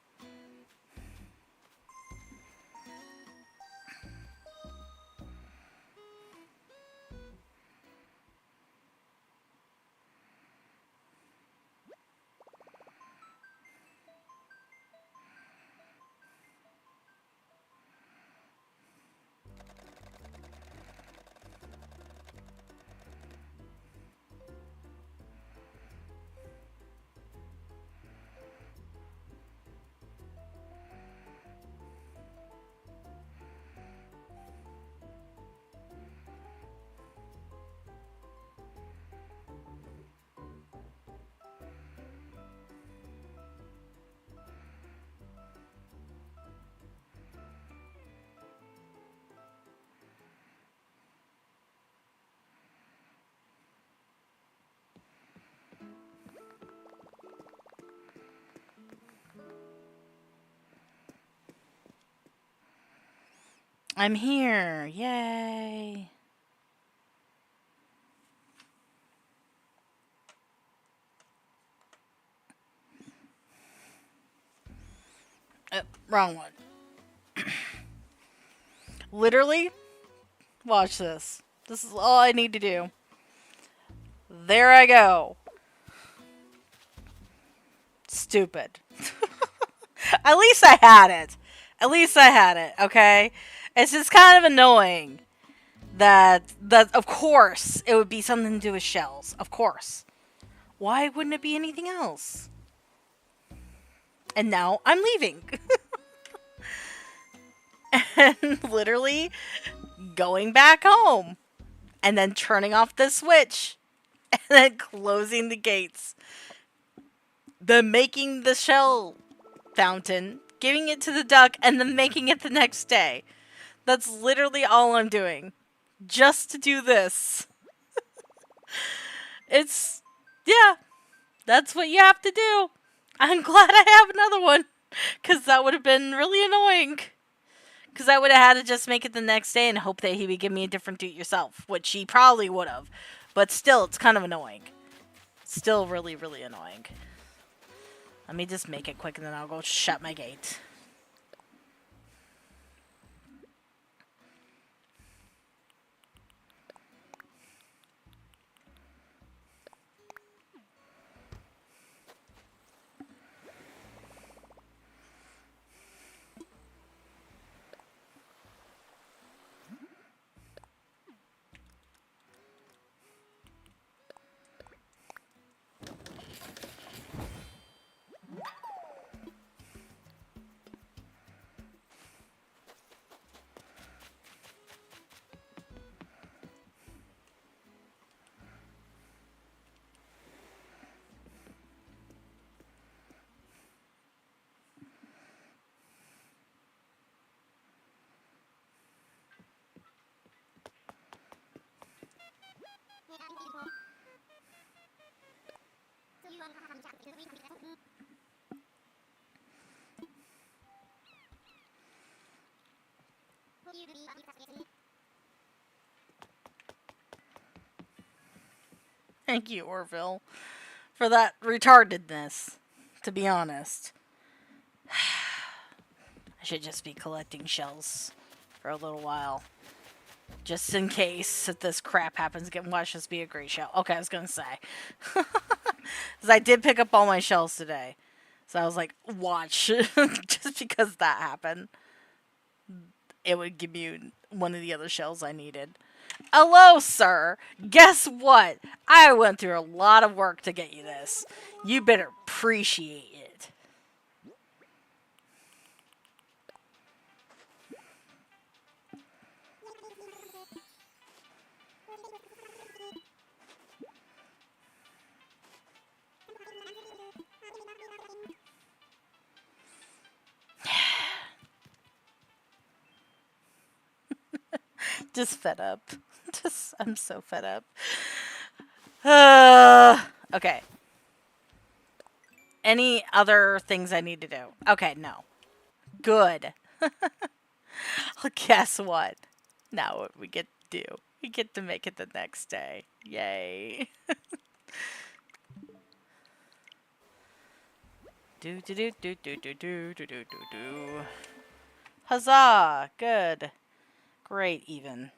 I'm here. Yay. Wrong one. Literally, watch this. This is all I need to do. There I go. Stupid. At least I had it. At least I had it, okay? It's just kind of annoying that of course it would be something to do with shells. Of course. Why wouldn't it be anything else? And now I'm leaving. And literally going back home. And then turning off the switch. And then closing the gates. Then making the shell fountain. Giving it to the duck. And then making it the next day. That's literally all I'm doing. Just to do this. It's... yeah. That's what you have to do. I'm glad I have another one. Because that would have been really annoying. Because I would have had to just make it the next day and hope that he would give me a different do-it-yourself. Which he probably would have. But still, it's kind of annoying. Still really, really annoying. Let me just make it quick and then I'll go shut my gate. Thank you, Orville, for that retardedness, to be honest. I should just be collecting shells for a little while. Just in case if this crap happens again. Watch this be a great shell. Okay, I was going to say. Because I did pick up all my shells today. So I was like, watch. Just because that happened. It would give me one of the other shells I needed. Hello, sir. Guess what? I went through a lot of work to get you this. You better appreciate it. Just fed up. I'm so fed up. Okay. Any other things I need to do? Okay, no. Good. Well, guess what? Now what we get to do. We get to make it the next day. Yay. Do do do do do do do do do do do. Huzzah! Good. Great, even.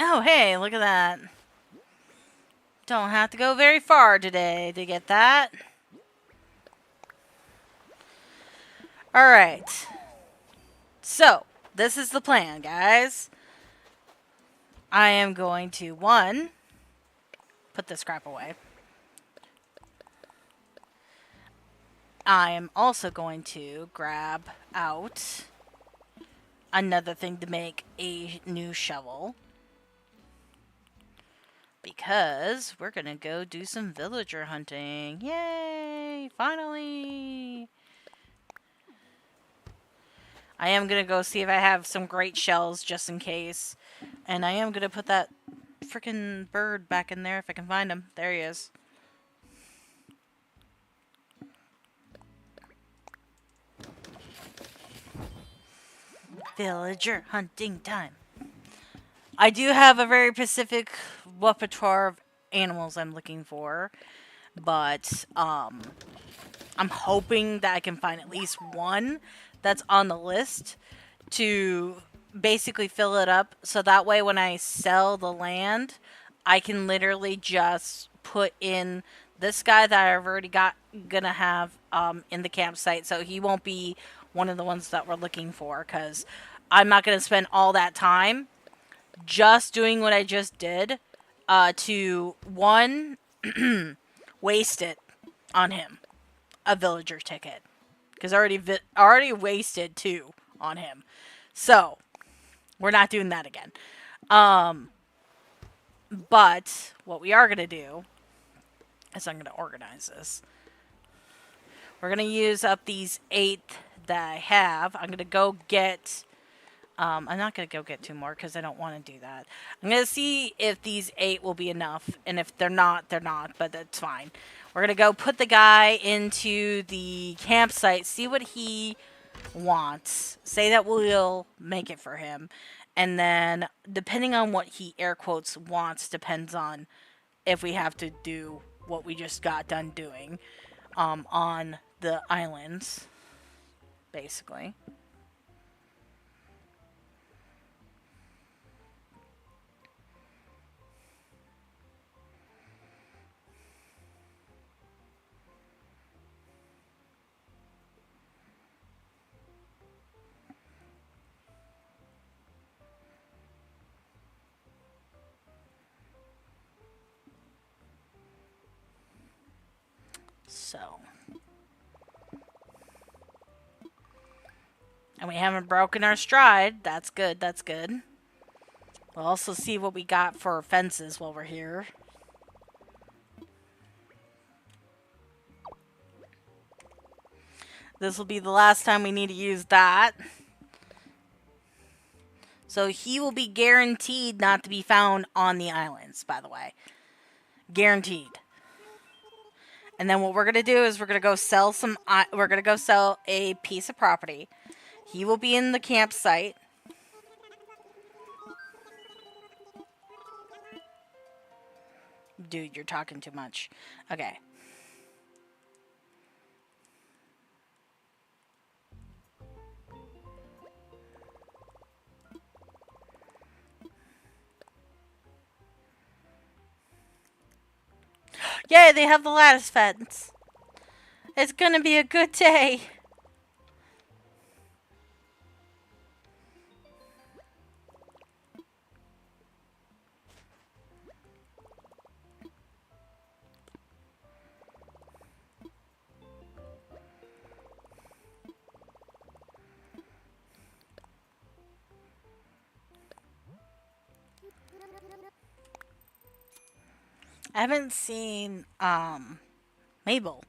Oh, hey, look at that. Don't have to go very far today to get that. Alright. So, this is the plan, guys. I am going to, one, put this crap away. I am also going to grab out another thing to make a new shovel. Because we're gonna go do some villager hunting. Yay! Finally! I am gonna go see if I have some great shells just in case. And I am gonna put that freaking bird back in there if I can find him. There he is. Villager hunting time. I do have a very specific repertoire of animals I'm looking for, but I'm hoping that I can find at least one that's on the list to basically fill it up, so that way when I sell the land, I can literally just put in this guy that I've already got gonna have in the campsite, so he won't be one of the ones that we're looking for, because I'm not gonna spend all that time just doing what I just did to, one, waste it on him. A villager ticket. Because I already wasted 2 on him. So, we're not doing that again. But, what we are going to do is I'm going to organize this. We're going to use up these 8 that I have. I'm going to go get... I'm not going to go get 2 more because I don't want to do that. I'm going to see if these 8 will be enough. And if they're not, they're not. But that's fine. We're going to go put the guy into the campsite. See what he wants. Say that we'll make it for him. And then, depending on what he, air quotes, wants, depends on if we have to do what we just got done doing on the islands. Basically. And we haven't broken our stride. That's good, that's good. We'll also see what we got for fences while we're here. This will be the last time we need to use that. So he will be guaranteed not to be found on the islands, by the way. Guaranteed. And then what we're going to do is we're going to go sell a piece of property. He will be in the campsite. Dude, you're talking too much. Okay. Yay, they have the lattice fence. It's gonna be a good day. I haven't seen, Mabel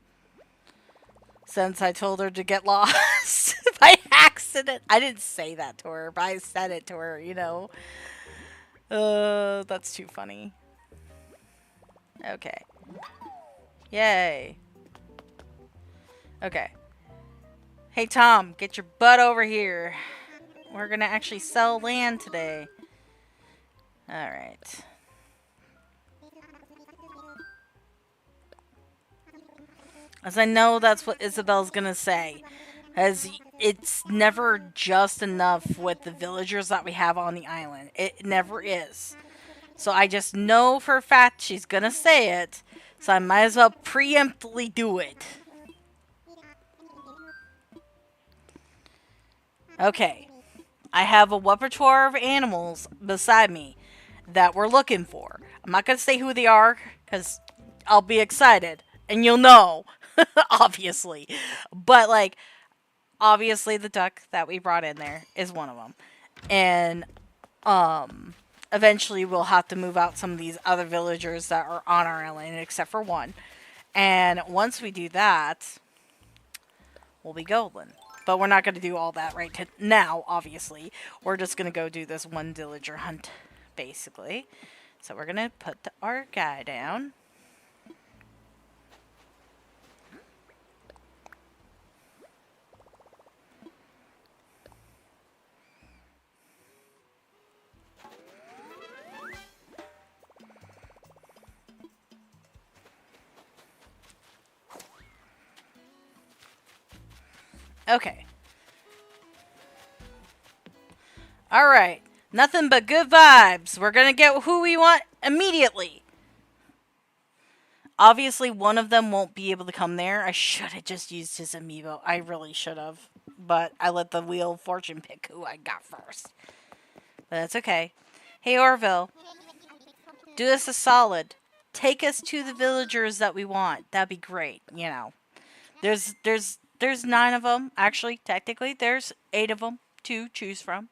since I told her to get lost by accident. I didn't say that to her, but I said it to her, you know. That's too funny. Okay. Yay. Okay. Hey, Tom, get your butt over here. We're gonna actually sell land today. Alright. As I know that's what Isabelle's gonna say. As it's never just enough with the villagers that we have on the island. It never is. So I just know for a fact she's gonna say it. So I might as well preemptively do it. Okay. I have a repertoire of animals beside me that we're looking for. I'm not gonna say who they are, because I'll be excited. And you'll know. Obviously. But, like, obviously the duck that we brought in there is one of them. And, eventually we'll have to move out some of these other villagers that are on our island, except for one. And once we do that, we'll be golden. But we're not going to do all that right now, obviously. We're just going to go do this one villager hunt, basically. So we're going to put our guy down. Okay. Alright. Nothing but good vibes. We're gonna get who we want immediately. Obviously, one of them won't be able to come there. I should have just used his amiibo. I really should have. But I let the Wheel of Fortune pick who I got first. But that's okay. Hey, Orville. Do us a solid. Take us to the villagers that we want. That'd be great, you know. There's 9 of them. Actually, technically, there's 8 of them to choose from.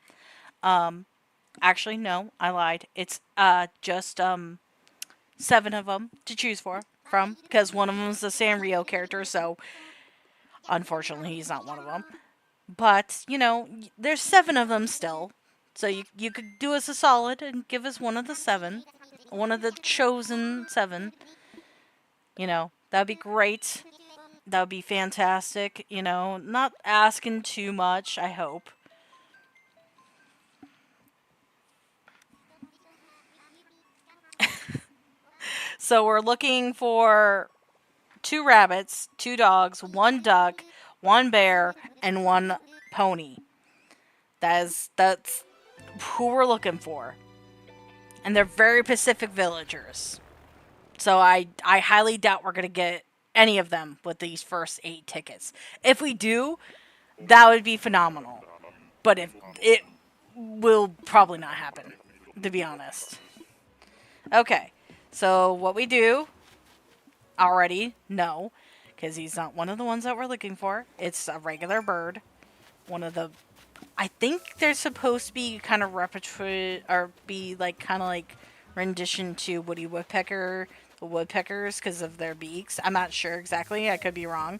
Actually, no, I lied. It's just 7 of them to choose from, because one of them is the Sanrio character, so unfortunately he's not one of them. But, you know, there's 7 of them still. So you could do us a solid and give us one of the 7. One of the chosen 7. You know, that'd be great. That would be fantastic, you know. Not asking too much, I hope. So we're looking for 2 rabbits, 2 dogs, 1 duck, 1 bear, and 1 pony. That's who we're looking for. And they're very Pacific villagers. So I highly doubt we're going to get any of them with these first 8 tickets. If we do, that would be phenomenal. But if it will probably not happen, to be honest. Okay, so what we do, already know, because he's not one of the ones that we're looking for. It's a regular bird. One of the I think they're supposed to be kind of repertoire or be like kind of like rendition to Woody Woodpecker, the woodpeckers, because of their beaks. I'm not sure exactly. I could be wrong.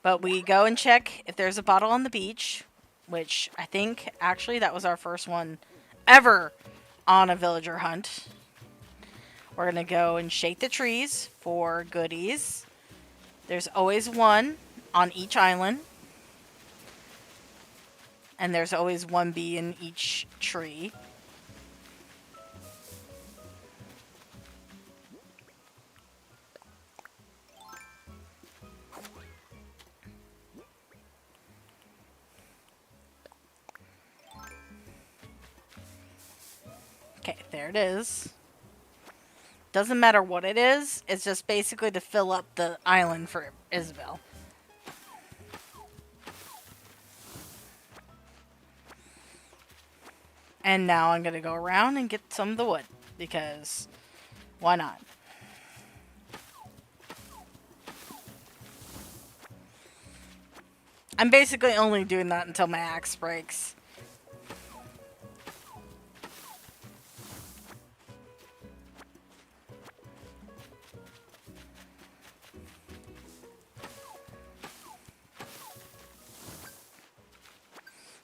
But we go and check if there's a bottle on the beach, which I think actually that was our first one ever on a villager hunt. We're going to go and shake the trees for goodies. There's always one on each island. And there's always one bee in each tree. Okay, there it is. Doesn't matter what it is. It's just basically to fill up the island for Isabelle. And now I'm going to go around and get some of the wood. Because why not? I'm basically only doing that until my axe breaks.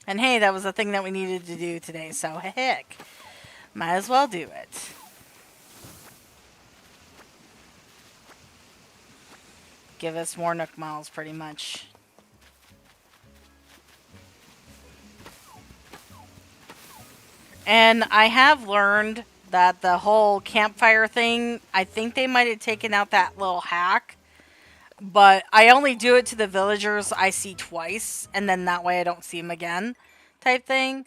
And hey, that was the thing that we needed to do today, so heck, might as well do it. Give us more Nook Miles, pretty much. And I have learned that the whole campfire thing, I think they might have taken out that little hack. But I only do it to the villagers I see twice, and then that way I don't see them again, type thing.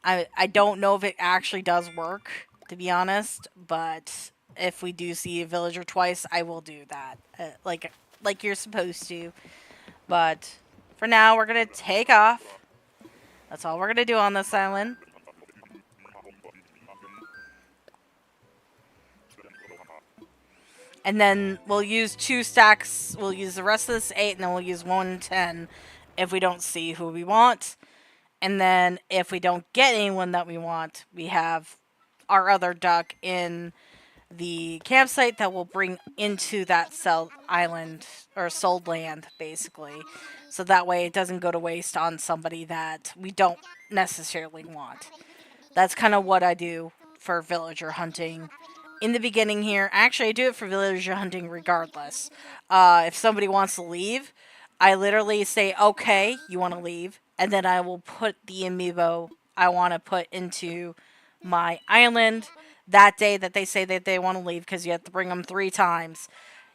I don't know if it actually does work, to be honest, but if we do see a villager twice, I will do that, like you're supposed to. But for now, we're gonna take off. That's all we're gonna do on this island. And then we'll use 2 stacks. We'll use the rest of this 8, and then we'll use 110 if we don't see who we want. And then if we don't get anyone that we want, we have our other duck in the campsite that we'll bring into that sold island or sold land, basically. So that way it doesn't go to waste on somebody that we don't necessarily want. That's kind of what I do for villager hunting in the beginning here. Actually, I do it for villager hunting regardless. If somebody wants to leave, I literally say, okay, you want to leave, and then I will put the amiibo I want to put into my island that day that they say that they want to leave, because you have to bring them 3 times.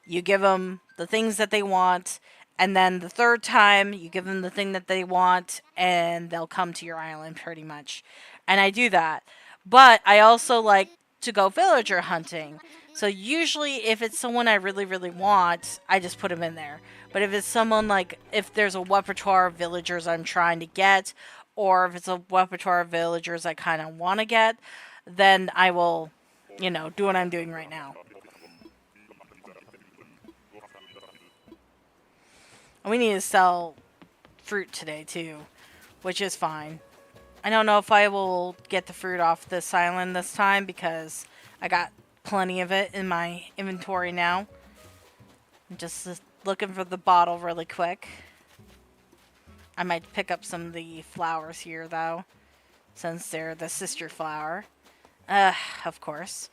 You give them the things that they want, and then the 3rd time you give them the thing that they want, and they'll come to your island pretty much. And I do that. But I also like to go villager hunting. So usually if it's someone I really, really want, I just put them in there. But if it's someone like, if there's a repertoire of villagers I'm trying to get, or if it's a repertoire of villagers I kind of want to get, then I will, do what I'm doing right now. And we need to sell fruit today too, which is fine. I don't know if I will get the fruit off this island this time because I got plenty of it in my inventory now. I'm just looking for the bottle really quick. I might pick up some of the flowers here though, since they're the sister flower. Of course.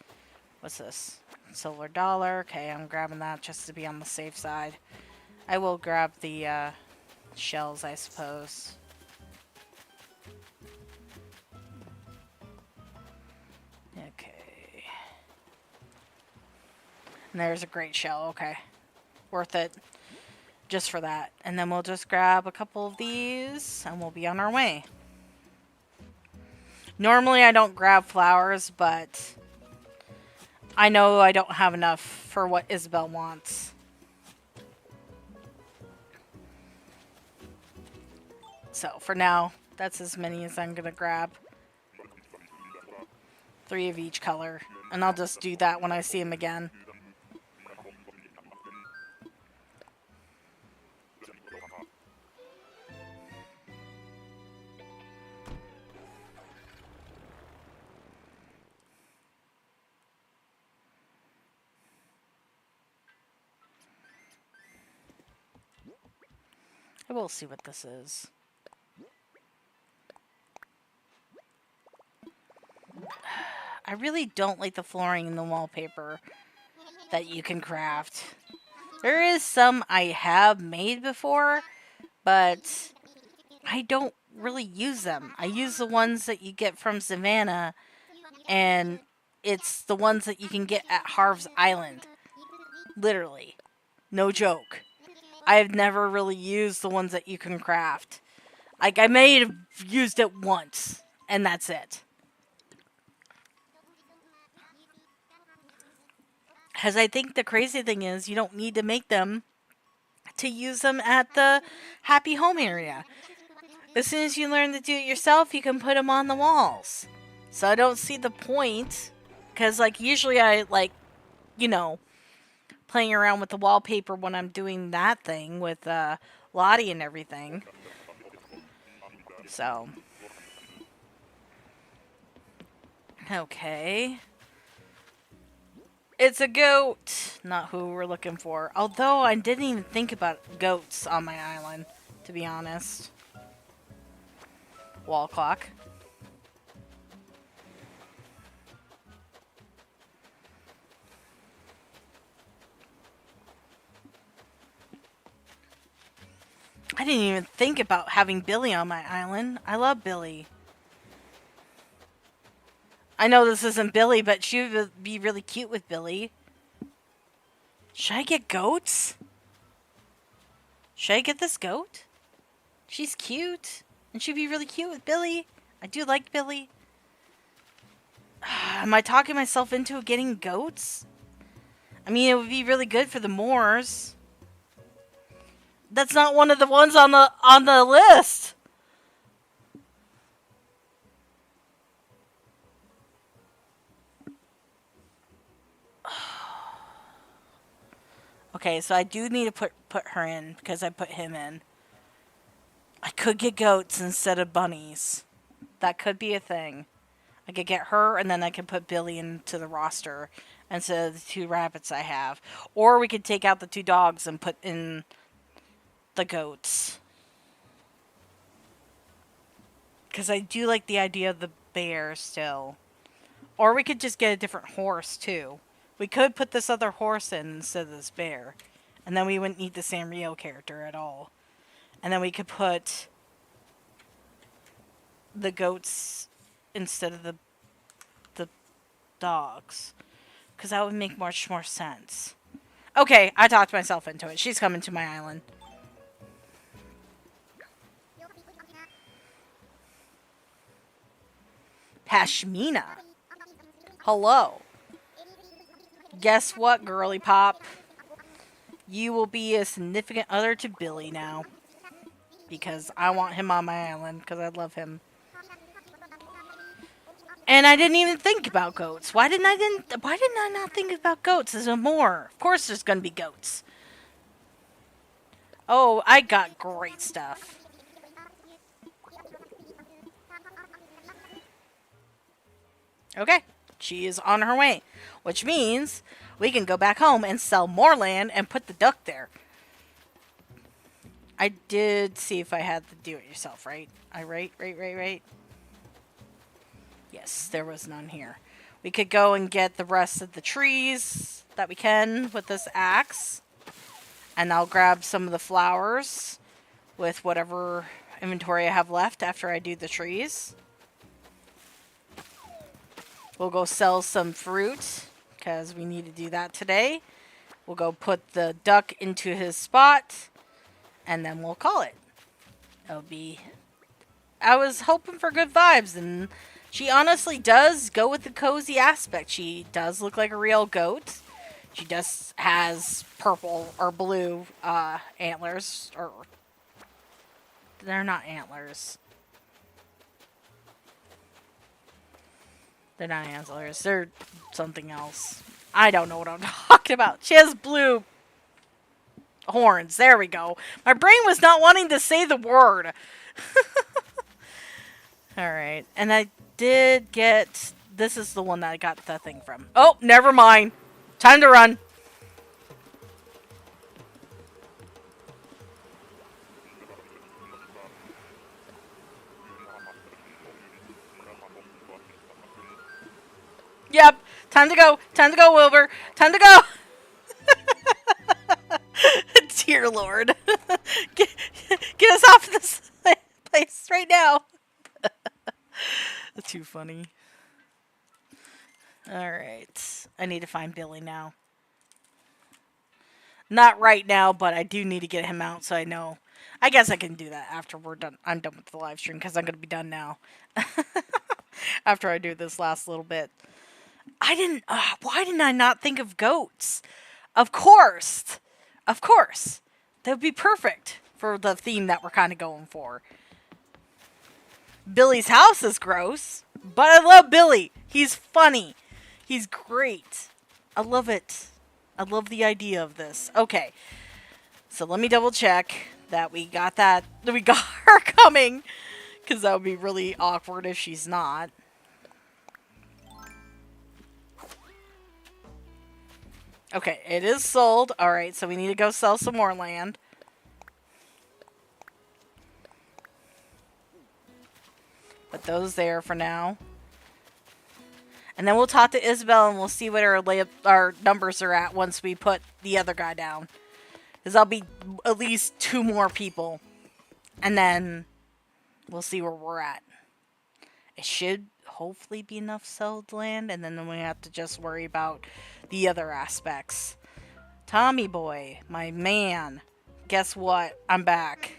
What's this? Silver dollar. Okay, I'm grabbing that just to be on the safe side. I will grab the shells, I suppose. Okay. And there's a great shell. Okay. Worth it. Just for that. And then we'll just grab a couple of these and we'll be on our way. Normally I don't grab flowers, but I know I don't have enough for what Isabelle wants. So for now, that's as many as I'm going to grab. 3 of each color. And I'll just do that when I see him again. I will see what this is. I really don't like the flooring and the wallpaper that you can craft. There is some I have made before, but I don't really use them. I use the ones that you get from Savannah, and it's the ones that you can get at Harv's Island. Literally. No joke. I've never really used the ones that you can craft. Like, I may have used it once, and that's it. Because I think the crazy thing is, you don't need to make them to use them at the Happy Home area. As soon as you learn to do it yourself, you can put them on the walls. So I don't see the point. Because, like, usually I, like, you know, playing around with the wallpaper when I'm doing that thing with Lottie and everything. So. Okay. It's a goat. Not who we're looking for. Although I didn't even think about goats on my island, to be honest. Wall clock. I didn't even think about having Billy on my island. I love Billy. I know this isn't Billy, but she would be really cute with Billy. Should I get goats? Should I get this goat? She's cute. And she'd be really cute with Billy. I do like Billy. Am I talking myself into getting goats? I mean, it would be really good for the Moors. That's not one of the ones on the list. Okay, so I do need to put her in because I put him in. I could get goats instead of bunnies. That could be a thing. I could get her and then I could put Billy into the roster instead of the 2 rabbits I have. Or we could take out the 2 dogs and put in the goats. Because I do like the idea of the bear still. Or we could just get a different horse too. We could put this other horse in instead of this bear. And then we wouldn't need the Sanrio character at all. And then we could put the goats instead of the dogs. Because that would make much more sense. Okay, I talked myself into it. She's coming to my island. Pashmina. Hello. Guess what, girly pop? You will be a significant other to Billy now. Because I want him on my island, because I love him. And I didn't even think about goats. Why didn't I not think about goats? There's more. Of course there's gonna be goats. Oh, I got great stuff. Okay, she is on her way. Which means we can go back home and sell more land and put the duck there. I did see if I had to do it yourself, right? Right. Yes, there was none here. We could go and get the rest of the trees that we can with this axe. And I'll grab some of the flowers with whatever inventory I have left after I do the trees. We'll go sell some fruit because we need to do that today. We'll go put the duck into his spot and then we'll call it. It'll be... I was hoping for good vibes, and she honestly does go with the cozy aspect. She does look like a real goat. She just has purple or blue antlers. Or they're not antlers. They're not antlers. They're something else. I don't know what I'm talking about. She has blue horns. There we go. My brain was not wanting to say the word. Alright. And I did get... This is the one that I got the thing from. Oh, never mind. Time to run. Yep. Time to go. Time to go, Wilbur. Time to go. Dear Lord. Get us off this place right now. That's too funny. Alright. I need to find Billy now. Not right now, but I do need to get him out so I know. I guess I can do that after we're done. I'm done with the live stream because I'm going to be done now. After I do this last little bit. I didn't... why didn't I not think of goats? Of course! Of course! That would be perfect for the theme that we're kind of going for. Billy's house is gross, but I love Billy. He's funny. He's great. I love it. I love the idea of this. Okay. So let me double check that we got her coming. Because that would be really awkward if she's not. Okay, it is sold. Alright, so we need to go sell some more land. Put those there for now. And then we'll talk to Isabelle and we'll see what our numbers are at once we put the other guy down. Because that'll be at least 2 more people. And then we'll see where we're at. It should hopefully be enough sold land. And then we have to just worry about the other aspects. Tommy boy, my man. Guess what? I'm back.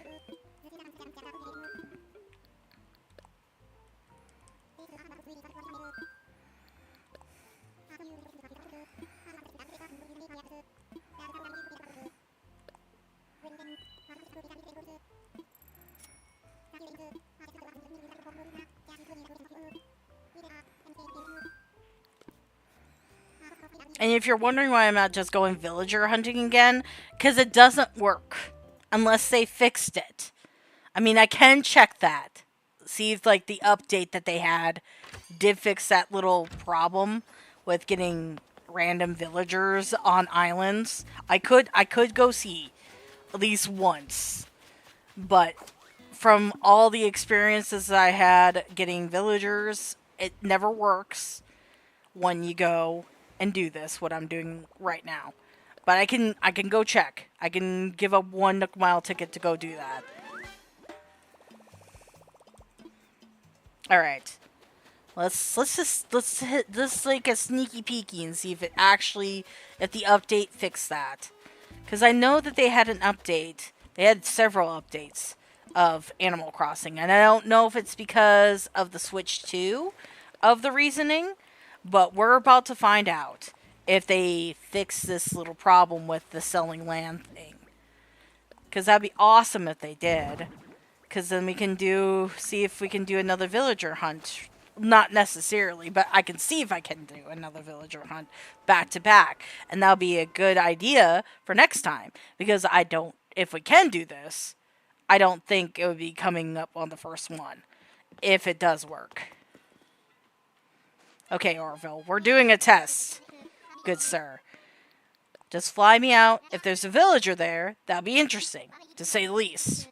And if you're wondering why I'm not just going villager hunting again, because it doesn't work unless they fixed it. I mean, I can check that. See if, like, the update that they had did fix that little problem with getting random villagers on islands. I could go see at least once. But from all the experiences I had getting villagers, it never works when you go and do this, what I'm doing right now. But I can go check. I can give up 1 Nook Mile ticket to go do that. Alright. Let's like a sneaky peeky and see if it actually, if the update fixed that. Because I know that they had an update. They had several updates of Animal Crossing. And I don't know if it's because of the Switch 2 of the reasoning. But we're about to find out if they fix this little problem with the selling land thing. Because that'd be awesome if they did. Because then we can see if we can do another villager hunt. Not necessarily, but I can see if I can do another villager hunt back to back. And that'll be a good idea for next time. Because if we can do this, I don't think it would be coming up on the first one. If it does work. Okay, Orville, we're doing a test. Good sir. Just fly me out. If there's a villager there, that'll be interesting, to say the least.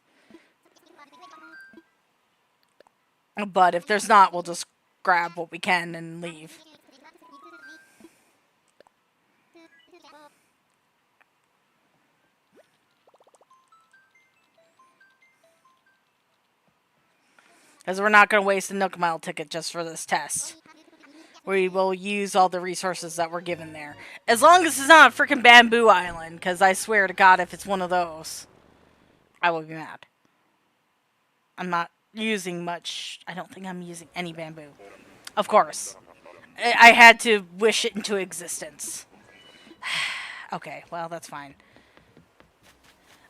But if there's not, we'll just grab what we can and leave. Because we're not going to waste a Nook Mile ticket just for this test. We will use all the resources that we're given there. As long as it's not a freaking Bamboo Island, because I swear to God, if it's one of those, I will be mad. I'm not using much. I don't think I'm using any bamboo. Of course. I had to wish it into existence. Okay, well, that's fine.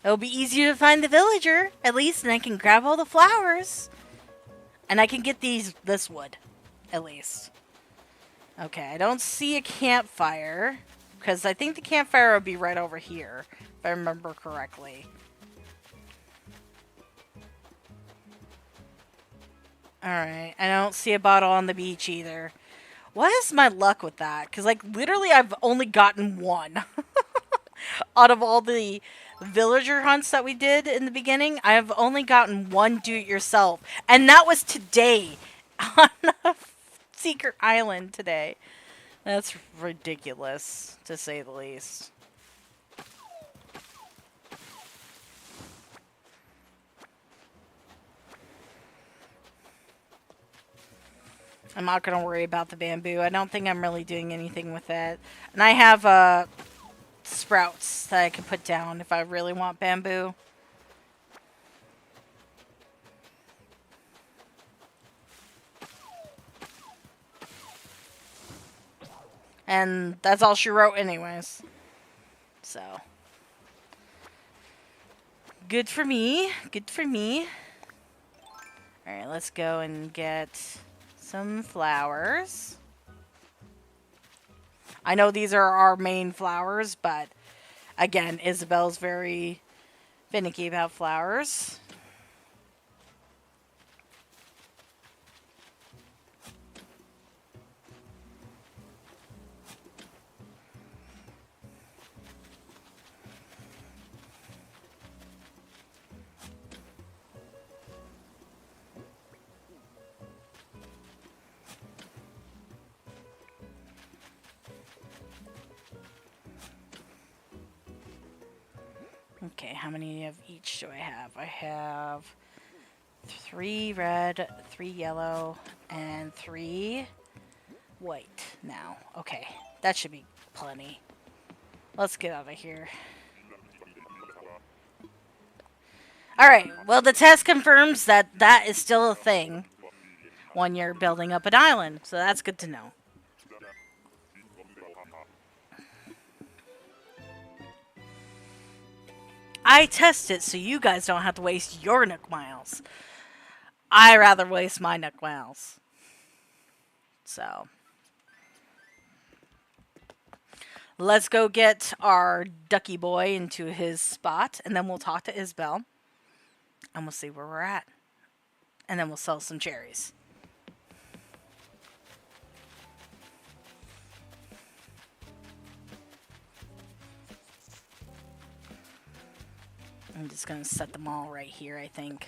It'll be easier to find the villager, at least, and I can grab all the flowers. And I can get this wood, at least. Okay, I don't see a campfire, because I think the campfire would be right over here, if I remember correctly. Alright, I don't see a bottle on the beach either. What is my luck with that? Because, like, literally I've only gotten 1. Out of all the villager hunts that we did in the beginning, I have only gotten 1 do-it-yourself. And that was today, on a secret island today. That's ridiculous, to say the least. I'm not going to worry about the bamboo. I don't think I'm really doing anything with that. And I have sprouts that I can put down if I really want bamboo. And that's all she wrote anyways. So. Good for me. Good for me. Alright, let's go and get some flowers. I know these are our main flowers, but again, Isabelle's very finicky about flowers. Okay, how many of each do I have? I have 3 red, 3 yellow, and 3 white now. Okay, that should be plenty. Let's get out of here. Alright, well the test confirms that that is still a thing when you're building up an island, so that's good to know. I test it so you guys don't have to waste your Nook Miles. I rather waste my Nook Miles. So. Let's go get our ducky boy into his spot, and then we'll talk to Isabelle. And we'll see where we're at. And then we'll sell some cherries. I'm just going to set them all right here, I think.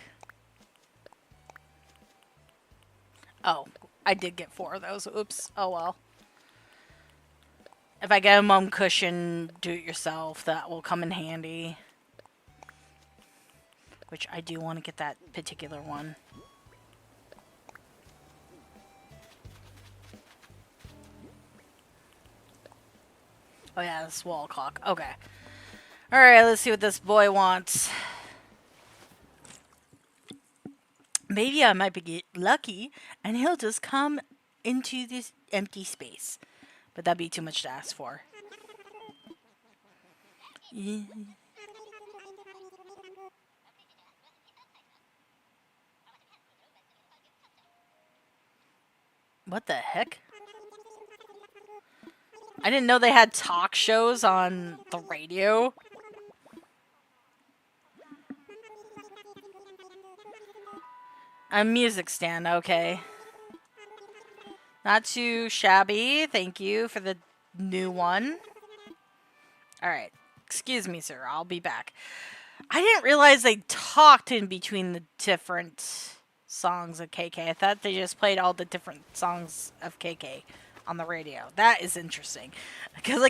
Oh, I did get 4 of those. Oops. Oh, well. If I get a mum cushion do-it-yourself, that will come in handy. Which I do want to get that particular one. Oh yeah, this wall clock. Okay. Alright, let's see what this boy wants. Maybe I might be lucky and he'll just come into this empty space. But that'd be too much to ask for. Yeah. What the heck? I didn't know they had talk shows on the radio. A music stand, okay. Not too shabby. Thank you for the new one. Alright. Excuse me, sir. I'll be back. I didn't realize they talked in between the different songs of KK. I thought they just played all the different songs of KK on the radio. That is interesting. Because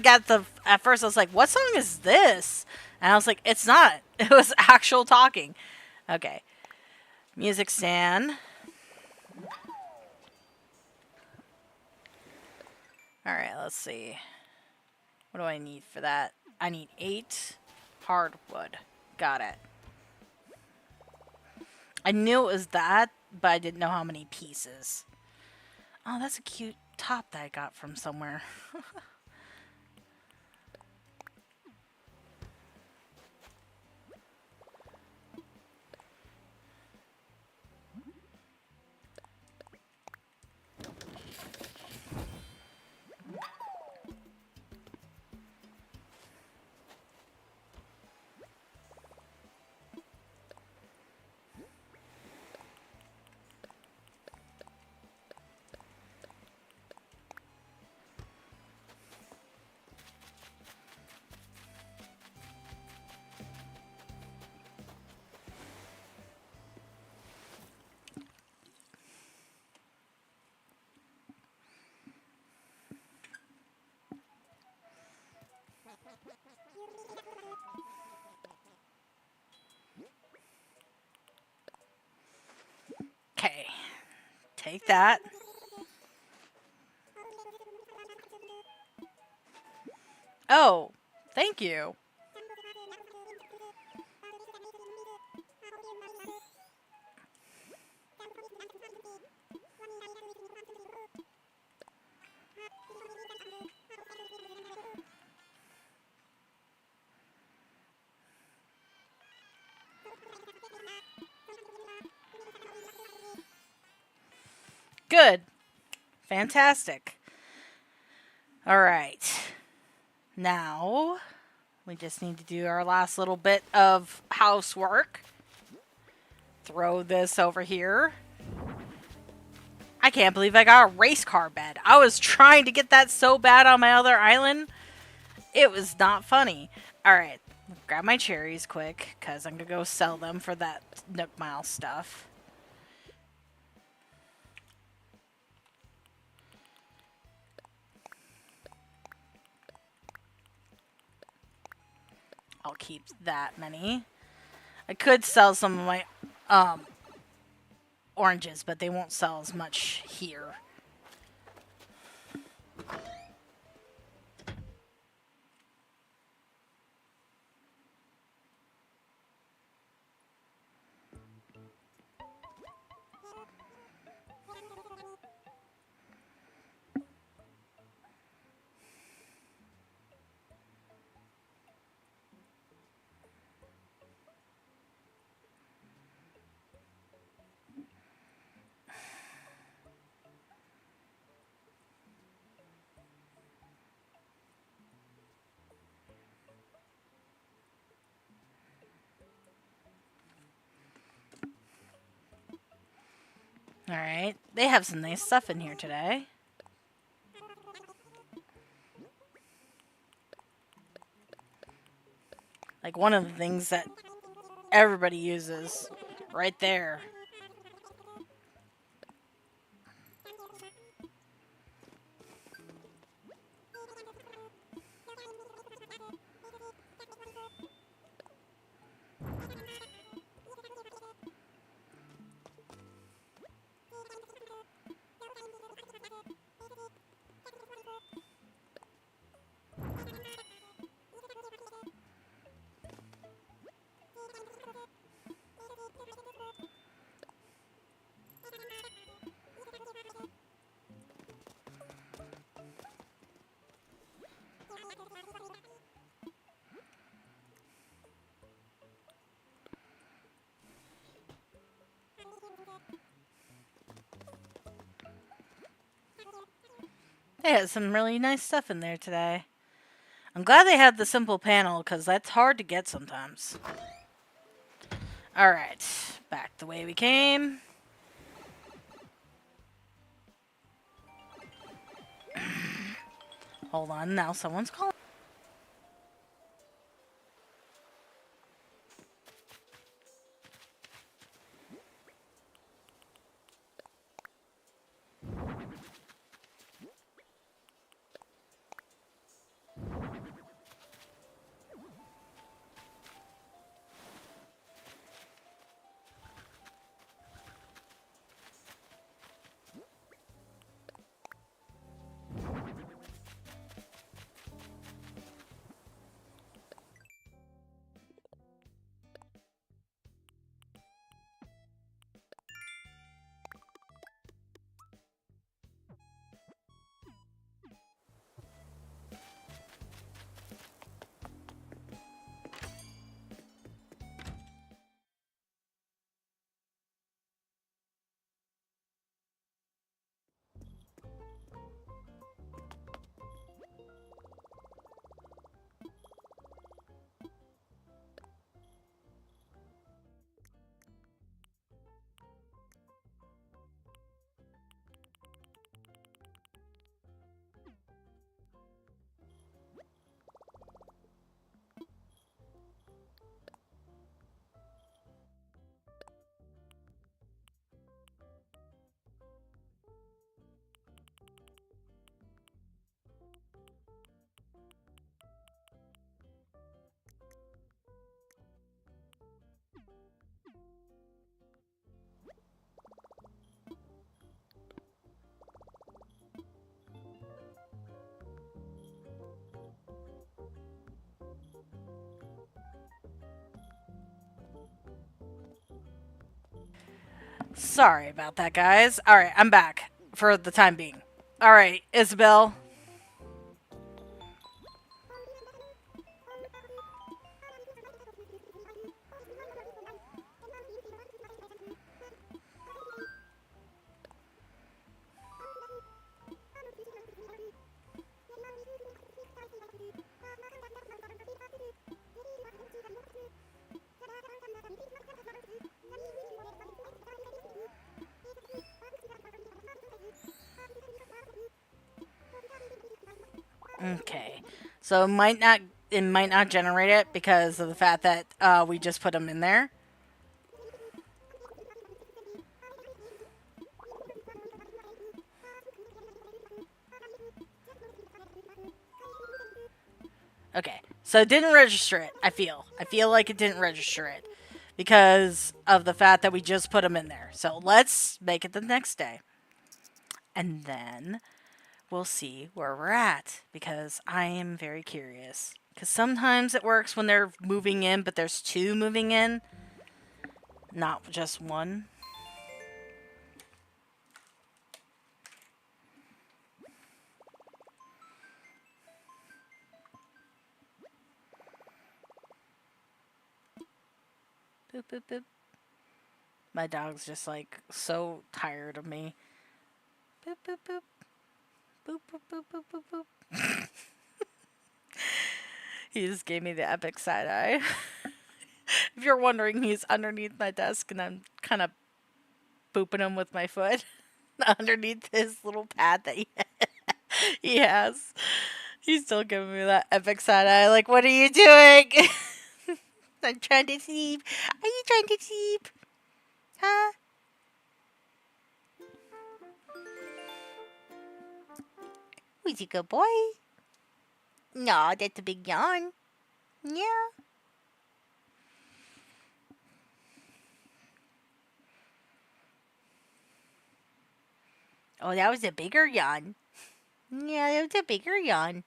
at first I was like, what song is this? And I was like, it's not. It was actual talking. Okay. Music stand. Alright, let's see. What do I need for that? I need 8 hardwood. Got it. I knew it was that, but I didn't know how many pieces. Oh, that's a cute top that I got from somewhere. Take that. Oh, thank you. Good. Fantastic. All right. Now, we just need to do our last little bit of housework. Throw this over here. I can't believe I got a race car bed. I was trying to get that so bad on my other island. It was not funny. Alright, grab my cherries quick, because I'm going to go sell them for that Nook Mile stuff. I'll keep that many. I could sell some of my oranges, but they won't sell as much here. Alright, they have some nice stuff in here today. Like one of the things that everybody uses right there. They had some really nice stuff in there today. I'm glad they had the simple panel, because that's hard to get sometimes. Alright, back the way we came. Hold on, now someone's calling. Sorry about that, guys. Alright, I'm back for the time being. Alright, Isabelle. Okay. So it might not generate it because of the fact that we just put them in there. Okay. So it didn't register it, I feel. I feel like it didn't register it because of the fact that we just put them in there. So let's make it the next day. And then we'll see where we're at because I am very curious. Because sometimes it works when they're moving in, but there's two moving in, not just one. Boop, boop, boop. My dog's just like so tired of me. Boop, boop, boop. Boop, boop, boop, boop, boop, boop. He just gave me the epic side eye. If you're wondering, he's underneath my desk and I'm kind of booping him with my foot underneath his little pad that he has. He's still giving me that epic side eye. Like, what are you doing? I'm trying to sleep. Are you trying to sleep? Huh? Who's a good boy? No, that's a big yawn. Yeah. Oh, that was a bigger yawn. Yeah, that was a bigger yawn.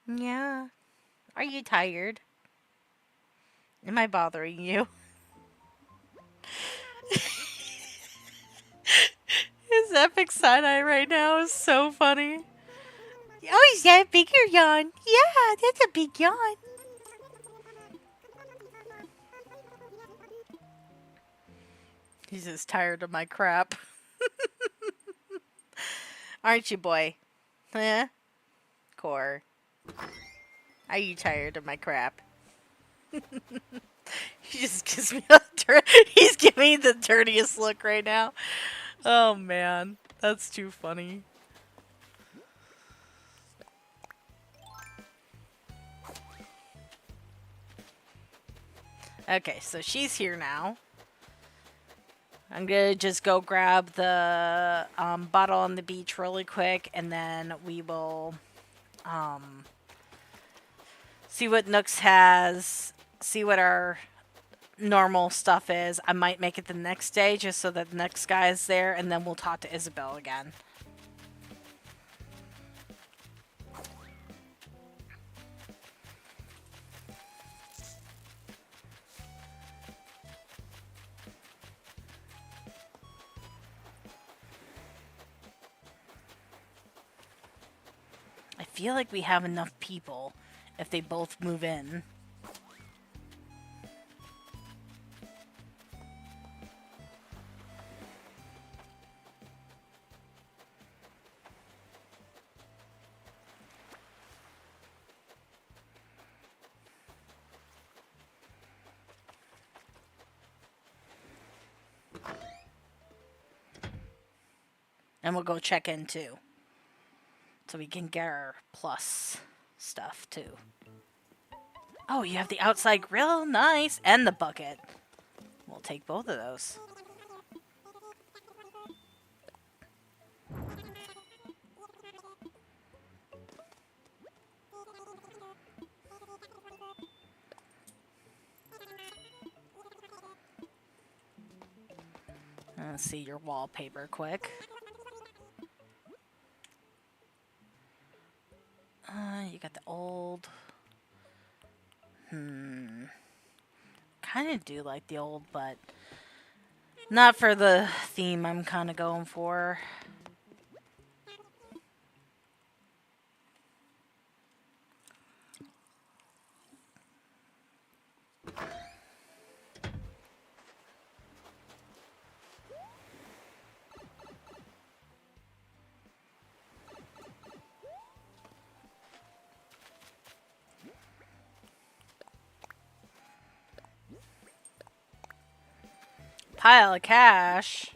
Yeah. Are you tired? Am I bothering you? His epic side eye right now is so funny. Oh, is that a bigger yawn? Yeah, that's a big yawn. He's just tired of my crap. Aren't you, boy? Huh? Core. Are you tired of my crap? He just gives me he's giving me the dirtiest look right now. Oh man, that's too funny. Okay, so she's here now. I'm gonna just go grab the bottle on the beach really quick, and then we will see what Nooks has, see what our normal stuff is. I might make it the next day just so that the next guy is there, and then we'll talk to Isabelle again. I feel like we have enough people if they both move in. And we'll go check in too. So we can get our plus stuff too. Oh, you have the outside grill? Nice. And the bucket. We'll take both of those. Let's see your wallpaper quick. You got the old... Kind of do like the old, but Not for the theme I'm kind of going for. Pile of cash.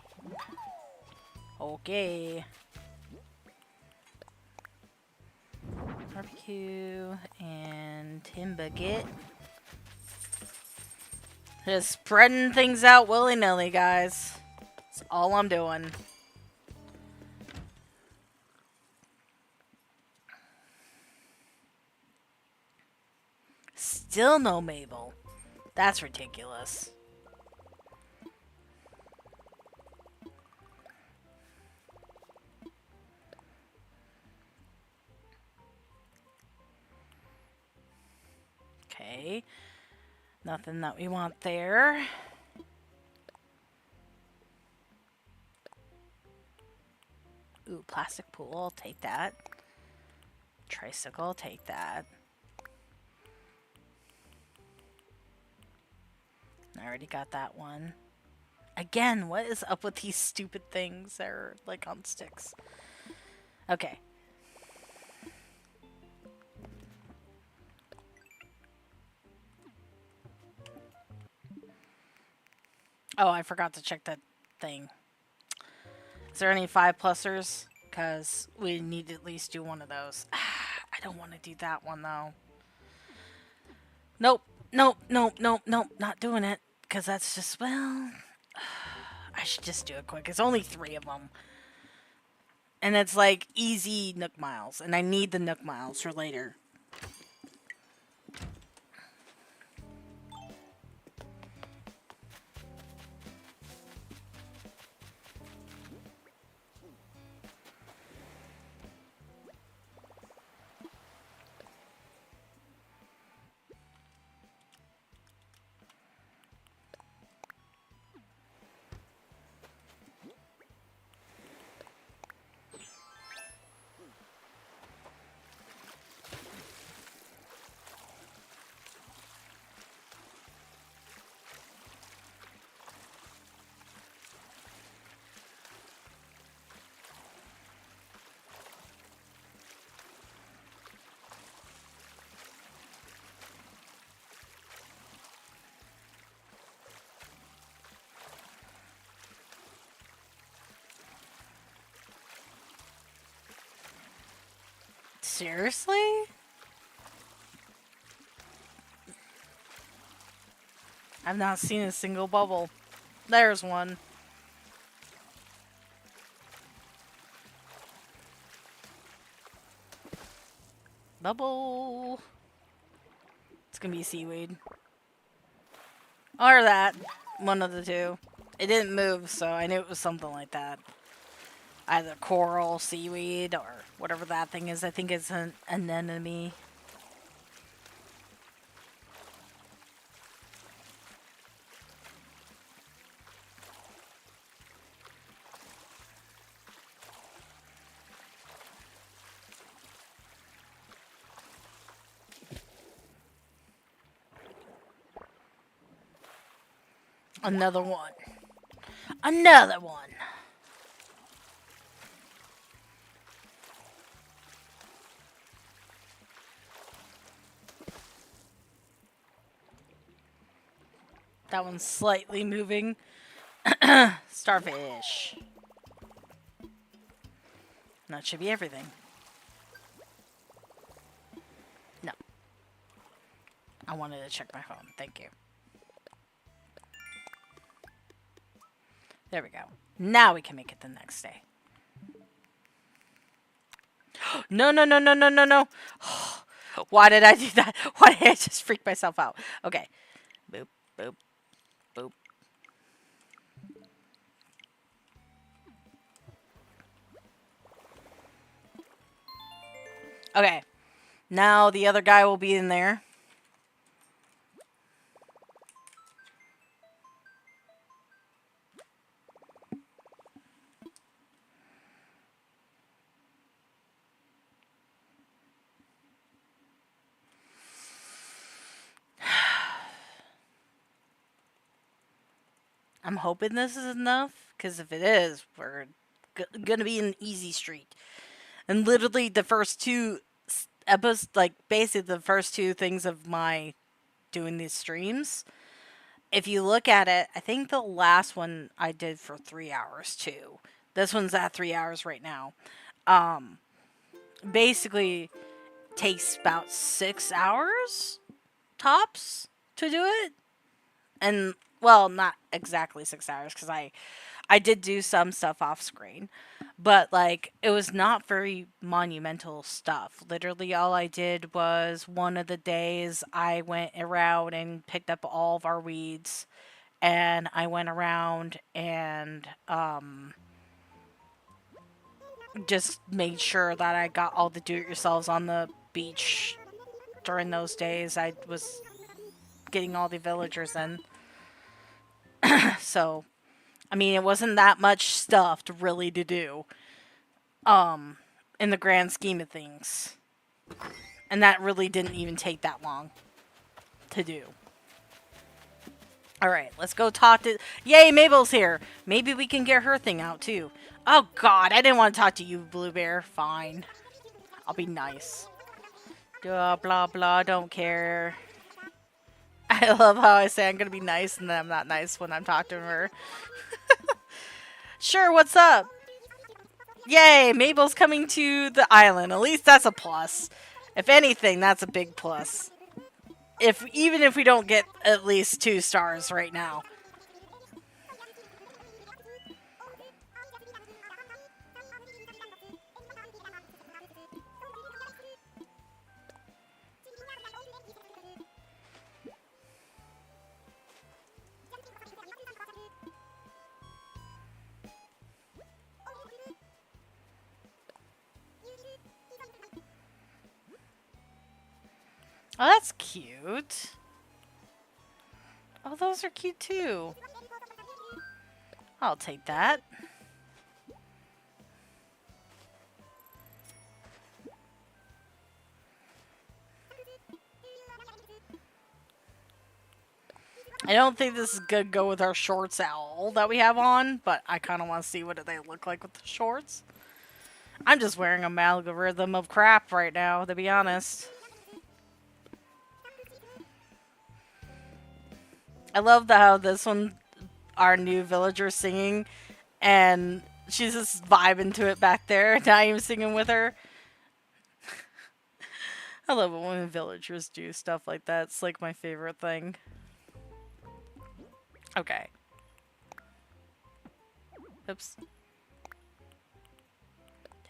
Okay. Barbecue and Timbagit. Just spreading things out willy-nilly, guys. That's all I'm doing. Still no Mabel. That's ridiculous. Okay. Nothing that we want there. Ooh, plastic pool. I'll take that. Tricycle. I'll take that. I already got that one. Again, what is up with these stupid things that are like on sticks? Okay. Oh, I forgot to check that thing. Is there any 5+ers? Because we need to at least do one of those. I don't want to do that one, though. Nope. Nope, nope, nope, nope. Not doing it. Because that's just, well... I should just do it quick. It's only 3 of them. And it's like easy Nook Miles. And I need the Nook Miles for later. Seriously? I've not seen a single bubble. There's one. Bubble. It's gonna be seaweed. Or that. One of the two. It didn't move, so I knew it was something like that. Either coral, seaweed, or whatever that thing is. I think it's an anemone. Another one. Another one. That one's slightly moving. Starfish. That should be everything. No. I wanted to check my phone. Thank you. There we go. Now we can make it the next day. No, no, no, no, no, no, no. Why did I do that? Why did I just freak myself out? Okay. Boop, boop, boop. Okay. Now the other guy will be in there. I'm hoping this is enough, because if it is, we're gonna be in an easy streak. And literally the first two episodes, like basically the first two things of my doing these streams, if you look at it, I think the last one I did for 3 hours too. This one's at 3 hours right now. Um, Basically takes about 6 hours tops to do it, and well, not exactly 6 hours because I did do some stuff off screen, but like it was not very monumental stuff. Literally, all I did was one of the days I went around and picked up all of our weeds, and I went around and just made sure that I got all the do-it-yourselves on the beach during those days. I was getting all the villagers in, so I mean, it wasn't that much stuff to really to do, in the grand scheme of things. And that really didn't even take that long to do. Alright, let's go talk to... Yay, Mabel's here! Maybe we can get her thing out, too. Oh, God, I didn't want to talk to you, Blue Bear. Fine. I'll be nice. Blah, blah, blah, don't care. I love how I say I'm gonna be nice, and then I'm not nice when I'm talking to her. Sure, what's up? Yay, Mabel's coming to the island. At least that's a plus. If anything, that's a big plus. Even if we don't get at least 2 stars right now. Oh, that's cute. Oh, those are cute too. I'll take that. I don't think this is gonna go with our shorts at all that we have on, but I kind of want to see what they look like with the shorts. I'm just wearing a amalgam of crap right now, to be honest. I love how this one, our new villager singing, and she's just vibing to it back there, and I am singing with her. I love it when villagers do stuff like that. It's like my favorite thing. Okay. Oops.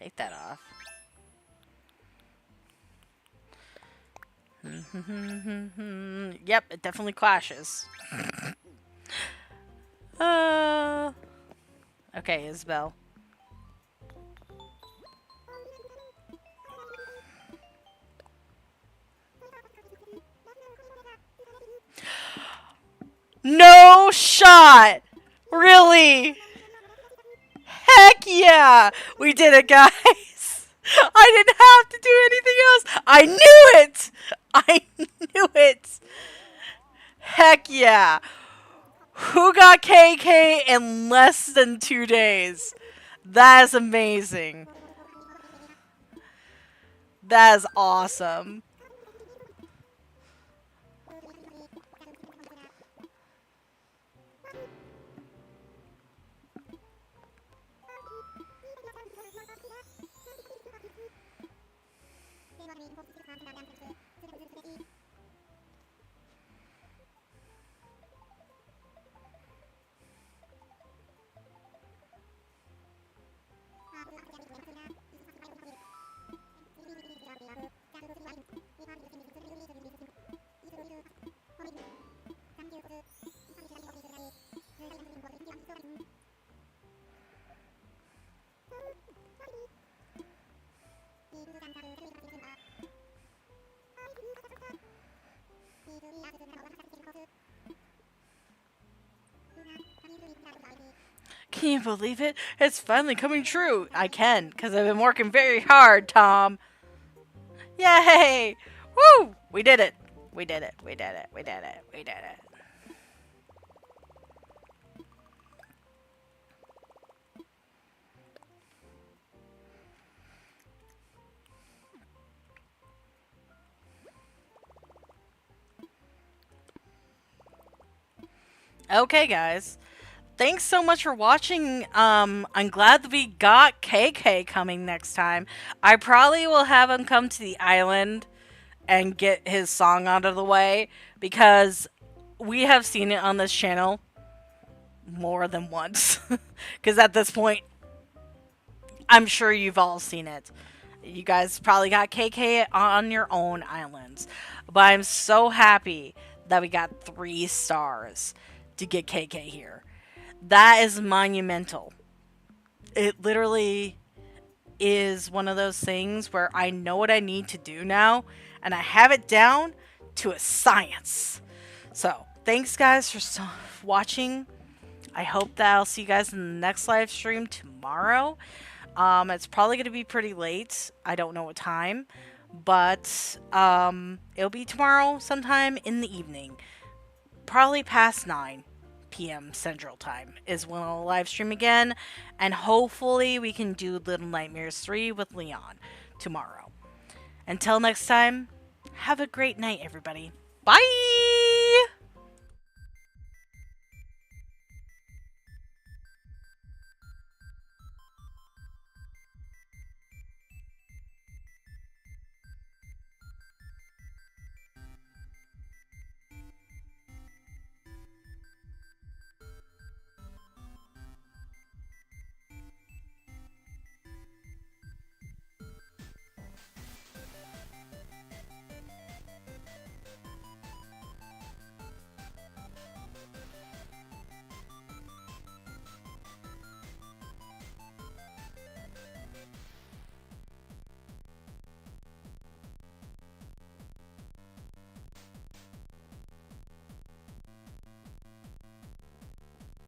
Take that off. Yep, it definitely clashes. Okay, Isabelle. No shot! Really? Heck yeah! We did it, guys! I didn't have to do anything else! I knew it! I knew it! Heck yeah! Who got KK in less than 2 days? That is amazing. That is awesome. Can you believe it? It's finally coming true. I can, because I've been working very hard, Tom. Yay! Woo! We did it. We did it. We did it. We did it. We did it. Okay, guys. Thanks so much for watching. I'm glad that we got KK coming next time. I probably will have him come to the island and get his song out of the way because we have seen it on this channel more than once. Because at this point, I'm sure you've all seen it. You guys probably got KK on your own islands. But I'm so happy that we got 3 stars to get KK here. That is monumental. It literally is one of those things where I know what I need to do now, and I have it down to a science. So, thanks guys for watching. I hope that I'll see you guys in the next live stream tomorrow. It's probably going to be pretty late. I don't know what time, but it'll be tomorrow sometime in the evening. Probably past 9 p.m. Central Time is when I'll live stream again, and hopefully we can do Little Nightmares 3 with Leon tomorrow. Until next time, have a great night, everybody. Bye!